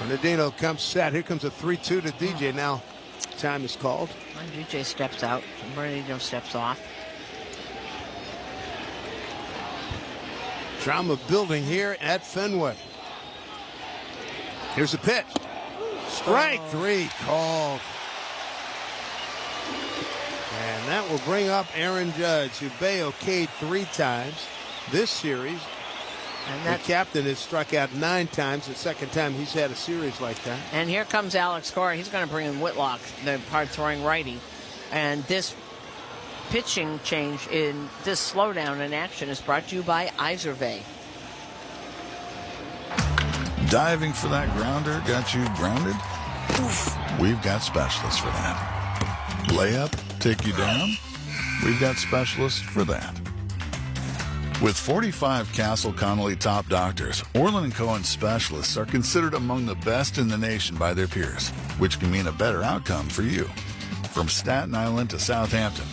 Bernardino comes set. Here comes a 3-2 to DJ. Now time is called. DJ steps out. Bernardino steps off. Drama building here at Fenway. Here's the pitch. Strike 3 called. And that will bring up Aaron Judge, who Bello K'd 3 times this series. And the captain has struck out 9 times. The second time he's had a series like that. And here comes Alex Cora. He's going to bring in Whitlock, the hard-throwing righty. And this pitching change in this slowdown in action is brought to you by Izervay. Diving for that grounder got you grounded? Oof. We've got specialists for that. Layup, take you down? We've got specialists for that. With 45 Castle Connolly top doctors, Orland & Cohen specialists are considered among the best in the nation by their peers, which can mean a better outcome for you. From Staten Island to Southampton,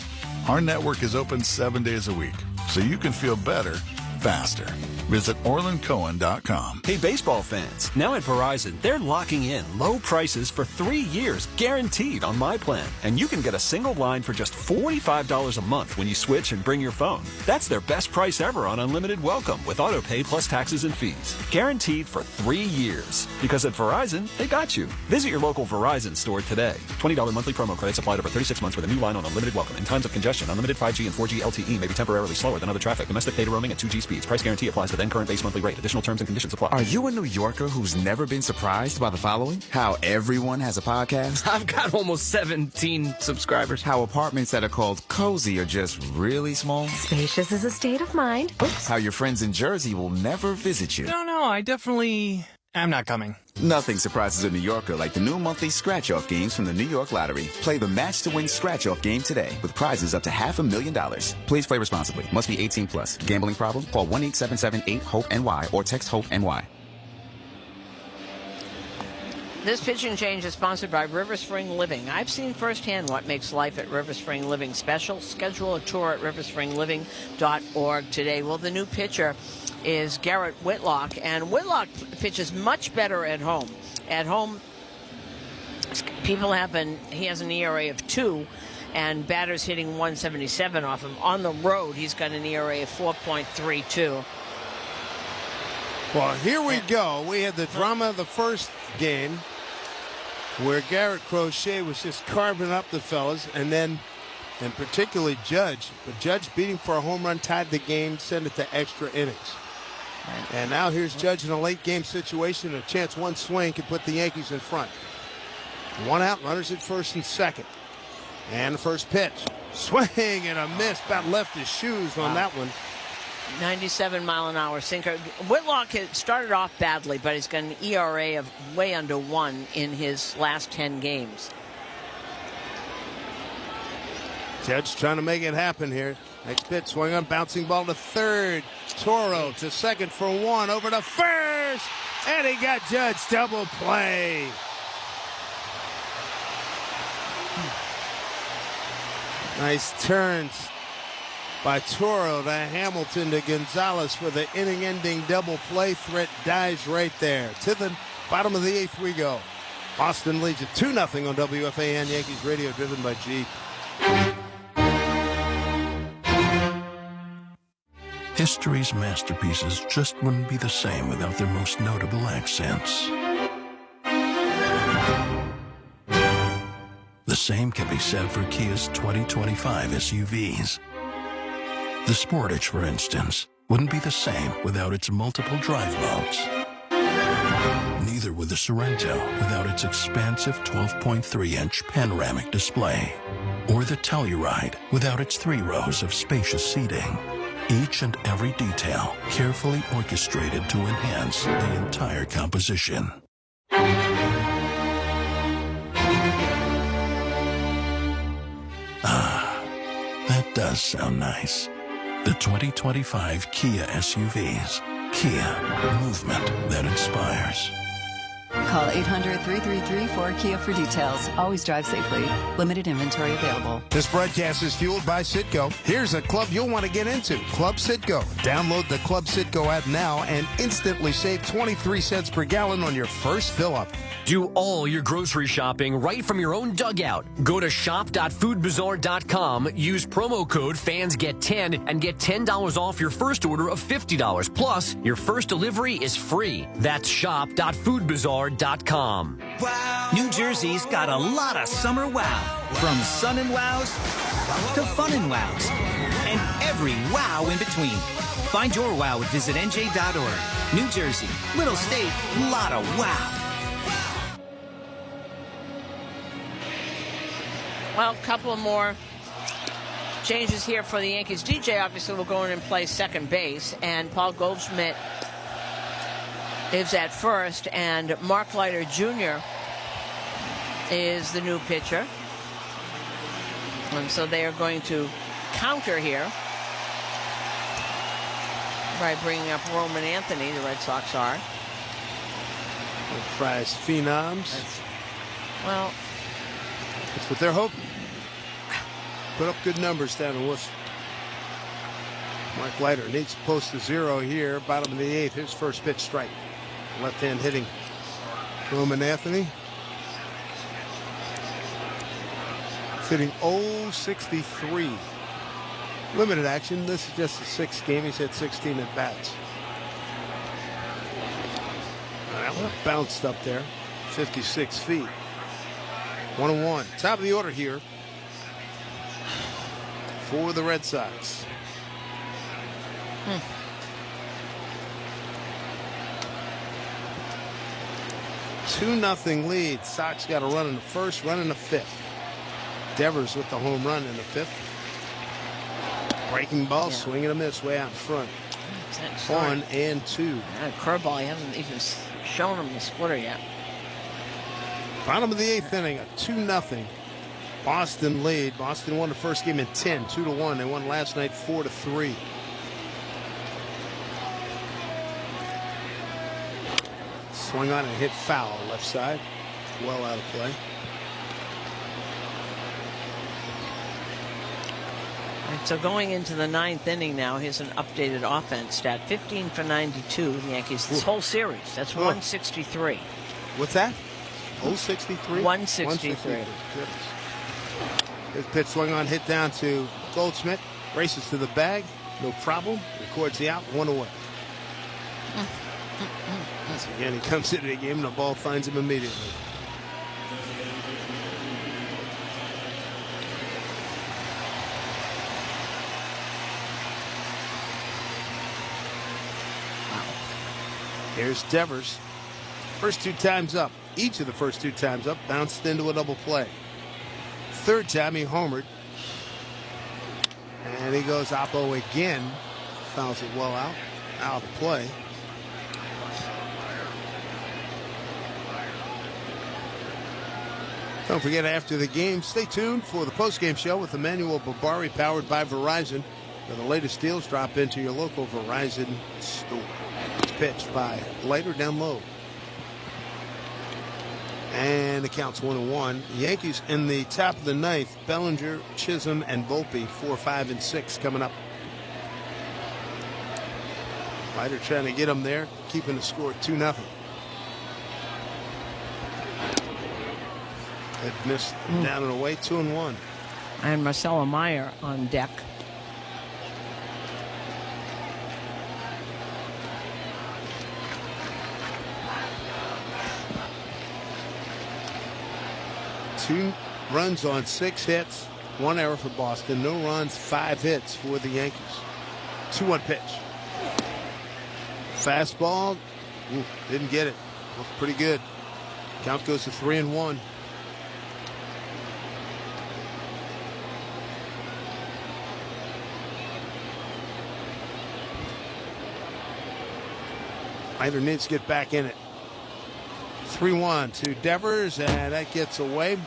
our network is open 7 days a week, so you can feel better, faster. Visit OrlandCohen.com. Hey, baseball fans. Now at Verizon, they're locking in low prices for 3 years, guaranteed on my plan. And you can get a single line for just $45 a month when you switch and bring your phone. That's their best price ever on unlimited welcome with auto pay plus taxes and fees. Guaranteed for 3 years. Because at Verizon, they got you. Visit your local Verizon store today. $20 monthly promo credits applied over 36 months with a new line on unlimited welcome. In times of congestion, unlimited 5G and 4G LTE may be temporarily slower than other traffic. Domestic data roaming at 2G speeds. Price guarantee applies to then current base monthly rate. Additional terms and conditions apply. Are you a New Yorker who's never been surprised by the following? How everyone has a podcast? I've got almost 17 subscribers. How apartments that are called cozy are just really small? Spacious is a state of mind. Oops. How your friends in Jersey will never visit you. No, I definitely am not coming. Nothing surprises a New Yorker like the new monthly scratch-off games from the New York Lottery. Play the match-to-win scratch-off game today with prizes up to $500,000. Please play responsibly. Must be 18 plus. Gambling problem? Call 1-877-8-HOPE-NY or text HOPE-NY. This pitching change is sponsored by River Spring Living. I've seen firsthand what makes life at River Spring Living special. Schedule a tour at riverspringliving.org today. Well, the new pitcher is Garrett Whitlock, and Whitlock pitches much better at home. At home, he has an ERA of 2, and batters hitting 177 off him. On the road, he's got an ERA of 4.32. Well, here we go. We had the drama of the first game where Garrett Crochet was just carving up the fellas, and particularly Judge. But Judge beating for a home run, tied the game, sent it to extra innings. And now here's Judge in a late game situation. A chance one swing could put the Yankees in front. 1 out, runners at first and second. And the first pitch. Swing and a miss. About left his shoes on that one. 97-mile-an-hour sinker. Whitlock had started off badly, but he's got an ERA of way under 1 in his last 10 games. Judge trying to make it happen here. Next pitch, swing on, bouncing ball to third. Toro to second for 1, over to first, and he got Judge double play. Nice turns by Toro to Hamilton to Gonzalez for the inning-ending double play. Threat dies right there. To the bottom of the 8th we go. Boston leads it 2-0 on WFAN Yankees Radio, driven by Jeep. History's masterpieces just wouldn't be the same without their most notable accents. same can be said for Kia's 2025 SUVs. The Sportage, for instance, wouldn't be the same without its multiple drive modes. Neither would the Sorento without its expansive 12.3-inch panoramic display, or the Telluride without its 3 rows of spacious seating. Each and every detail carefully orchestrated to enhance the entire composition. Ah, that does sound nice. The 2025 Kia SUVs. Kia, movement that inspires. Call 800-333-4KIA for details. Always drive safely. Limited inventory available. This broadcast is fueled by Citgo. Here's a club you'll want to get into. Club Citgo. Download the Club Citgo app now and instantly save 23 cents per gallon on your first fill-up. Do all your grocery shopping right from your own dugout. Go to shop.foodbazaar.com, use promo code FANSGET10, and get $10 off your first order of $50. Plus, your first delivery is free. That's shop.foodbazaar.com. Wow. New Jersey's got a lot of summer wow. From sun and wows to fun and wows. And every wow in between. Find your wow at visitnj.org. New Jersey, little state, lot of wow. Well, a couple of more changes here for the Yankees. DJ obviously will go in and play second base, and Paul Goldschmidt is at first, and Mark Leiter Jr. is the new pitcher. And so they are going to counter here by bringing up Roman Anthony, the Red Sox are. The prize phenoms. Well, that's what they're hoping. Put up good numbers down in Worcester. Mark Leiter needs to post a 0 here. Bottom of the 8th. His first pitch strike. Left hand hitting Roman Anthony. He's hitting 063. Limited action. This is just the 6th game. He's had 16 at bats. That one bounced up there. 56 feet. 1-1. Top of the order here for the Red Sox. 2-0 lead. Sox got a run in the first, run in the 5th. Devers with the home run in the 5th. Breaking ball, swing and a miss way out in front. 1-2. Curveball, he hasn't even shown him the splitter yet. Bottom of the 8th inning, a 2-0 Boston lead. Boston won the first game in 10, 2-1. They won last night 4-3. Swung on and hit foul left side. Well out of play. And so going into the 9th inning now, here's an updated offense stat. 15 for 92, the Yankees. This whole series, that's 163. What's that? 063? 163. His pitch swung on, hit down to Goldschmidt. Races to the bag. No problem. Records the out. 1 away. Once again, he comes into the game and the ball finds him immediately. Here's Devers. First 2 times up. Each of the first 2 times up bounced into a double play. 3rd time he homered. And he goes oppo again. Fouls it well out. Out of play. Don't forget, after the game, stay tuned for the postgame show with Emmanuel Barbari, powered by Verizon, where the latest deals drop into your local Verizon store. It's pitched by Leiter down low. And it counts 1-1. Yankees in the top of the 9th. Bellinger, Chisholm, and Volpe, 4, 5, and 6 coming up. Leiter trying to get them there, keeping the score 2-0. It missed down and away, 2-1. And Marcelo Meyer on deck. runs on 6 hits, 1 error for Boston. No runs, 5 hits for the Yankees. 2-1 pitch. Fastball. Didn't get it. Looked pretty good. Count goes to 3-1. Leiter needs to get back in it. 3-1 to Devers, and that gets away.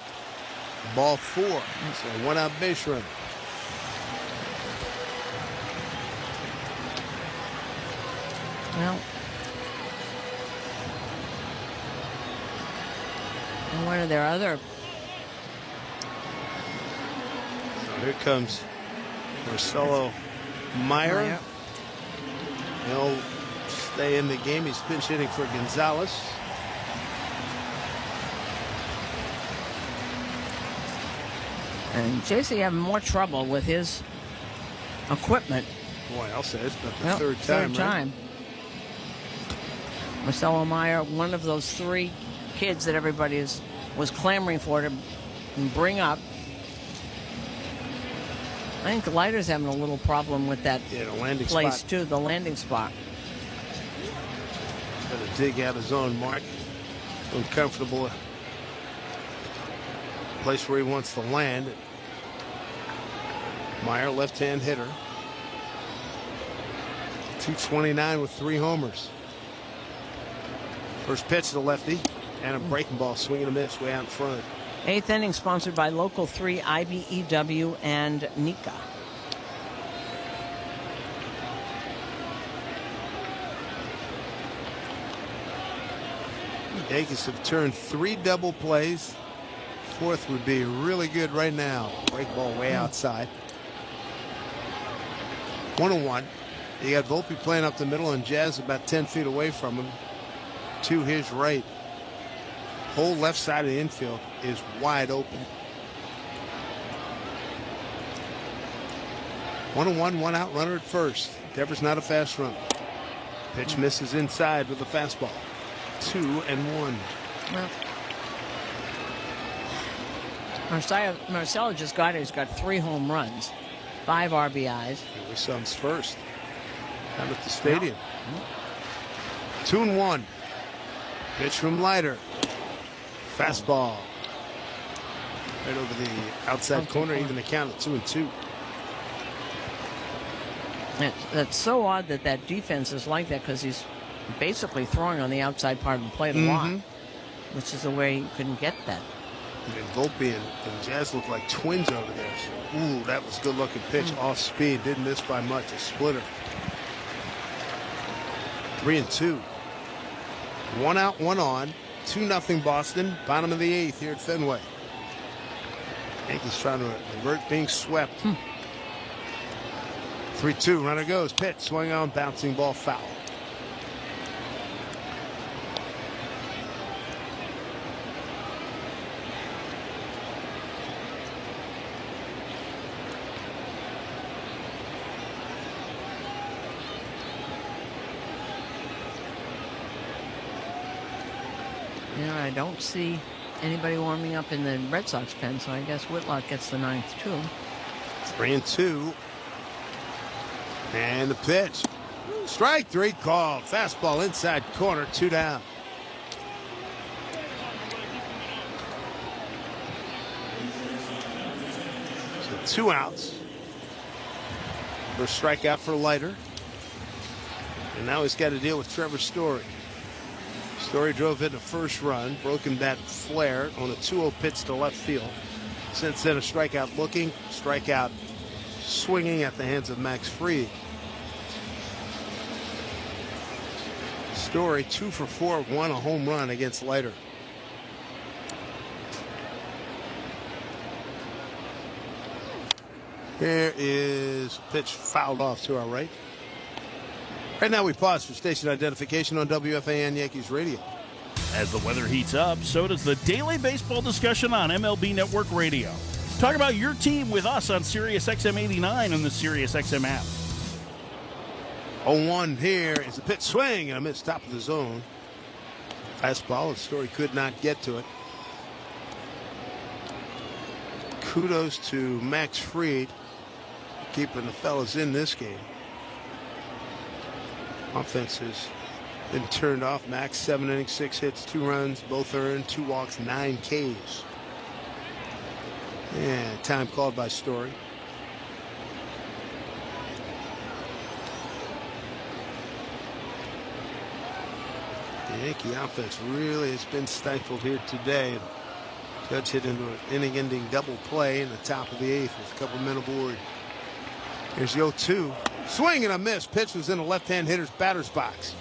Ball 4. So 1 out base runner. Well, and one of their other. So here comes Marcelo Meyer. He'll stay in the game. He's pinch hitting for Gonzalez. And JC having more trouble with his equipment. Boy, I'll say it's about the third time. Marcelo Meyer, one of those 3 kids that everybody was clamoring for to bring up. I think Leiter's having a little problem with that the landing place spot. too, the landing spot. Got to dig out his own mark. Uncomfortable place where he wants to land. Meyer, left-hand hitter. 229 with 3 homers. First pitch to the lefty, and a breaking ball, swing and a miss way out in front. 8th inning sponsored by Local 3, IBEW, and Nika. The Yankees have turned 3 double plays. 4th would be really good right now. Break ball way outside. 1-1. You got Volpe playing up the middle and Jazz about 10 feet away from him. To his right. Whole left side of the infield is wide open. 1-1, 1 out, runner at first. Devers not a fast runner. Pitch misses inside with a fastball. 2-1. Well, Marcelo just got it. He's got 3 home runs, 5 RBIs. Here we Suns first. Down at the stadium. 2-1. Pitch from Leiter. Fastball. Right over the outside corner, even the count at 2-2. That's so odd that defense is like that, because he's basically throwing on the outside part of the plate a lot, which is the way you couldn't get that. And Volpe and Jazz look like twins over there. So, ooh, that was a good-looking pitch. Off speed. Didn't miss by much. A splitter. 3-2. 1 out, 1 on. 2-0 Boston. Bottom of the 8th here at Fenway. Yankees trying to avert being swept. 3-2. Runner goes. Pitch. Swing on. Bouncing ball. Foul. Yeah, I don't see anybody warming up in the Red Sox pen, so I guess Whitlock gets the 9th too. 3-2. And the pitch. Strike 3 called. Fastball inside corner. 2 down. So 2 outs. First strikeout for Leiter. And now he's got to deal with Trevor Story. Story drove in the first run, broke him that flare on a 2-0 pitch to left field. Since then, a strikeout looking, strikeout swinging at the hands of Max Fried. Story 2 for 4, won a home run against Leiter. Here is a pitch fouled off to our right. Right now we pause for station identification on WFAN Yankees Radio. As the weather heats up, so does the daily baseball discussion on MLB Network Radio. Talk about your team with us on Sirius XM 89 and the Sirius XM app. 0-1 here is a pitch swing and a miss top of the zone. Fastball, and Story could not get to it. kudos to Max Fried keeping the fellas in this game. Offense has been turned off. Max, 7 innings, 6 hits, 2 runs, both earned, 2 walks, 9 Ks. And time called by Story. The Yankee offense really has been stifled here today. Judge hit into an inning-ending double play in the top of the 8th with a couple men aboard. Here's the 0-2. Swing and a miss. Pitch was in the left-hand hitter's batter's box.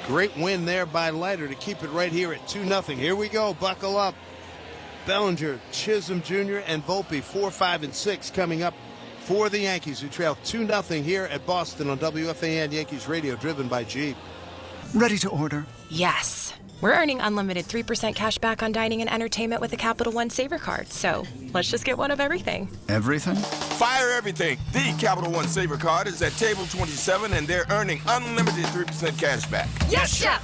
Great win there by Leiter to keep it right here at 2-0. Here we go. Buckle up. Bellinger, Chisholm Jr., and Volpe, 4, 5, and 6 coming up for the Yankees, who trail 2-0 here at Boston on WFAN Yankees Radio, driven by Jeep. Ready to order? Yes. We're earning unlimited 3% cash back on dining and entertainment with a Capital One Saver card, so let's just get one of everything. Everything? Fire everything. The Capital One Saver card is at table 27, and they're earning unlimited 3% cash back. Yes, Chef!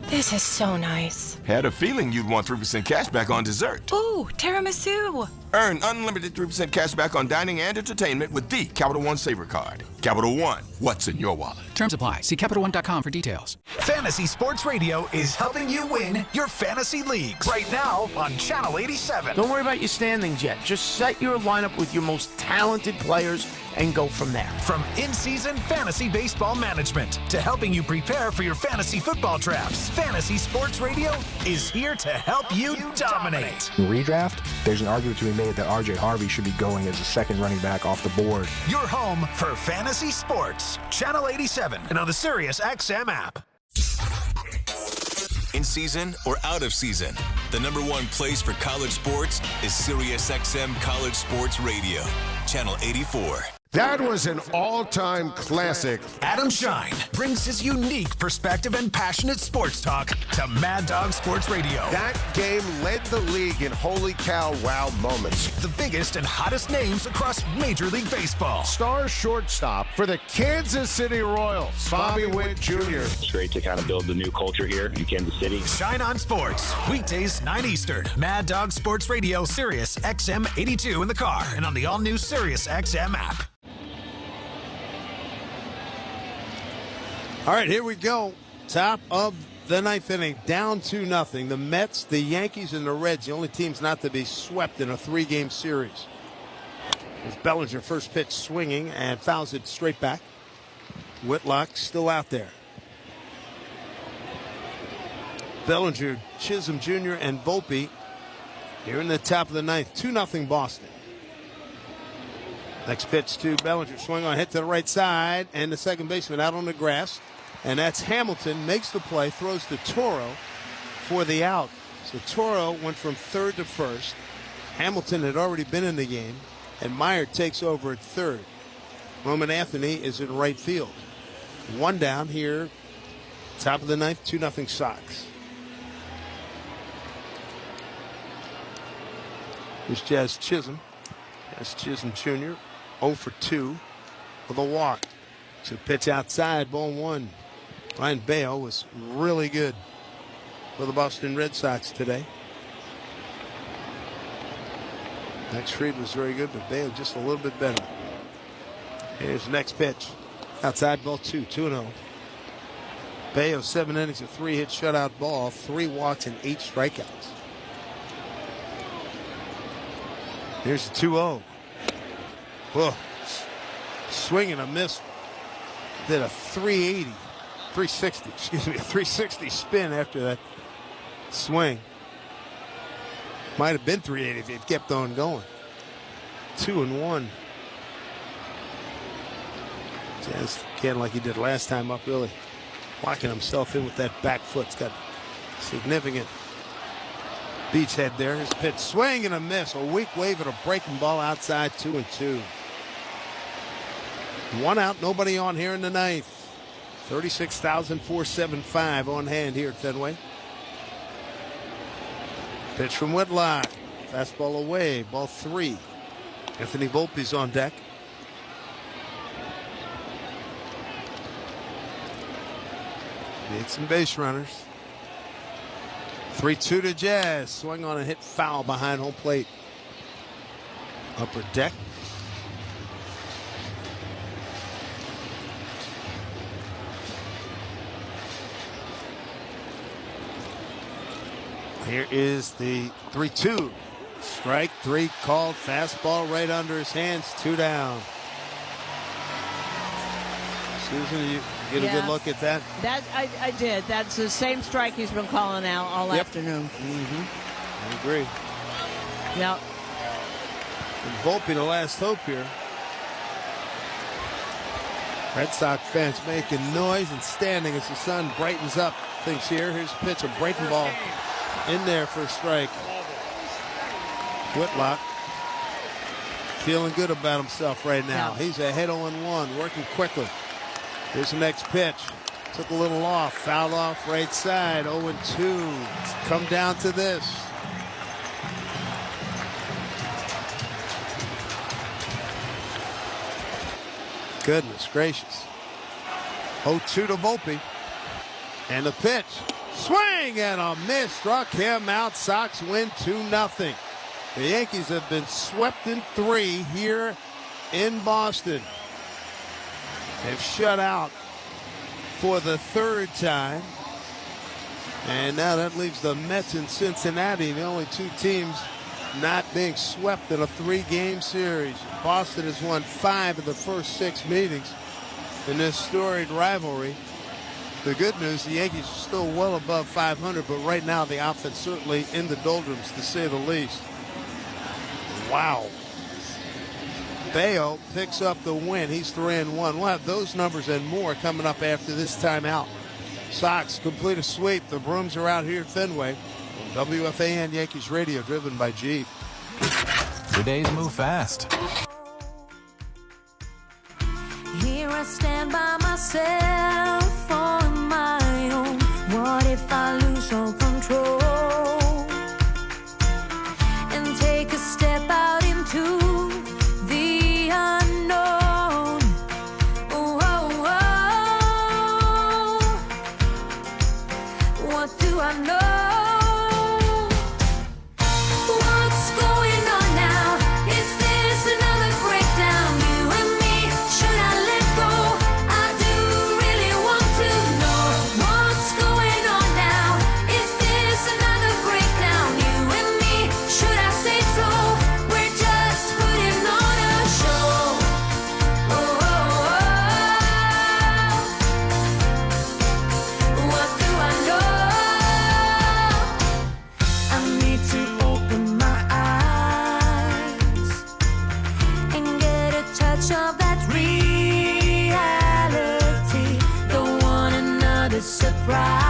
This is so nice. Had a feeling you'd want 3% cash back on dessert. Ooh, tiramisu. Earn unlimited 3% cash back on dining and entertainment with the Capital One Saver card. Capital One, what's in your wallet? Terms apply. See CapitalOne.com for details. Fantasy Sports Radio is helping you win your fantasy leagues right now on Channel 87. Don't worry about your standings yet. Just set your lineup with your most talented players and go from there. From in-season fantasy baseball management to helping you prepare for your fantasy football drafts, Fantasy Sports Radio is here to help you dominate. In redraft, there's an argument to be made that R.J. Harvey should be going as a second running back off the board. Your home for fantasy sports. Channel 87 and on the Sirius XM app. In season or out of season, the #1 place for college sports is SiriusXM College Sports Radio, Channel 84. That was an all-time classic. Adam Shine brings his unique perspective and passionate sports talk to Mad Dog Sports Radio. That game led the league in holy cow wow moments. The biggest and hottest names across Major League Baseball. Star shortstop for the Kansas City Royals, Bobby Witt Jr. It's great to kind of build the new culture here in Kansas City. Shine on Sports, weekdays 9 Eastern. Mad Dog Sports Radio, Sirius XM 82 in the car and on the all-new Sirius XM app. All right, here we go. Top of the 9th inning, down 2-0. The Mets, the Yankees, and the Reds, the only teams not to be swept in a 3-game series. There's Bellinger, first pitch swinging, and fouls it straight back. Whitlock still out there. Bellinger, Chisholm Jr., and Volpe here in the top of the 9th. 2-0 Boston. Next pitch to Bellinger, swing on, hit to the right side, and the second baseman out on the grass. And that's Hamilton, makes the play, throws to Toro for the out. So Toro went from third to first. Hamilton had already been in the game, and Meyer takes over at third. Roman Anthony is in right field. One down here, top of the 9th, 2-0 Sox. Here's Jazz Chisholm. Jazz Chisholm Jr., 0 for 2 with a walk. So pitch outside, ball 1. Brayan Bello was really good for the Boston Red Sox today. Max Fried was very good, but Bello just a little bit better. Here's the next pitch. Outside, ball 2, 2-0. Bello, 7 innings, a 3-hit shutout ball, 3 walks and 8 strikeouts. Here's the 2-0. Whoa. Swing and a miss. Did a 360 spin after that swing. Might have been 380 if it kept on going. 2-1. Jazz again, like he did last time up, really locking himself in with that back foot. It's got significant beachhead there. His pitch, swing and a miss. A weak wave at a breaking ball outside, 2-2. 1 out, nobody on here in the 9th. 36,475 on hand here at Fenway. Pitch from Whitlock. Fastball away, ball 3. Anthony Volpe's on deck. Need some base runners. 3-2 to Jazz. Swing on and hit foul behind home plate. upper deck. Here is the 3-2. Strike 3 called. Fastball right under his hands. 2 down. Susan, you get a good look at that? I did. That's the same strike he's been calling out all afternoon. I agree. Yep. And Volpe, the last hope here. Red Sox fans making noise and standing as the sun brightens up things here. Here's a pitch, a breaking ball in there for a strike. Whitlock feeling good about himself right now. Yeah. He's ahead 0-1, working quickly. Here's the next pitch. Took a little off, fouled off right side. 0-2. Come down to this. Goodness gracious. 0-2 to Volpe. And the pitch. Swing and a miss. Struck him out. Sox win 2-0. The Yankees have been swept in 3 here in Boston. They've shut out for the 3rd time. And now that leaves the Mets and Cincinnati, the only 2 teams not being swept in a 3-game series. Boston has won 5 of the first 6 meetings in this storied rivalry. The good news, the Yankees are still well above 500, but right now the offense certainly in the doldrums, to say the least. Wow. Bello picks up the win. He's 3-1. We'll have those numbers and more coming up after this timeout. Sox complete a sweep. The Brooms are out here at Fenway. On WFAN Yankees Radio, driven by Jeep. The days move fast. Here I stand by myself on my own. What if I lose all control and take a step out into the unknown? Oh, oh, oh. What do I know? Of that reality, don't want another surprise.